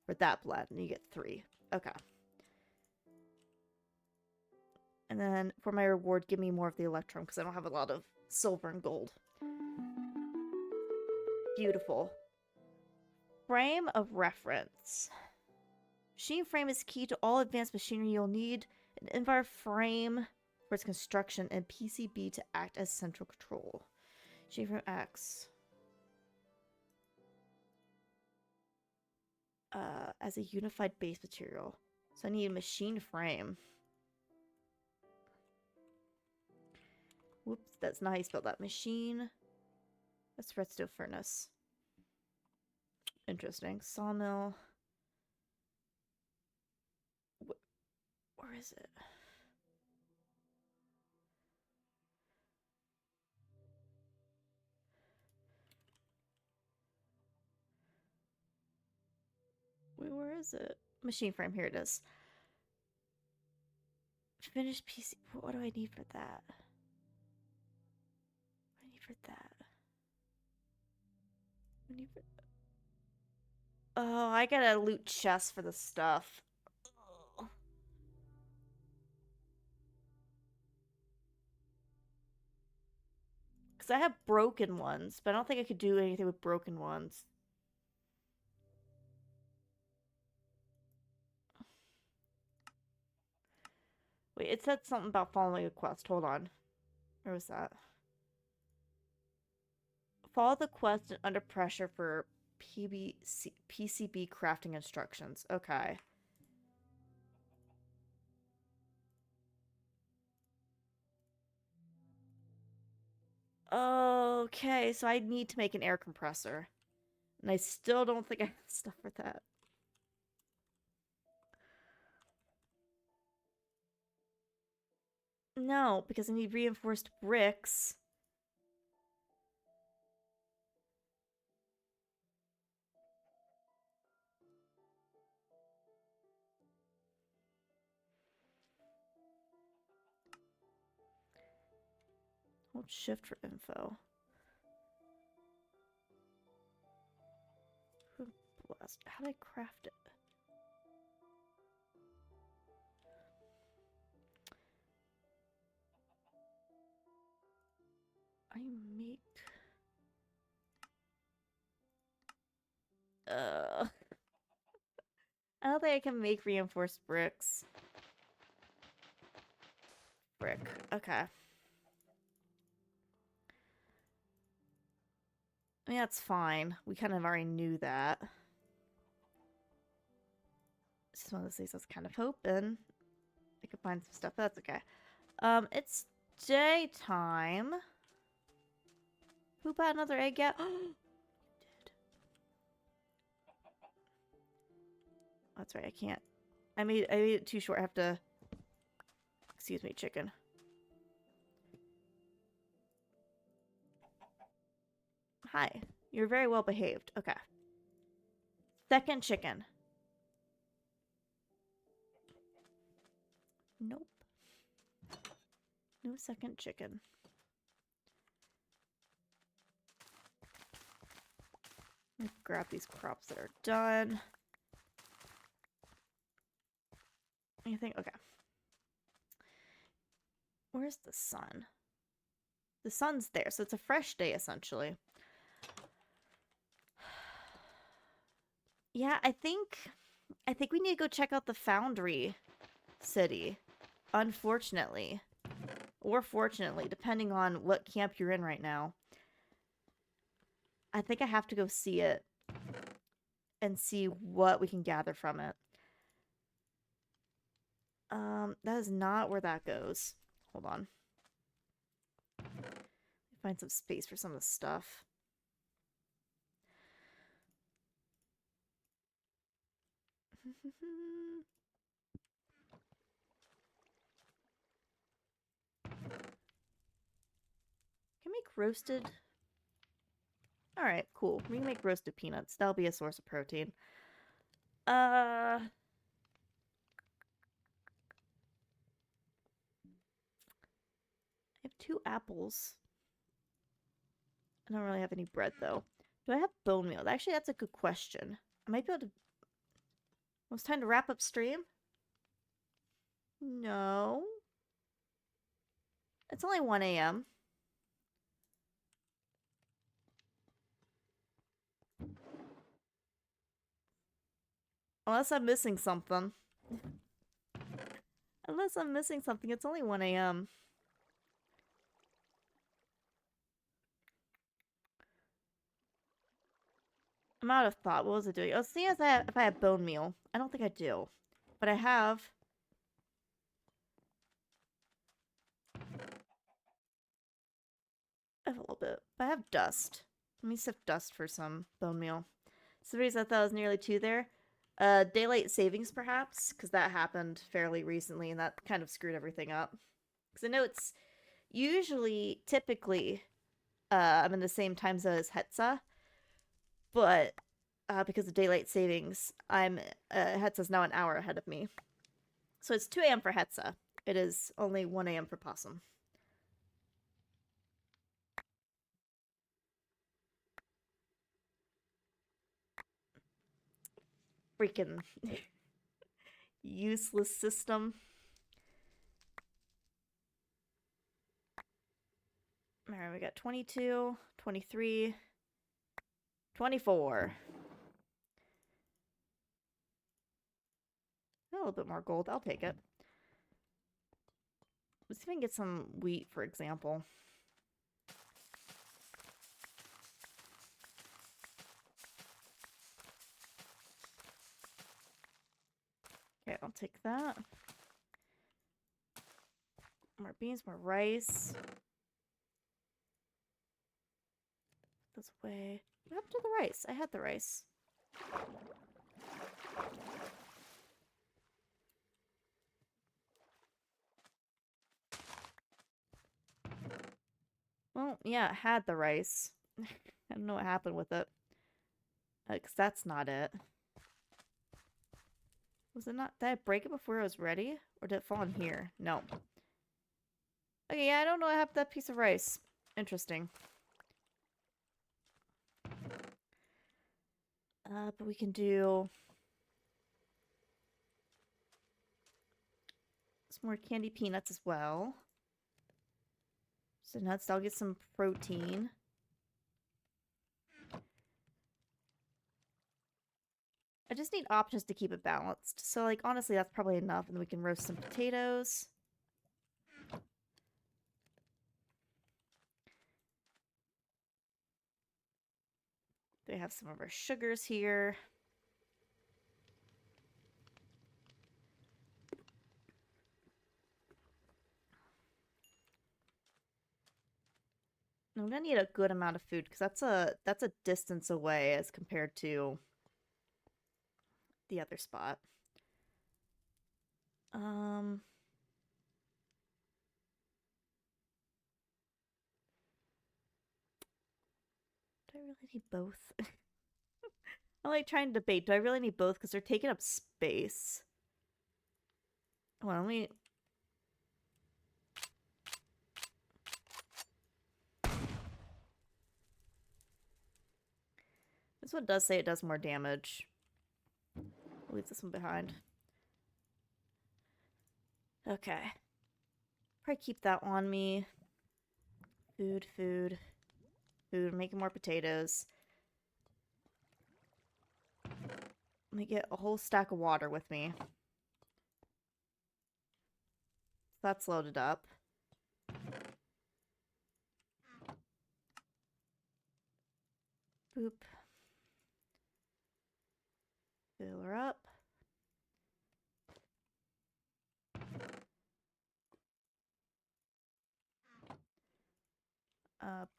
for that blend. And you get 3. Okay. And then for my reward, give me more of the electrum because I don't have a lot of silver and gold. Beautiful. Frame of reference. Machine frame is key to all advanced machinery. You'll need an Invar frame for its construction and PCB to act as central control. Machine frame X. As a unified base material. So I need a machine frame. Whoops, that's not how you spell that. Machine. That's redstone furnace. Interesting. Sawmill. Where is it? Wait, where is it? Machine frame. Here it is. Finished PC. What do I need for that? What do I need for that? What do I need for... Oh, I gotta loot chests for the stuff. Because I have broken ones, but I don't think I could do anything with broken ones. Wait, it said something about following a quest. Hold on. Where was that? Follow the quest under pressure for PCB crafting instructions. Okay. Okay, so I need to make an air compressor. And I still don't think I have stuff for that. No, because I need reinforced bricks. Hold shift for info. Blast. How do I craft it? I make... I don't think I can make reinforced bricks. Brick. Okay. I mean, that's fine. We kind of already knew that. It's just one of those things I was kind of hoping I could find some stuff. That's okay. It's daytime. Who bought another egg yet? Oh, you did. That's right, I can't. I made it too short. I have to... Excuse me, chicken. Hi. You're very well behaved. Okay. Second chicken. Nope. No second chicken. Let me grab these crops that are done. Anything? Okay. Where's the sun? The sun's there, so it's a fresh day, essentially. Yeah, I think we need to go check out the foundry. city. Unfortunately. Or fortunately, depending on what camp you're in right now. I think I have to go see it. And see what we can gather from it. That is not where that goes. Hold on. Find some space for some of the stuff. Can make roasted. Alright, cool. We can make roasted peanuts. That'll be a source of protein. I have 2 apples. I don't really have any bread, though. Do I have bone meal? Actually, that's a good question. I might be able to... Well, it's time to wrap up stream? No. It's only 1 a.m. Unless I'm missing something. Unless I'm missing something, it's only 1 a.m. I'm out of thought. What was it doing? I was seeing if I have bone meal. I don't think I do. But I have... I have a little bit. But I have dust. Let me sift dust for some bone meal. So the reason I thought I was nearly 2 there. Daylight savings, perhaps? Because that happened fairly recently, and that kind of screwed everything up. Because I know it's usually, typically, I'm in the same time zone as Hetza. But because of daylight savings, Hetza's now an hour ahead of me. So it's 2 a.m. for Hetza. It is only 1 a.m. for Possum. Freaking useless system. Alright, we got 22, 23, 24. A little bit more gold. I'll take it. Let's see if I can get some wheat, for example. Okay, I'll take that. More beans, more rice. This way. What happened to the rice? I had the rice. Well, yeah, it had the rice. I don't know what happened with it. Because that's not it. Was it not? Did I break it before it was ready? Or did it fall in here? No. Okay, yeah, I don't know what happened to that piece of rice. Interesting. But we can do... some more candy peanuts as well. So nuts, I'll get some protein. I just need options to keep it balanced. So, like, honestly, that's probably enough. And then we can roast some potatoes. They have some of our sugars here. I'm gonna need a good amount of food because that's a distance away as compared to the other spot. Do I really need both? I'm like trying to debate. Do I really need both? Because they're taking up space. Well, let me... This one does say it does more damage. I'll leave this one behind. Okay. Probably keep that on me. Food, food, food. Making more potatoes. Let me get a whole stack of water with me. That's loaded up. Boop. Fill her up.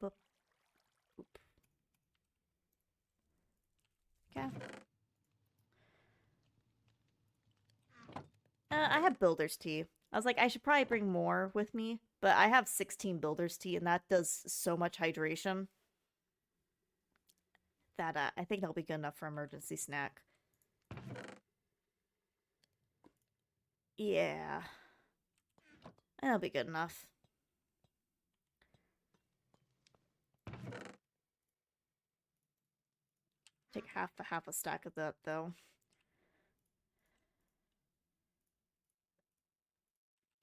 Boop. Boop. Okay. I have builder's tea. I was like, I should probably bring more with me, but I have 16 builder's tea, and that does so much hydration that I think that'll be good enough for emergency snack. Yeah. That'll be good enough. Take half a stack of that, though.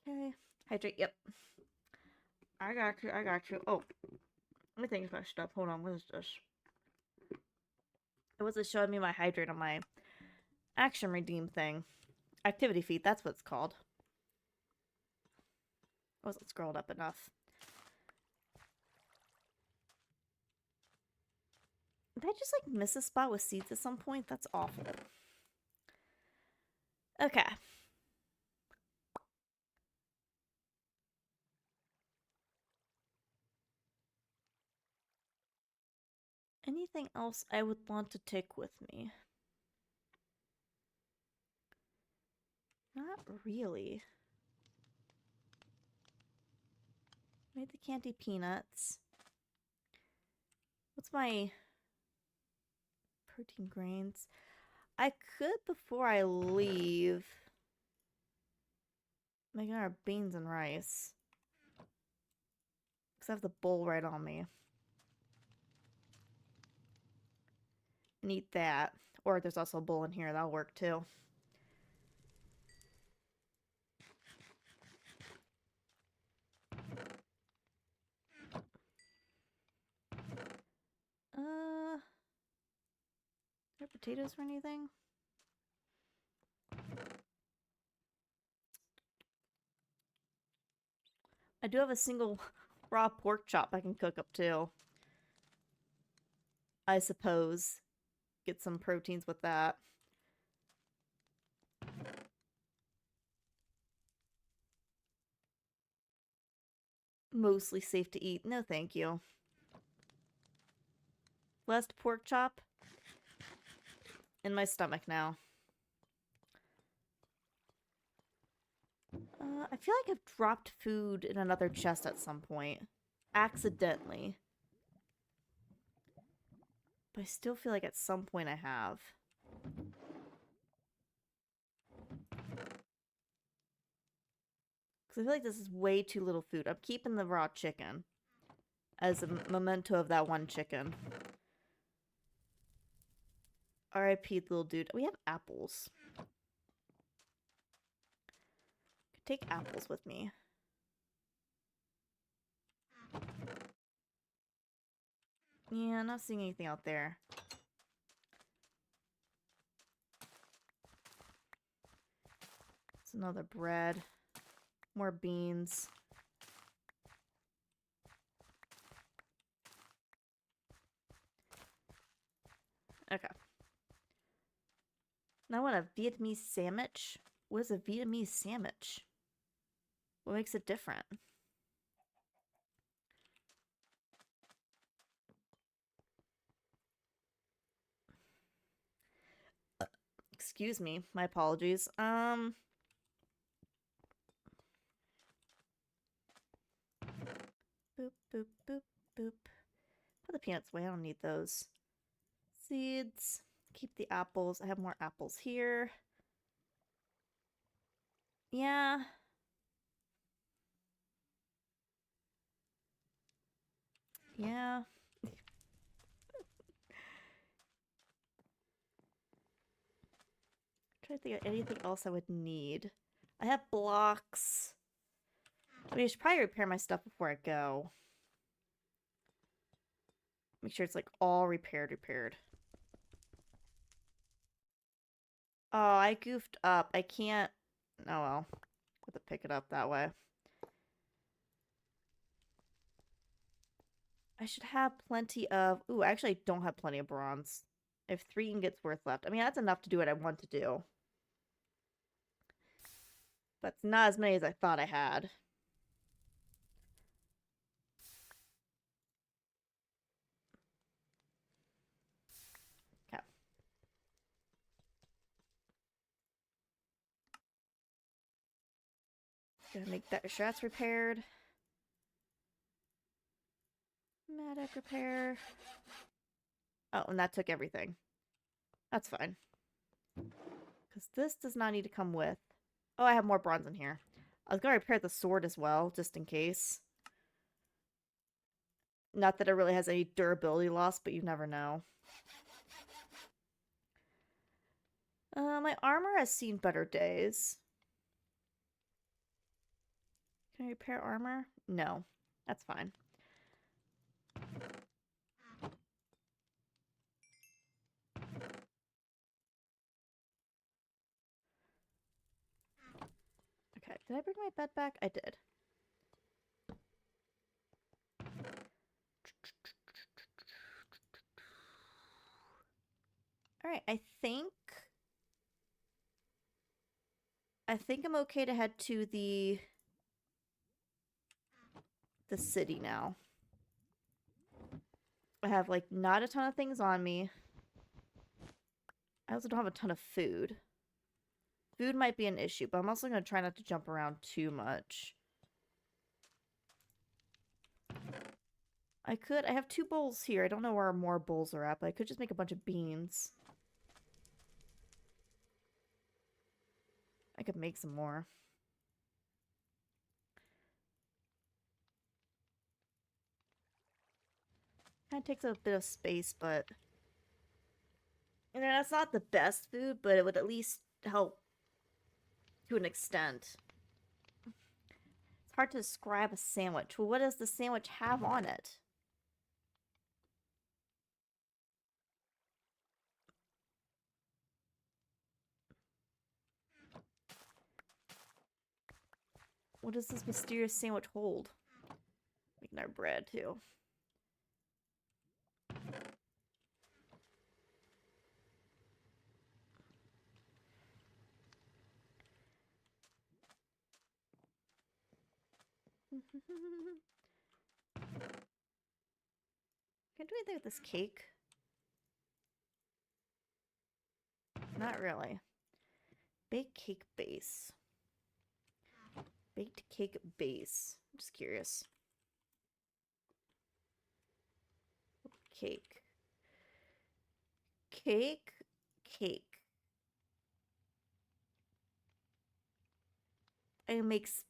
Okay. Hydrate, yep. I got you, I got you. Oh, let me think of my stuff. Hold on, what is this? It wasn't showing me my hydrate on my action redeem thing. Activity feed, that's what it's called. I wasn't scrolled up enough. Did I just, like, miss a spot with seeds at some point? That's awful. Okay. Anything else I would want to take with me? Not really. Made the candy peanuts. What's my protein grains? I could, before I leave, make our beans and rice. Because I have the bowl right on me. And eat that. Or there's also a bowl in here. That'll work too. Are there potatoes or anything? I do have a single raw pork chop I can cook up too. I suppose. Get some proteins with that. Mostly safe to eat. No, thank you. Last pork chop in my stomach now. I feel like I've dropped food in another chest at some point. Accidentally. But I still feel like at some point I have. Because I feel like this is way too little food. I'm keeping the raw chicken as a memento of that one chicken. R.I.P. little dude. We have apples. Could take apples with me. Yeah, not seeing anything out there. It's another bread. More beans. Okay. Now I want a Vietnamese sandwich. What is a Vietnamese sandwich? What makes it different? Excuse me. My apologies. Boop, boop, boop, boop. Put the peanuts away. I don't need those. Seeds. Keep the apples. I have more apples here. Yeah. Yeah. Try to think of anything else I would need. I have blocks. I mean, I should probably repair my stuff before I go. Make sure it's like all repaired. Oh, I goofed up. I can't. Oh well. Have to pick it up that way. I should have plenty of... Ooh, I actually don't have plenty of bronze. I have 3 ingots worth left. I mean, that's enough to do what I want to do. But it's not as many as I thought I had. Okay. Gotta make that sure that's repaired. Medic repair. Oh, and that took everything. That's fine. Because this does not need to come with... Oh, I have more bronze in here. I was going to repair the sword as well, just in case. Not that it really has any durability loss, but you never know. My armor has seen better days. Can I repair armor? No. That's fine. Okay, did I bring my bed back? I did. Alright, I think I'm okay to head to the city now. I have, like, not a ton of things on me. I also don't have a ton of food. Food might be an issue, but I'm also going to try not to jump around too much. I have 2 bowls here. I don't know where more bowls are at, but I could just make a bunch of beans. I could make some more. Kind of takes a bit of space, but... You know, that's not the best food, but it would at least help to an extent. It's hard to describe a sandwich. Well, what does the sandwich have on it? What does this mysterious sandwich hold? Making our bread, too. Can I do anything with this cake? Not really. Baked cake base. Baked cake base. I'm just curious. Cake. Cake. Cake. It makes...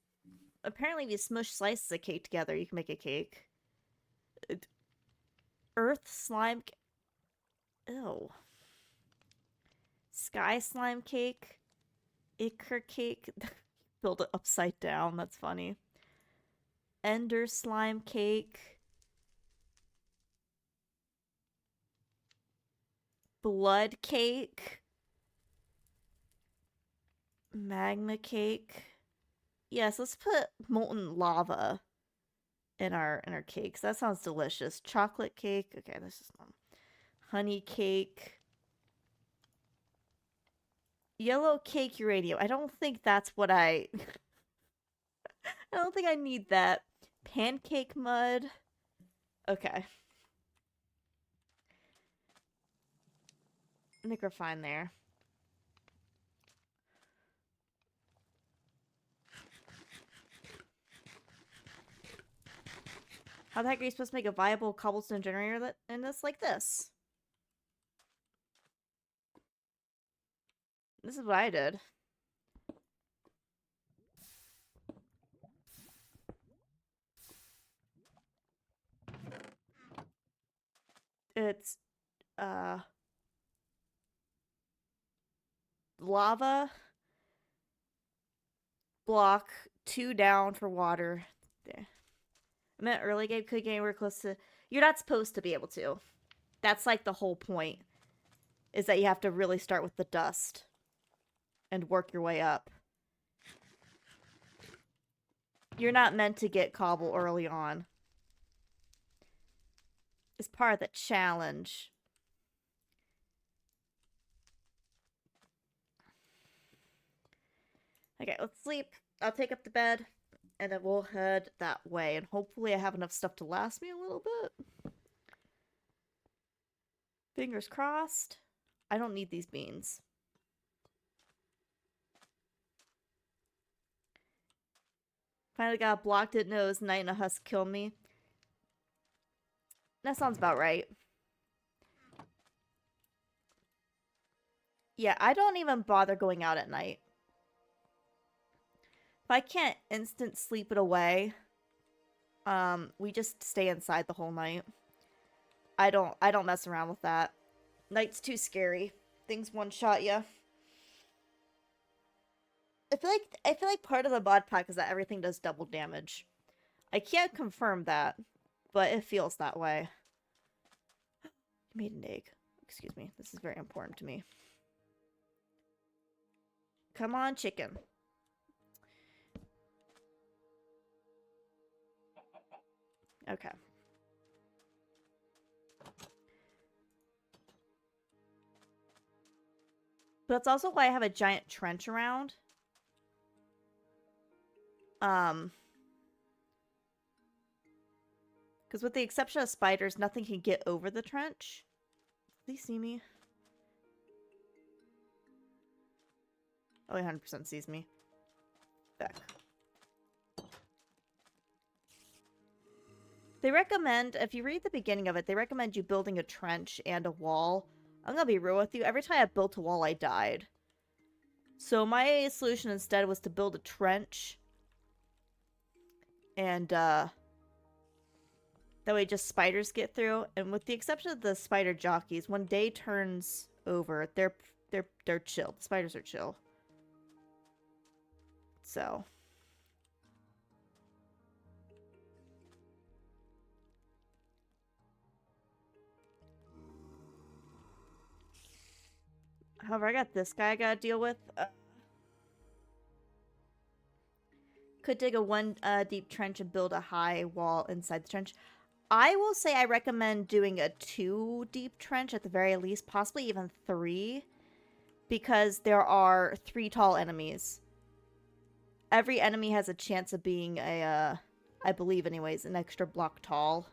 Apparently, if you smush slices of cake together, you can make a cake. Earth slime... Ew. Sky slime cake. Ichor cake. Build it upside down. That's funny. Ender slime cake. Blood cake. Magma cake. Yes, let's put molten lava in our cakes. That sounds delicious. Chocolate cake. Okay, this is honey cake. Yellow cake uranium. I don't think that's what I don't think I need that. Pancake mud. Okay. I think we're fine there. How the heck are you supposed to make a viable cobblestone generator in this like this? This is what I did. It's lava block 2 down for water. There. I meant early game could get anywhere close to... You're not supposed to be able to. That's like the whole point. Is that you have to really start with the dust. And work your way up. You're not meant to get cobble early on. is part of the challenge. Okay, let's sleep. I'll take up the bed, and then we'll head that way. And hopefully I have enough stuff to last me a little bit. Fingers crossed. I don't need these beans. Finally got blocked, didn't know it was night and a husk killed me. That sounds about right. Yeah, I don't even bother going out at night. If I can't instant sleep it away, we just stay inside the whole night. I don't mess around with that. Night's too scary. Things one-shot ya. I feel like part of the mod pack is that everything does double damage. I can't confirm that, but it feels that way. Made an egg. Excuse me. This is very important to me. Come on, chicken. Okay. But that's also why I have a giant trench around. Because with the exception of spiders, nothing can get over the trench. Do they see me? Oh, he 100% sees me. Back. They recommend, if you read the beginning of it, they recommend you building a trench and a wall. I'm gonna be real with you. Every time I built a wall, I died. So my solution instead was to build a trench. And, that way just spiders get through. And with the exception of the spider jockeys, when day turns over, they're chill. The spiders are chill. So. However, I got this guy I gotta deal with. Could dig a one deep trench and build a high wall inside the trench. I will say I recommend doing a 2 deep trench at the very least, possibly even 3, because there are 3 tall enemies. Every enemy has a chance of being a, I believe anyways, an extra block tall.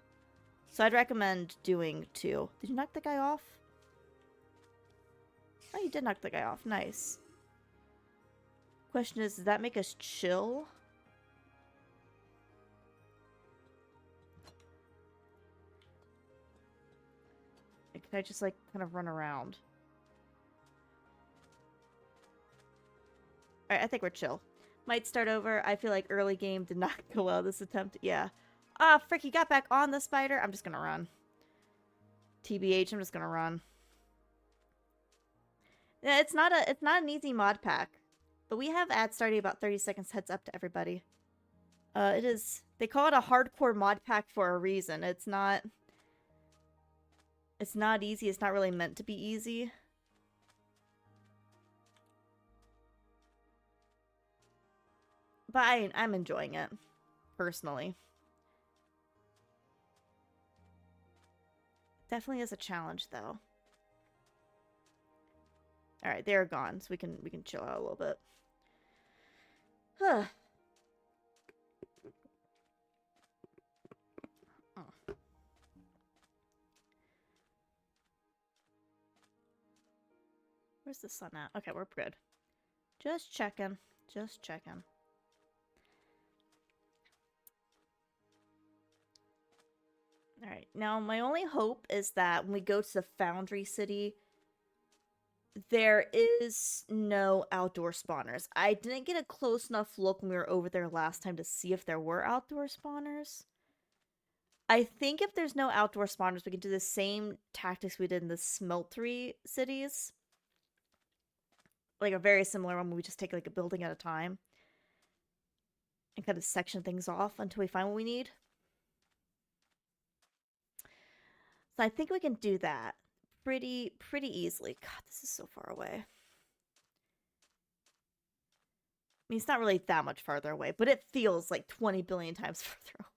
So I'd recommend doing 2. Did you knock the guy off? Oh, you did knock the guy off. Nice. Question is, does that make us chill? Can I just, like, kind of run around? Alright, I think we're chill. Might start over. I feel like early game did not go well this attempt. Yeah. Ah, frick, he got back on the spider. I'm just gonna run. TBH, I'm just gonna run. Yeah, it's not an easy mod pack. But we have ads starting about 30 seconds heads up to everybody. It is... They call it a hardcore mod pack for a reason. It's not... It's not easy. It's not really meant to be easy. But I'm enjoying it. Personally. Definitely is a challenge, though. Alright, they're gone, so we can chill out a little bit. Huh. Oh. Where's the sun at? Okay, we're good. Just checking. Just checking. Alright, now my only hope is that when we go to the Foundry City, there is no outdoor spawners. I didn't get a close enough look when we were over there last time to see if there were outdoor spawners. I think if there's no outdoor spawners, we can do the same tactics we did in the smeltery cities. Like a very similar one where we just take like a building at a time. And kind of section things off until we find what we need. So I think we can do that pretty easily. God, this is so far away. I mean, it's not really that much farther away, but it feels like 20 billion times further away.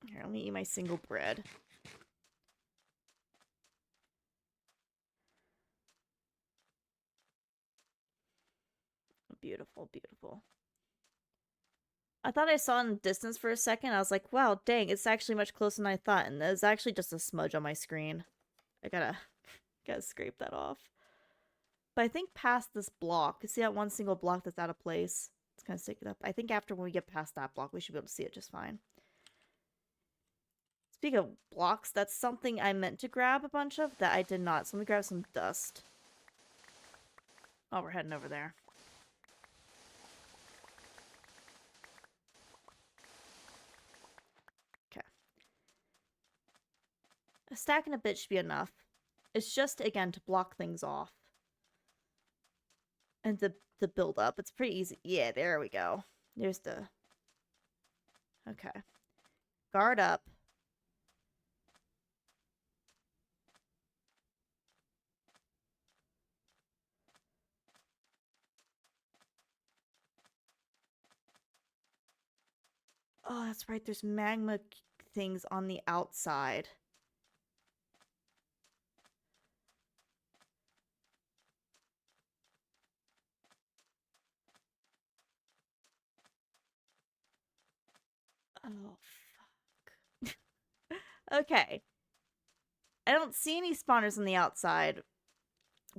Here, let me eat my single bread. Beautiful, beautiful. I thought I saw it in the distance for a second. I was like, wow, dang, it's actually much closer than I thought. And it's actually just a smudge on my screen. I gotta scrape that off. But I think past this block, you see that one single block that's out of place? It's kind of sticking up. I think after when we get past that block, we should be able to see it just fine. Speaking of blocks, that's something I meant to grab a bunch of that I did not. So let me grab some dust. Oh, we're heading over there. Okay. A stack and a bit should be enough. It's just, again, to block things off. And to build up. It's pretty easy. Yeah, there we go. There's the... Okay. Guard up. Oh, that's right. There's magma things on the outside. Oh, fuck. Okay. I don't see any spawners on the outside,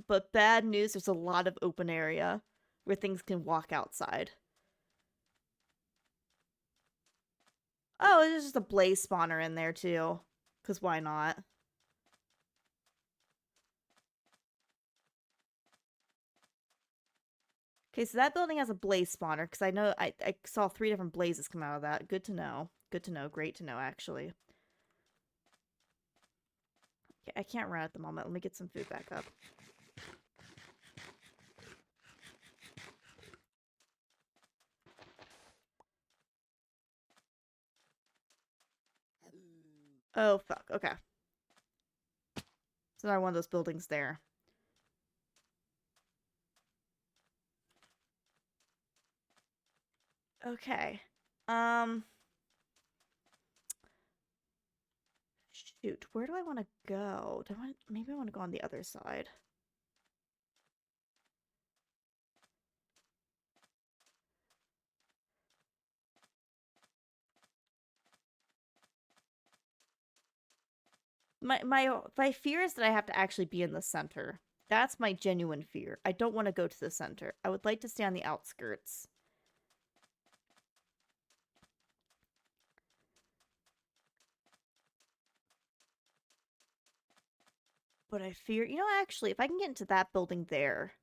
but bad news, there's a lot of open area where things can walk outside. Oh, there's just a blaze spawner in there too. Because why not? Okay, so that building has a blaze spawner, because I know I saw 3 different blazes come out of that. Good to know. Good to know. Great to know, actually. Okay, I can't run at the moment. Let me get some food back up. Oh, fuck. Okay. So another one of those buildings there. Okay. Um... Shoot, where do I want to go? Maybe I want to go on the other side. My fear is that I have to actually be in the center. That's my genuine fear. I don't want to go to the center. I would like to stay on the outskirts. But I fear, you know, actually, if I can get into that building there.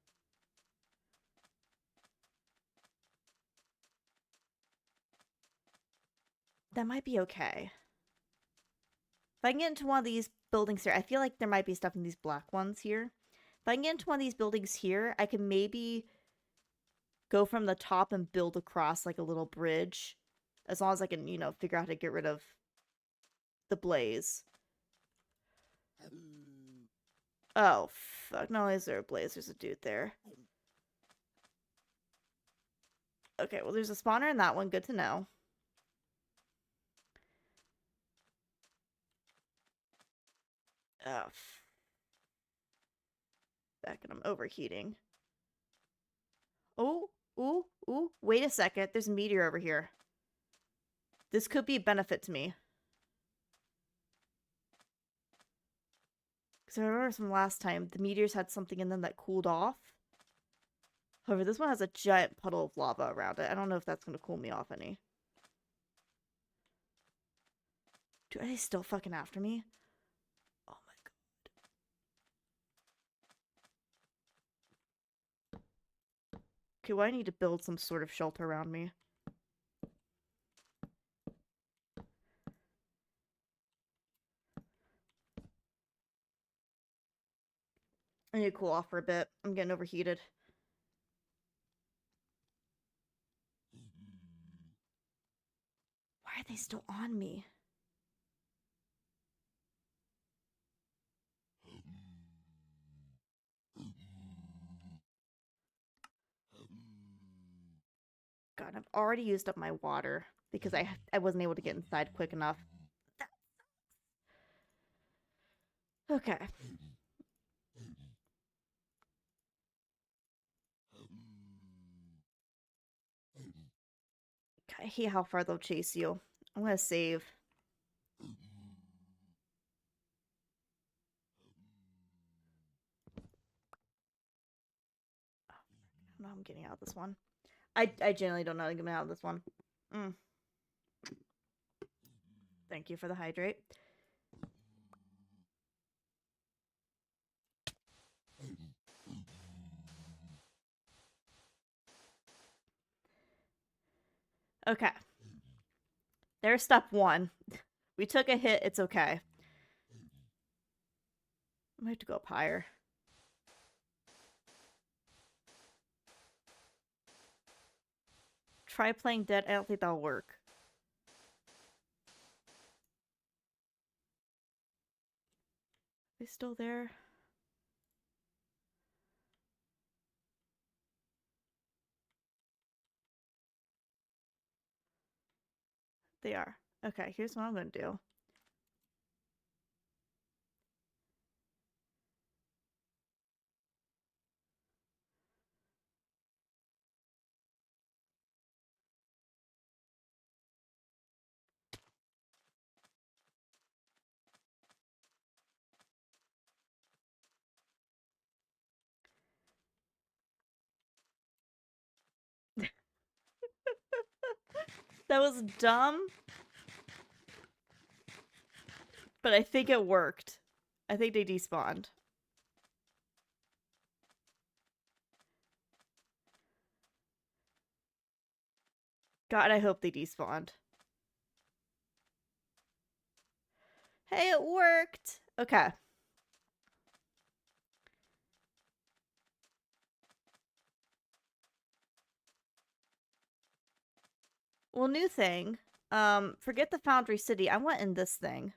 That might be okay. If I can get into one of these buildings here, I feel like there might be stuff in these black ones here. If I can get into one of these buildings here, I can maybe go from the top and build across like a little bridge. As long as I can, you know, figure out how to get rid of the blaze. Oh, fuck. Not only is there a blaze, there's a dude there. Okay, well, there's a spawner in that one. Good to know. Oh, back and I'm overheating. Oh, ooh, ooh. Wait a second. There's a meteor over here. This could be a benefit to me. Because I remember from last time, the meteors had something in them that cooled off. However, this one has a giant puddle of lava around it. I don't know if that's going to cool me off any. Are they still fucking after me? Oh my god. Okay, well, I need to build some sort of shelter around me. I need to cool off for a bit. I'm getting overheated. Why are they still on me? God, I've already used up my water because I wasn't able to get inside quick enough. Okay. I hate how far they'll chase you. I'm gonna save. No, I'm getting out of this one. I genuinely don't know how to get out of this one. Thank you for the hydrate. Okay. There's step one. We took a hit. It's okay. I might have to go up higher. Try playing dead. I don't think that'll work. Are they still there? They are. Okay, here's what I'm gonna do. That was dumb, but I think it worked. I think they despawned. God, I hope they despawned. Hey, it worked! Okay. Well, new thing. Forget the Foundry City. I went in this thing.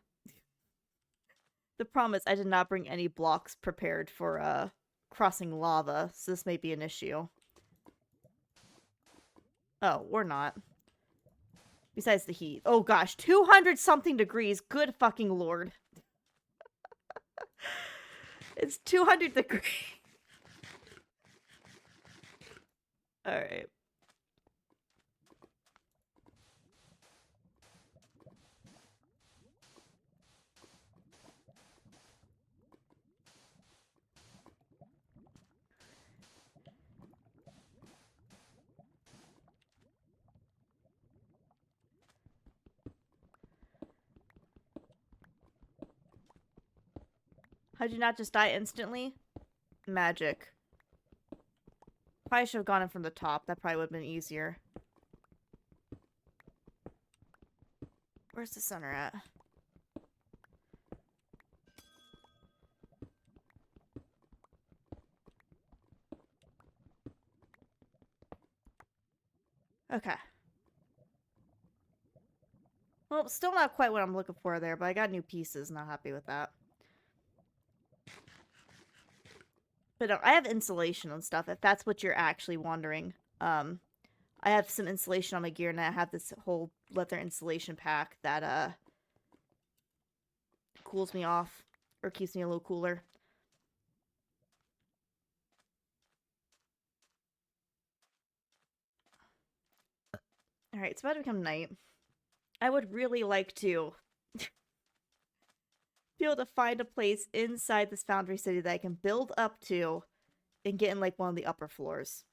The problem is I did not bring any blocks prepared for, crossing lava, so this may be an issue. Oh, or not. Besides the heat. Oh gosh, 200 something degrees. Good fucking lord. It's 200 degrees. Alright. How'd you not just die instantly? Magic. Probably should have gone in from the top. That probably would have been easier. Where's the center at? Okay. Well, still not quite what I'm looking for there, but I got new pieces. Not happy with that. But I have insulation and stuff, if that's what you're actually wondering. I have some insulation on my gear, and I have this whole leather insulation pack that, cools me off, or keeps me a little cooler. Alright, it's about to become night. I would really like to be able to find a place inside this Foundry City that I can build up to and get in, like, one of the upper floors.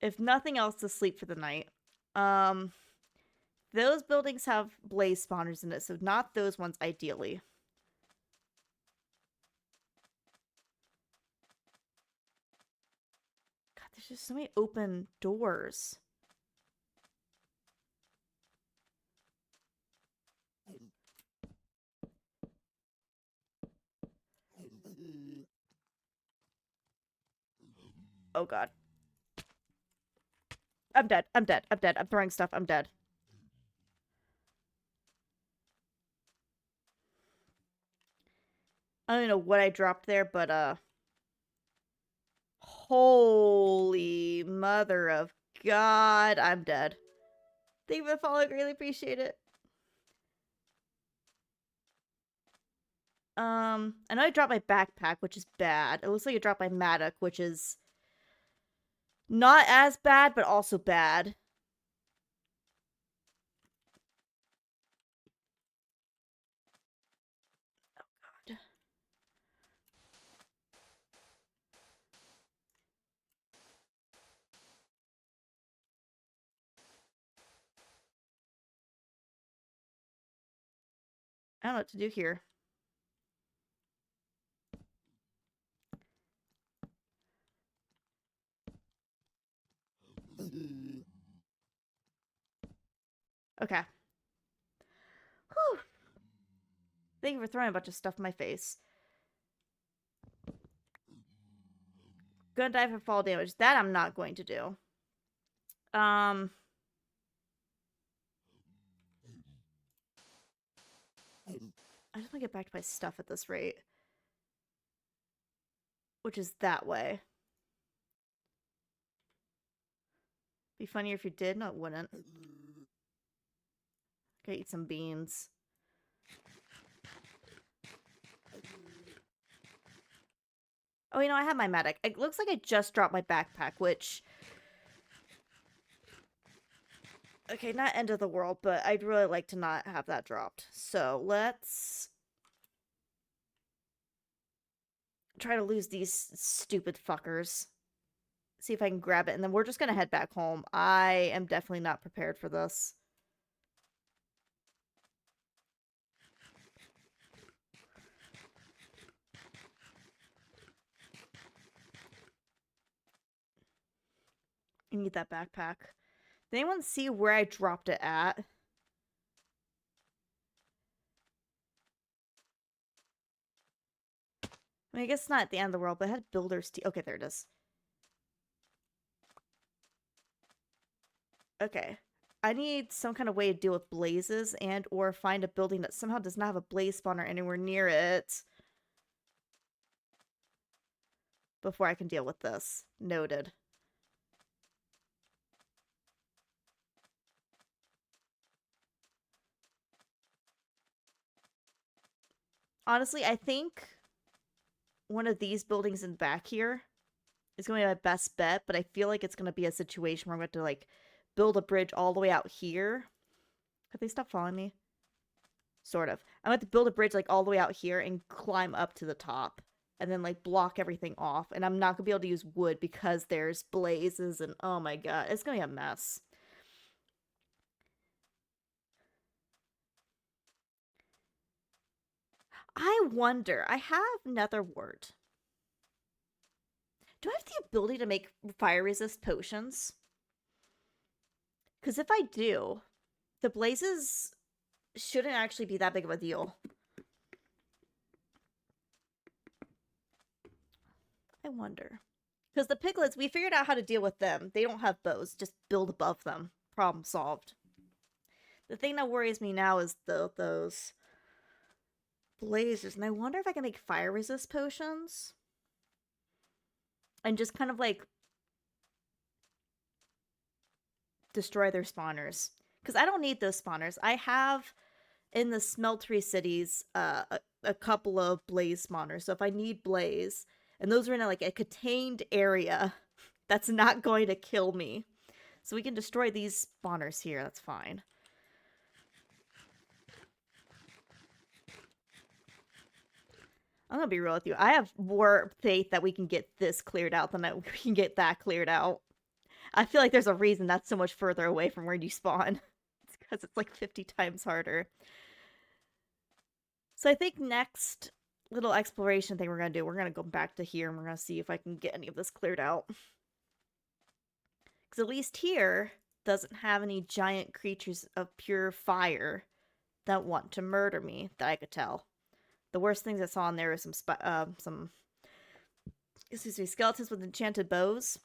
If nothing else, to sleep for the night. Those buildings have blaze spawners in it, so not those ones, ideally. God, there's just so many open doors. Oh god. I'm dead. I'm dead. I'm dead. I'm throwing stuff. I'm dead. I don't even know what I dropped there, but, holy mother of God, I'm dead. Thank you for the follow. Greatly appreciate it. I know I dropped my backpack, which is bad. It looks like I dropped my mattock, which is not as bad, but also bad. Oh, God. I don't know what to do here. Okay. Whew. Thank you for throwing a bunch of stuff in my face. Gonna die for fall damage. That I'm not going to do. I just want to get back to my stuff at this rate. Which is that way. Be funnier if you did. No, it wouldn't. Gotta eat some beans. Oh, you know, I have my medic. It looks like I just dropped my backpack, which... Okay, not end of the world, but I'd really like to not have that dropped. So, let's... try to lose these stupid fuckers. See if I can grab it, and then we're just gonna head back home. I am definitely not prepared for this. I need that backpack. Did anyone see where I dropped it at? I mean, I guess it's not at the end of the world, but it had builder's tea. Okay, there it is. Okay. I need some kind of way to deal with blazes and or find a building that somehow does not have a blaze spawner anywhere near it before I can deal with this. Noted. Honestly, I think one of these buildings in back here is going to be my best bet, but I feel like it's going to be a situation where I'm going to like build a bridge all the way out here. Have they stopped following me? Sort of. I'm going to build a bridge like all the way out here and climb up to the top and then like block everything off. And I'm not going to be able to use wood because there's blazes and oh my god, it's going to be a mess. I wonder, I have nether wart. Do I have the ability to make fire resist potions? Because if I do, the blazes shouldn't actually be that big of a deal. I wonder. Because the piglets, we figured out how to deal with them. They don't have bows. Just build above them. Problem solved. The thing that worries me now is those blazers. And I wonder if I can make fire resist potions. And just kind of like destroy their spawners. Because I don't need those spawners. I have in the smeltery cities a couple of blaze spawners. So if I need blaze, and those are in like a contained area, that's not going to kill me. So we can destroy these spawners here. That's fine. I'm gonna be real with you. I have more faith that we can get this cleared out than that we can get that cleared out. I feel like there's a reason that's so much further away from where you spawn. It's because it's like 50 times harder. So I think next little exploration thing we're gonna do, we're gonna go back to here and we're gonna see if I can get any of this cleared out. Because at least here doesn't have any giant creatures of pure fire that want to murder me that I could tell. The worst things I saw in there was some excuse me, skeletons with enchanted bows.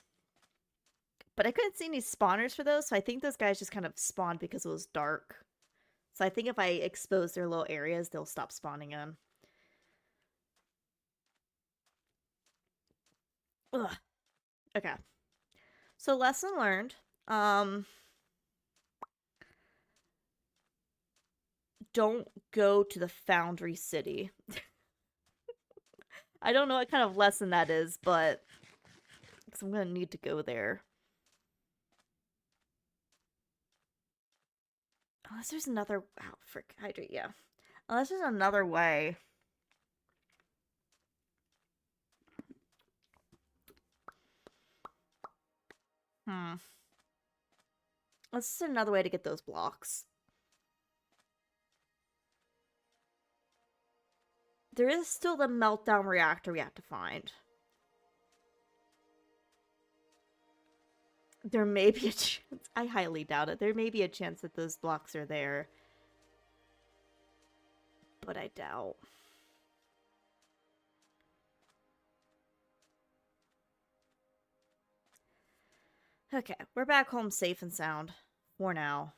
But I couldn't see any spawners for those, so I think those guys just kind of spawned because it was dark. So I think if I expose their little areas, they'll stop spawning in. Ugh. Okay. So lesson learned. don't go to the Foundry City. I don't know what kind of lesson that is, but because I'm gonna need to go there. Unless there's another... Oh, frick. Hydrate, yeah. Unless there's another way. This is another way to get those blocks. There is still the meltdown reactor we have to find. There may be a chance. I highly doubt it. There may be a chance that those blocks are there. But I doubt. Okay, we're back home safe and sound. For now.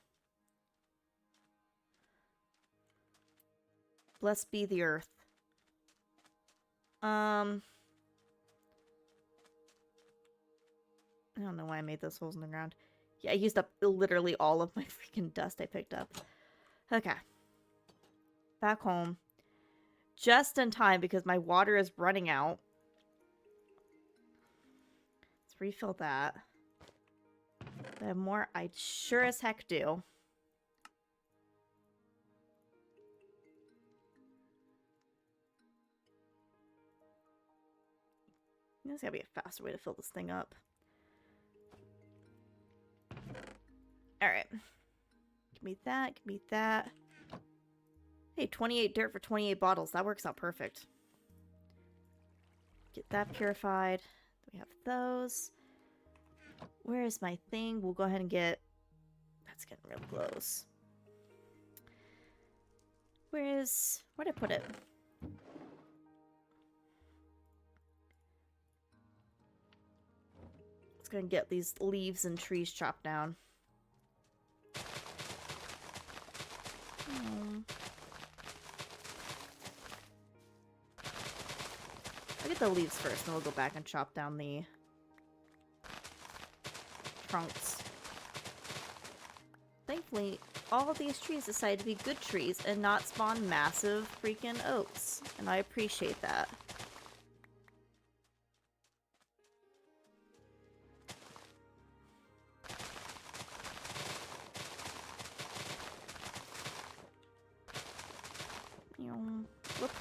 Blessed be the earth. I don't know why I made those holes in the ground. Yeah, I used up literally all of my freaking dust I picked up. Okay. Back home. Just in time because my water is running out. Let's refill that. I have more. I sure as heck do. There's gotta be a faster way to fill this thing up. Alright. Give me that. Give me that. Hey, 28 dirt for 28 bottles. That works out perfect. Get that purified. We have those. Where is my thing? We'll go ahead and get... That's getting real close. Where'd I put it? Let's go and get these leaves and trees chopped down. I'll get the leaves first, and we'll go back and chop down the trunks. Thankfully, all of these trees decided to be good trees and not spawn massive freaking oaks. And I appreciate that. Whoop.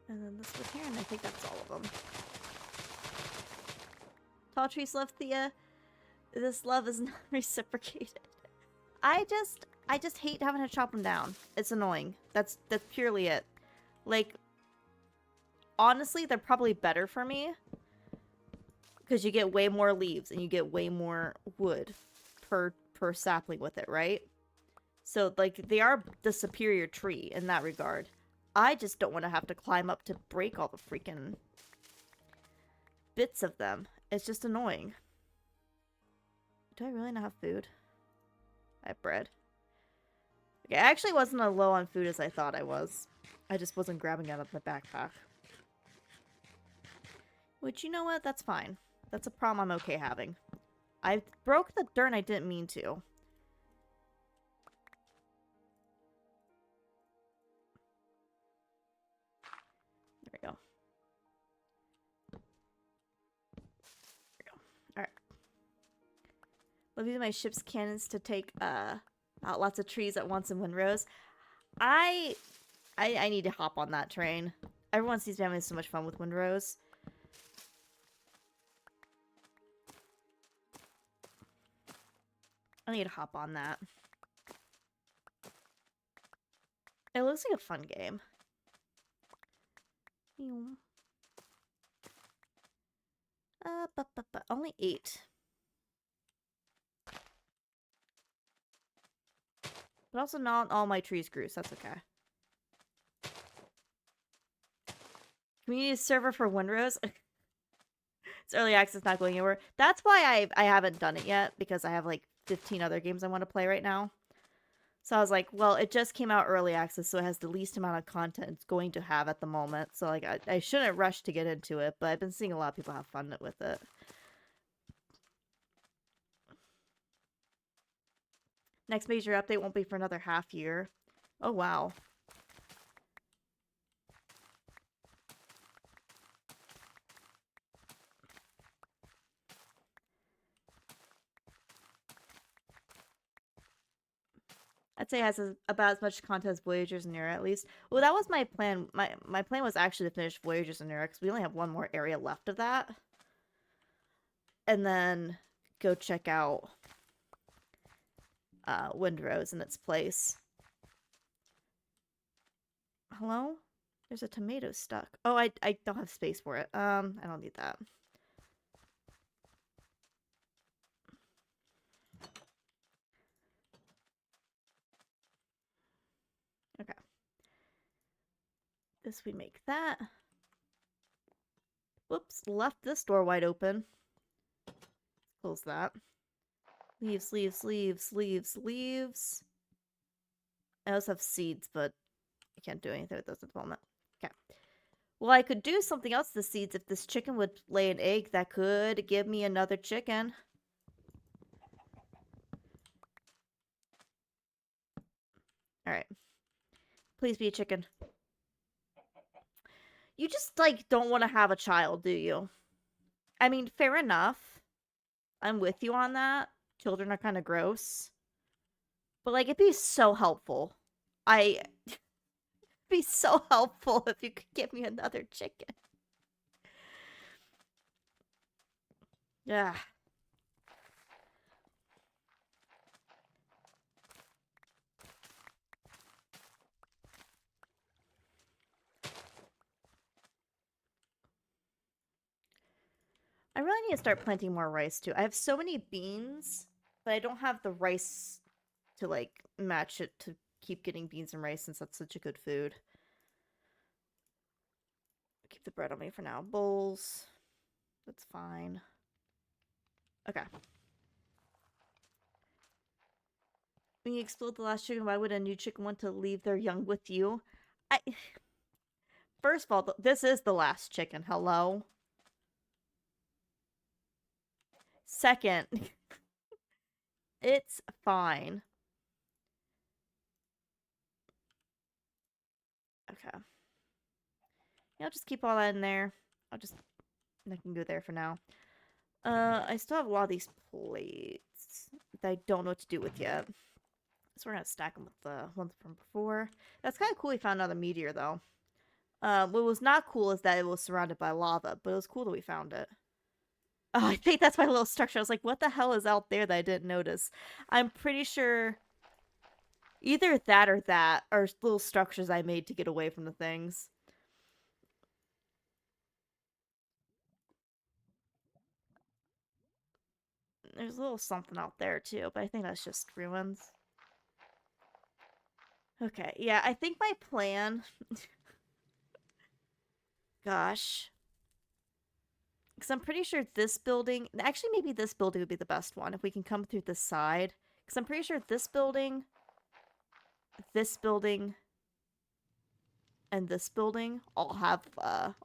And then this one here, and I think that's all of them. Tall trees love Thea. This love is not reciprocated. I just hate having to chop them down. It's annoying. That's purely it. Like, honestly, they're probably better for me. Because you get way more leaves and you get way more wood per sapling with it, right? So, like, they are the superior tree in that regard. I just don't want to have to climb up to break all the freaking bits of them. It's just annoying. Do I really not have food? I have bread. Okay, I actually wasn't as low on food as I thought I was. I just wasn't grabbing it out of my backpack. Which, you know what? That's fine. That's a problem I'm okay having. I broke the dirt and I didn't mean to. There we go. There we go. Alright. Love using my ship's cannons to take out lots of trees at once in windrows. I need to hop on that train. Everyone seems to be having so much fun with windrows. I need to hop on that. It looks like a fun game. Only 8. But also not all my trees grew, so that's okay. Community server for windrows? It's early access, not going anywhere. That's why I haven't done it yet, because I have like 15 other games I want to play right now. So I was like, well, it just came out early access, so it has the least amount of content it's going to have at the moment. So like, I shouldn't rush to get into it, but I've been seeing a lot of people have fun with it. Next major update won't be for another half year. Oh, wow. I'd say it has about as much content as Voyagers and Era, at least. Well, that was my plan. My plan was actually to finish Voyagers and Era, because we only have one more area left of that. And then go check out Windrose in its place. Hello? There's a tomato stuck. Oh, I don't have space for it. I don't need that. Okay. This we make that. Whoops, left this door wide open. Close that. Leaves, leaves, leaves, leaves, leaves. I also have seeds, but I can't do anything with those at the moment. Okay. Well, I could do something else to the seeds. If this chicken would lay an egg, that could give me another chicken. Alright. Please be a chicken. You just, like, don't want to have a child, do you? I mean, fair enough. I'm with you on that. Children are kind of gross. But, like, it'd be so helpful. It'd be so helpful if you could give me another chicken. Yeah. I really need to start planting more rice, too. I have so many beans, but I don't have the rice to, like, match it to keep getting beans and rice since that's such a good food. Keep the bread on me for now. Bowls. That's fine. Okay. When you explode the last chicken, why would a new chicken want to leave their young with you? First of all, this is the last chicken. Hello? Second, it's fine. Okay. Yeah, I'll just keep all that in there. I can go there for now. I still have a lot of these plates that I don't know what to do with yet. So we're gonna stack them with the ones from before. That's kind of cool we found another meteor, though. What was not cool is that it was surrounded by lava, but it was cool that we found it. Oh, I think that's my little structure. I was like, what the hell is out there that I didn't notice? I'm pretty sure either that or that are little structures I made to get away from the things. There's a little something out there, too, but I think that's just ruins. Okay, yeah, I think my plan... Gosh. Because I'm pretty sure this building... Actually, maybe this building would be the best one if we can come through this side. Because I'm pretty sure this building, and this building all have,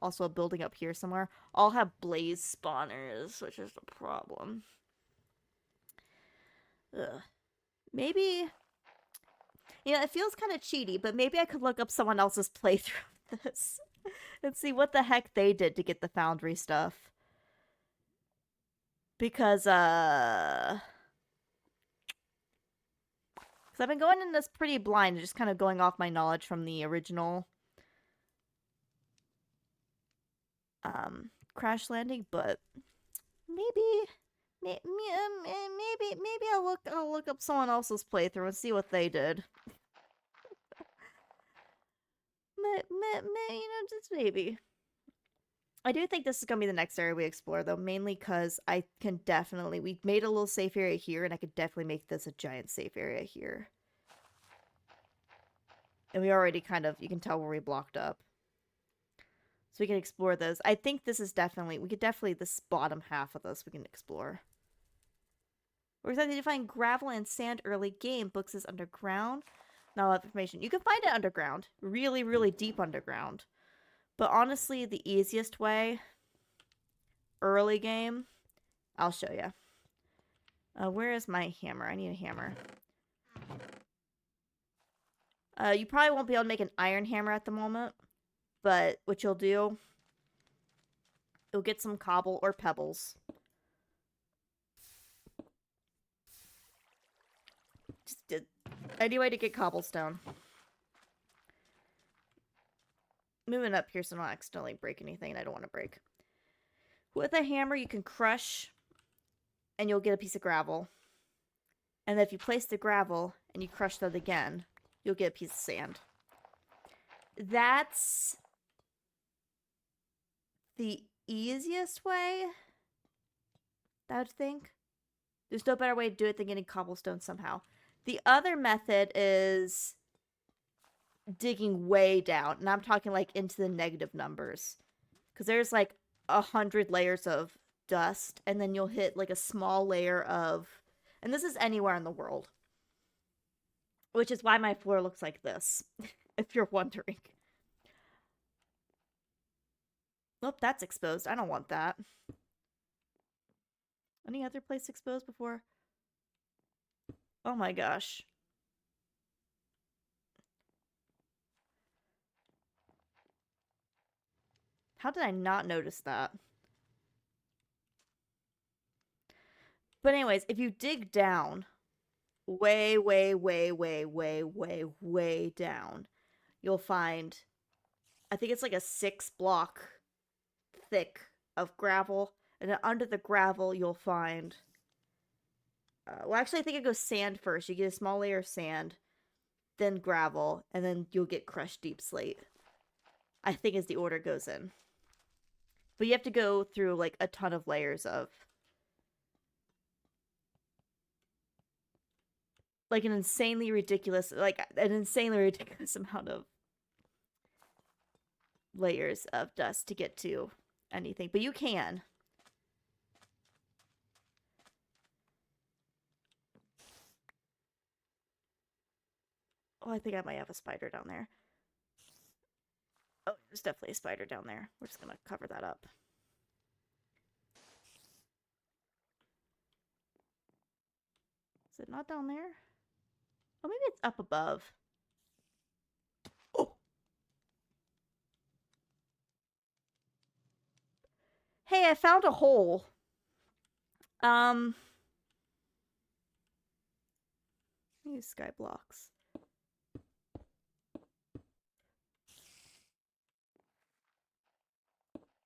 also a building up here somewhere, all have blaze spawners, which is the problem. Ugh. Maybe... Yeah, it feels kind of cheaty, but maybe I could look up someone else's playthrough of this and see what the heck they did to get the Foundry stuff. Because I've been going in this pretty blind, just kind of going off my knowledge from the original Crash Landing, but maybe I'll look up someone else's playthrough and see what they did. You know, just maybe. I do think this is gonna be the next area we explore, though, mainly because I can definitely... We made a little safe area here, and I could definitely make this a giant safe area here. And we already kind of... You can tell where we blocked up. So we can explore those. I think this is definitely... We could definitely... This bottom half of this we can explore. We're excited to find gravel and sand early game. Books is underground. Not a lot of information. You can find it underground. Really, really deep underground. But honestly, the easiest way... Early game... I'll show you. Where is my hammer? I need a hammer. You probably won't be able to make an iron hammer at the moment, but what you'll do, you'll get some cobble or pebbles. Just any way to get cobblestone. Moving up here so I don't accidentally break anything I don't want to break. With a hammer, you can crush, and you'll get a piece of gravel. And then if you place the gravel and you crush that again, you'll get a piece of sand. That's the easiest way, I would think. There's no better way to do it than getting cobblestone somehow. The other method is digging way down, and I'm talking like into the negative numbers. Because there's like 100 layers of dust, and then you'll hit like a small layer of... And this is anywhere in the world. Which is why my floor looks like this, if you're wondering. Oh, that's exposed. I don't want that. Any other place exposed before? Oh my gosh. How did I not notice that? But anyways, if you dig down, way, way, way, way, way, way, way down, you'll find, I think it's like a 6-block thick of gravel. And then under the gravel, you'll find... well, actually, I think it goes sand first. You get a small layer of sand, then gravel, and then you'll get crushed deep slate. I think as the order goes in. But you have to go through, like, a ton of layers of... like, an insanely ridiculous amount of layers of dust to get to anything. But you can. Oh, I think I might have a spider down there. Oh, there's definitely a spider down there. We're just gonna cover that up. Is it not down there? Oh, maybe it's up above. Oh! Hey, I found a hole. Use sky blocks.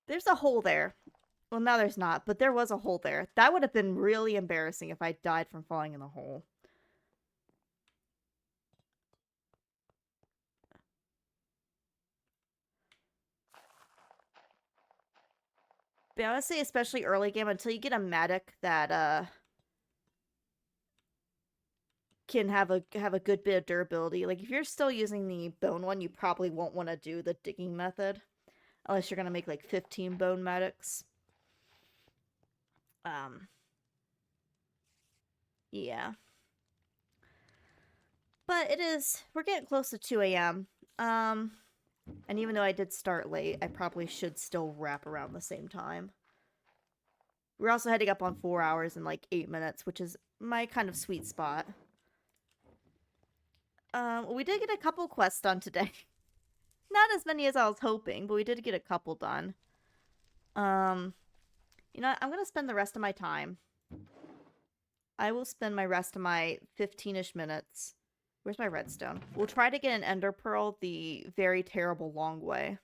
There's a hole there. Well, now there's not, but there was a hole there. That would have been really embarrassing if I died from falling in the hole. But I would say especially early game, until you get a medic that can have a good bit of durability. Like if you're still using the bone one, you probably won't want to do the digging method. Unless you're gonna make like 15 bone medics. Yeah. But we're getting close to 2 a.m. And even though I did start late, I probably should still wrap around the same time. We're also heading up on 4 hours and like 8 minutes, which is my kind of sweet spot. We did get a couple quests done today. Not as many as I was hoping, but we did get a couple done. You know, I'm gonna spend the rest of my time. I will spend my rest of my 15-ish minutes. Where's my redstone? We'll try to get an ender pearl the very terrible long way.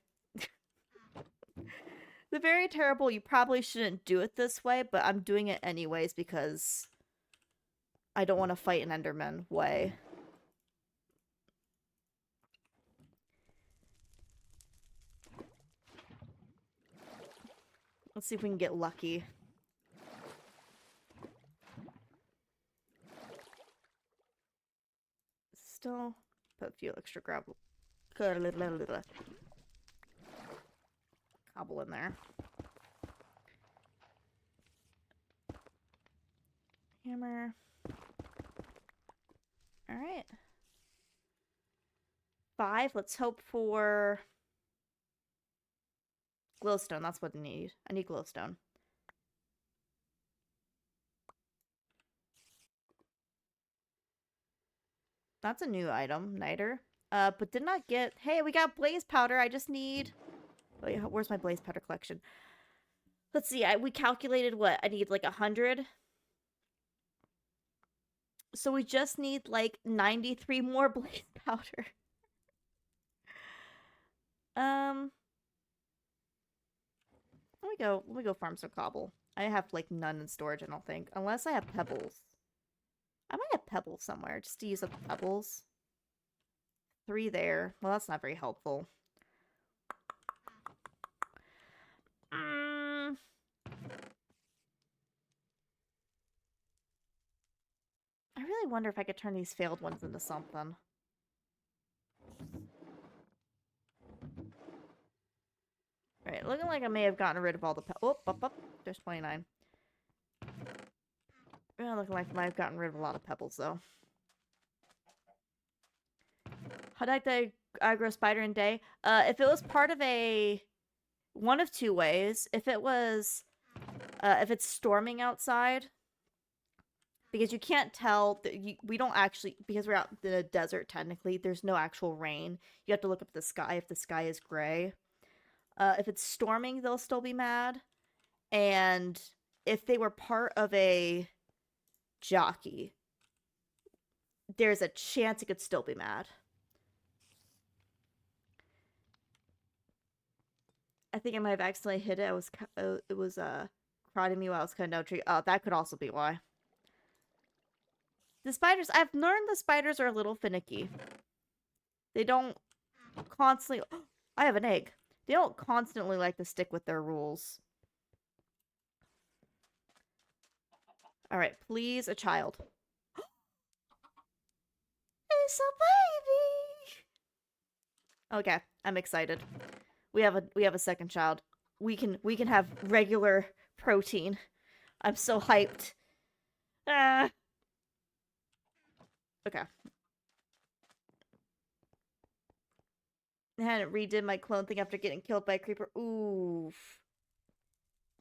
The very terrible, you probably shouldn't do it this way, but I'm doing it anyways because I don't want to fight an enderman way. Let's see if we can get lucky. Still put a few extra gravel. Cobble in there. Hammer. Alright. 5. Let's hope for glowstone. That's what I need. I need glowstone. That's a new item. Niter. But did not get... Hey, we got blaze powder. I just need... Wait, where's my blaze powder collection? Let's see. We calculated what? I need like 100. So we just need like 93 more blaze powder. Let me go farm some cobble. I have like none in storage, I don't think. Unless I have pebbles. I might have pebbles somewhere just to use up the pebbles. 3 there. Well, that's not very helpful. I really wonder if I could turn these failed ones into something. Alright, looking like I may have gotten rid of all the there's 29. Looking like I might have gotten rid of a lot of pebbles, though. How'd I grow spider in day? If it was part of a... One of 2 ways. If it was... if it's storming outside... Because you can't tell... we don't actually... Because we're out in the desert, technically, there's no actual rain. You have to look up the sky if the sky is gray. If it's storming, they'll still be mad. And if they were part of a jockey, there's a chance it could still be mad. I think I might have accidentally hit it. It was prodding me while I was cutting down a tree. Oh, that could also be why. The spiders, I've learned the spiders are a little finicky. They don't constantly... Oh, I have an egg. They don't constantly like to stick with their rules. Alright, please, a child. It's a baby! Okay, I'm excited. We have a second child. We can have regular protein. I'm so hyped. Okay. I hadn't redid my clone thing after getting killed by a creeper. Oof.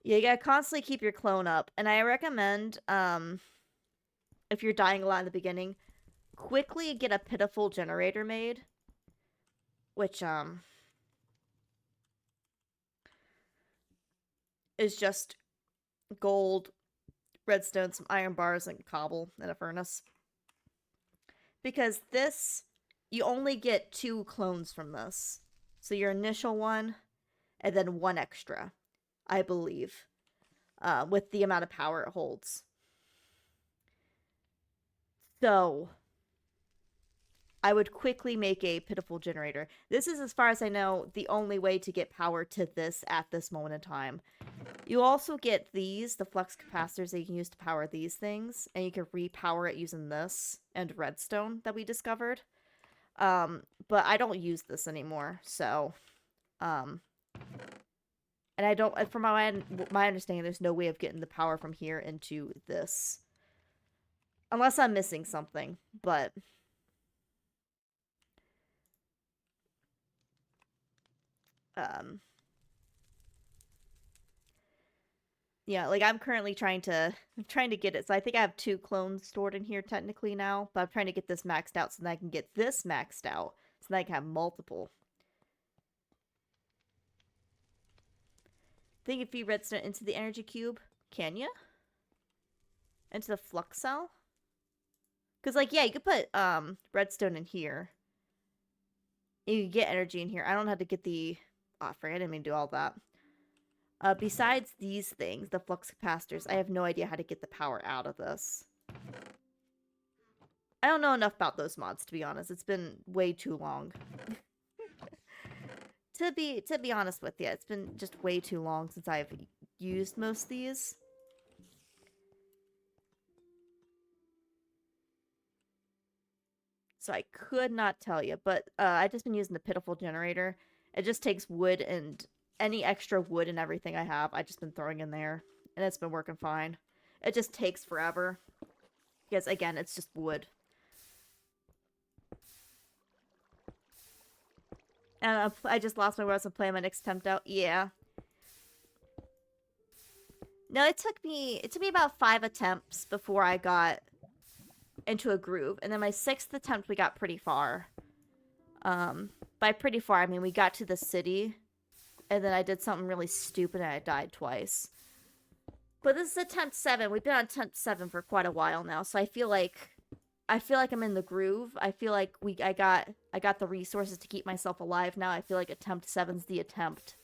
Yeah, you gotta constantly keep your clone up. And I recommend, if you're dying a lot in the beginning, quickly get a pitiful generator made. Which, is just gold, redstone, some iron bars, and cobble, and a furnace. Because this... You only get 2 clones from this. So your initial one, and then 1 extra, I believe. With the amount of power it holds. So, I would quickly make a pitiful generator. This is, as far as I know, the only way to get power to this at this moment in time. You also get these, the flux capacitors that you can use to power these things. And you can repower it using this and redstone that we discovered. But I don't use this anymore, so, and I don't, from my understanding, there's no way of getting the power from here into this. Unless I'm missing something, but, yeah, like, I'm currently trying to get it. So I think I have 2 clones stored in here technically now, but I'm trying to get this maxed out so that I can get this maxed out, so that I can have multiple. Think if you redstone into the energy cube, can you? Into the flux cell? Because, like, yeah, you could put, redstone in here. You can get energy in here. I don't have to get the... Oh, I forgot I didn't mean to do all that. Besides these things, the flux capacitors, I have no idea how to get the power out of this. I don't know enough about those mods, to be honest. It's been way too long. To be honest with you, it's been just way too long since I've used most of these. So I could not tell you, but I've just been using the pitiful generator. It just takes wood and any extra wood and everything I have, I've just been throwing in there. And it's been working fine. It just takes forever. Because, again, it's just wood. And I just lost my words and playing my next attempt out. Yeah. No, it took me about 5 attempts before I got into a groove. And then my 6th attempt, we got pretty far. By pretty far, I mean we got to the city, and then I did something really stupid and I died twice. But this is attempt 7. We've been on attempt 7 for quite a while now, so I feel like I'm in the groove. I feel like I got the resources to keep myself alive now. I feel like attempt 7's the attempt.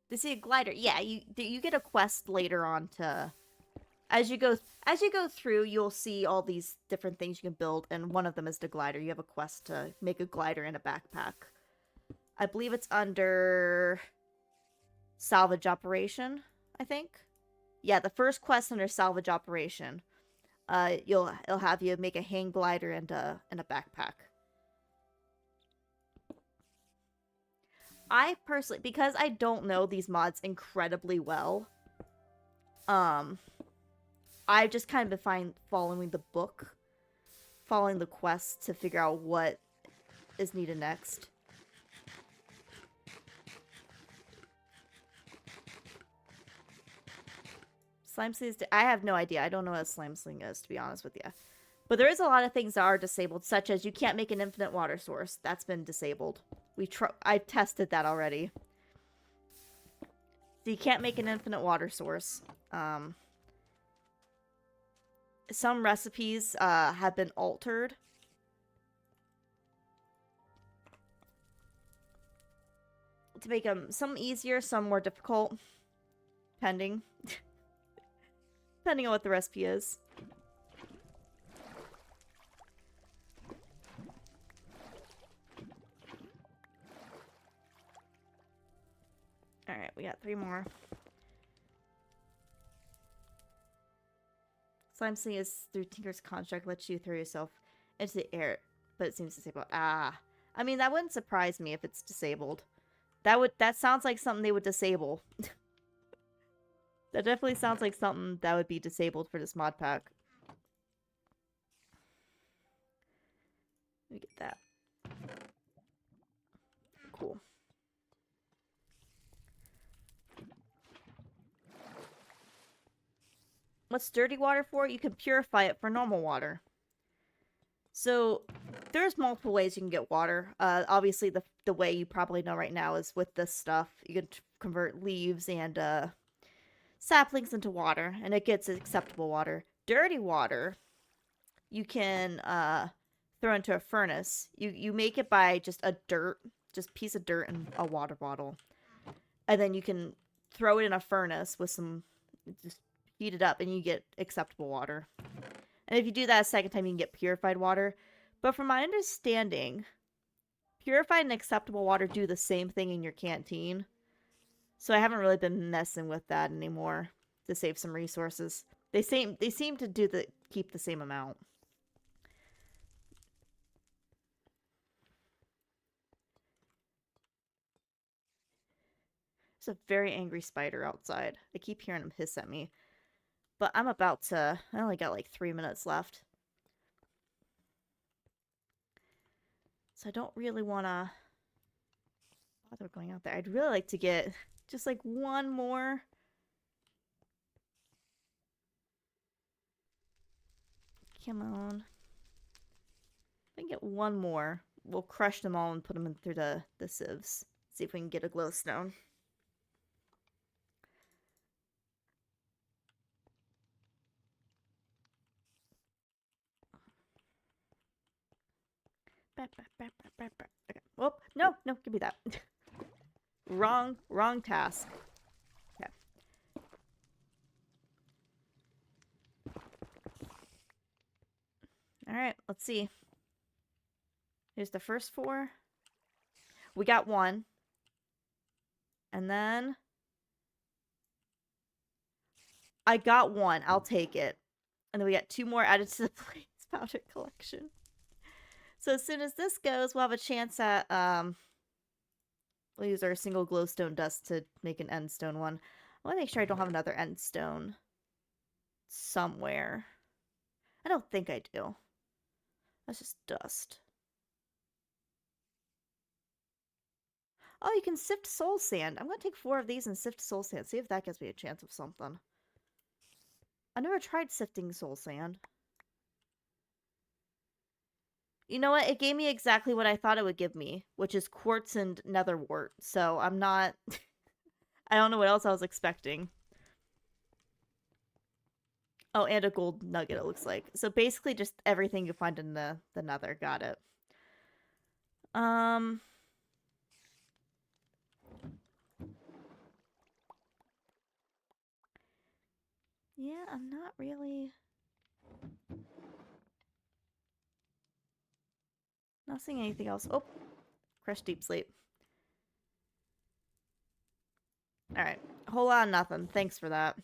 To see a glider, yeah, you get a quest later on to as you go through, you'll see all these different things you can build, and one of them is the glider. You have a quest to make a glider in a backpack. I believe it's under salvage operation, I think. Yeah, the first quest under salvage operation. It'll have you make a hang glider and a backpack. I personally, because I don't know these mods incredibly well, I've just kind of been following the book, following the quest to figure out what is needed next. Slime sling is... I have no idea. I don't know what a slime sling is, to be honest with you. But there is a lot of things that are disabled, such as you can't make an infinite water source. That's been disabled. I've tested that already. So you can't make an infinite water source. Some recipes have been altered. To make them some easier, some more difficult. Depending. Depending on what the recipe is. Alright, we got 3 more. Slime sling is through Tinker's construct, lets you throw yourself into the air, but it seems disabled. Ah. I mean, that wouldn't surprise me if it's disabled. That sounds like something they would disable. That definitely sounds like something that would be disabled for this mod pack. Let me get that. Cool. What's dirty water for? You can purify it for normal water. So there's multiple ways you can get water. Obviously, the way you probably know right now is with this stuff. You can convert leaves and saplings into water, and it gets acceptable water. Dirty water, you can throw into a furnace. You make it by just piece of dirt and a water bottle, and then you can throw it in a furnace with some, just heat it up, and you get acceptable water. And if you do that a second time, you can get purified water. But from my understanding, purified and acceptable water do the same thing in your canteen. So I haven't really been messing with that anymore to save some resources. They seem to keep the same amount. There's a very angry spider outside. I keep hearing him hiss at me. But I only got like 3 minutes left. So I don't really want to bother going out there. I'd really like to get just like one more. Come on. If I can get one more, we'll crush them all and put them in through the sieves. See if we can get a glowstone. Okay. Oh, no, give me that. Wrong task. Okay. Alright, let's see. Here's the first 4. We got 1. And then I got 1. I'll take it. And then we got 2 more added to the blaze powder collection. So as soon as this goes, we'll have a chance at, we'll use our single glowstone dust to make an endstone one. I want to make sure I don't have another endstone somewhere. I don't think I do. That's just dust. Oh, you can sift soul sand. I'm going to take 4 of these and sift soul sand. See if that gives me a chance of something. I never tried sifting soul sand. You know what? It gave me exactly what I thought it would give me, which is quartz and nether wart. So I'm not... I don't know what else I was expecting. Oh, and a gold nugget, it looks like. So basically just everything you find in the nether. Got it. Yeah, I'm not really... Not seeing anything else. Oh, crush deep sleep. Alright. Whole lot of nothing. Thanks for that.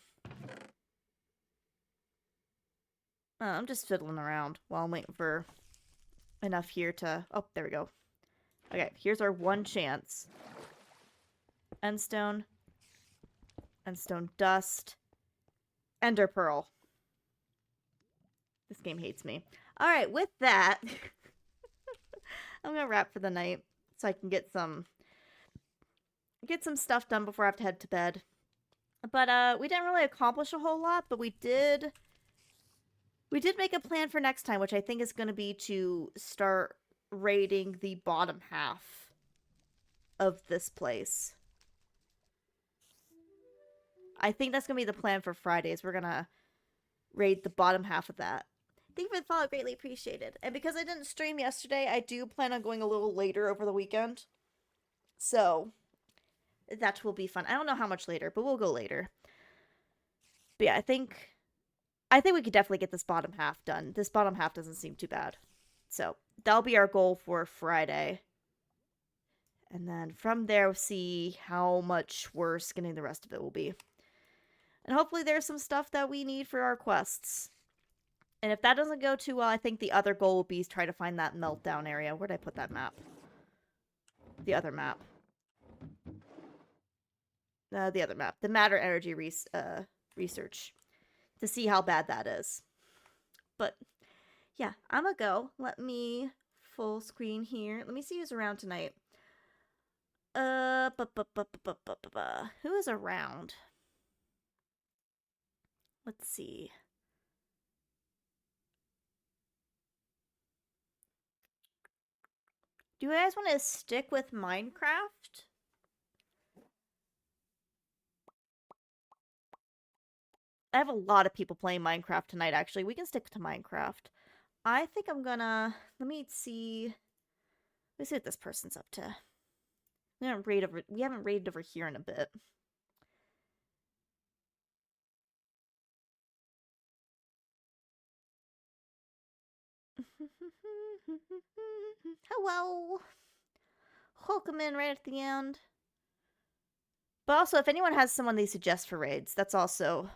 I'm just fiddling around while I'm waiting for enough here to... Oh, there we go. Okay, here's our one chance. Endstone. Endstone dust. Ender pearl. This game hates me. Alright, with that... I'm gonna wrap for the night so I can get some stuff done before I have to head to bed. But we didn't really accomplish a whole lot, but we did make a plan for next time, which I think is going to be to start raiding the bottom half of this place. I think that's going to be the plan for Fridays. We're going to raid the bottom half of that. Thank you for the follow, greatly appreciated. And because I didn't stream yesterday, I do plan on going a little later over the weekend. So, that will be fun. I don't know how much later, but we'll go later. But yeah, I think we could definitely get this bottom half done. This bottom half doesn't seem too bad. So, that'll be our goal for Friday. And then from there, we'll see how much worse getting the rest of it will be. And hopefully there's some stuff that we need for our quests. And if that doesn't go too well, I think the other goal will be to try to find that meltdown area. Where'd I put that map? The other map. The other map. The matter energy research. To see how bad that is. But, yeah. I'm gonna go. Let me full screen here. Let me see who's around tonight. Who is around? Let's see. Do you guys want to stick with Minecraft? I have a lot of people playing Minecraft tonight, actually. We can stick to Minecraft. I think I'm gonna... Let me see what this person's up to. We haven't raided over here in a bit. Hello! Welcome in right at the end. But also, if anyone has someone they suggest for raids, that's also,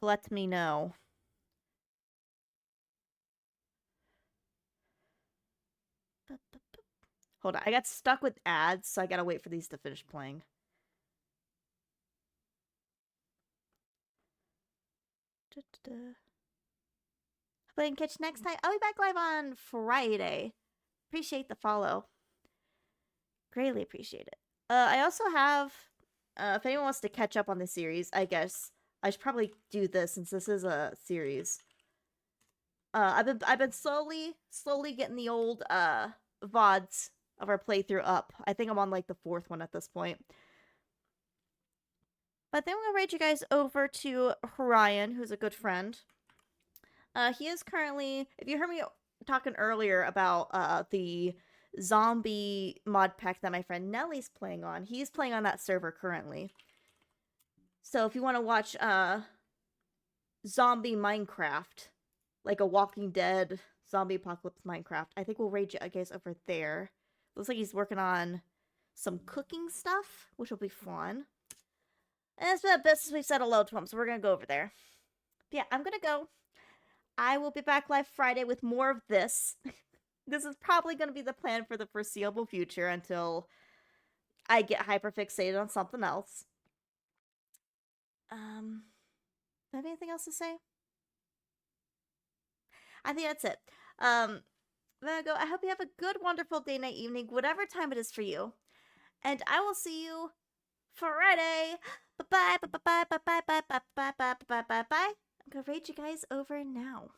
let me know. Hold on, I got stuck with ads, so I gotta wait for these to finish playing. But I can catch you next time. I'll be back live on Friday. Appreciate the follow. Greatly appreciate it. I also have, if anyone wants to catch up on the series, I guess I should probably do this since this is a series. I've been slowly getting the old VODs of our playthrough up. I think I'm on like the 4th one at this point. But then I'm gonna raid you guys over to Horion, who's a good friend. He is currently, if you heard me talking earlier about the zombie mod pack that my friend Nellie's playing on, he's playing on that server currently. So if you want to watch zombie Minecraft, like a Walking Dead zombie apocalypse Minecraft, I think we'll raid you guys over there. Looks like he's working on some cooking stuff, which will be fun. And it's been a bit since we've said hello to him, so we're gonna go over there. But yeah, I'm gonna go. I will be back live Friday with more of this. This is probably going to be the plan for the foreseeable future until I get hyperfixated on something else. Have anything else to say? I think that's it. I'm gonna go. I hope you have a good, wonderful day, night, evening, whatever time it is for you. And I will see you Friday. Bye bye bye bye bye bye bye bye bye bye bye bye bye bye. I'm gonna raid you guys over now.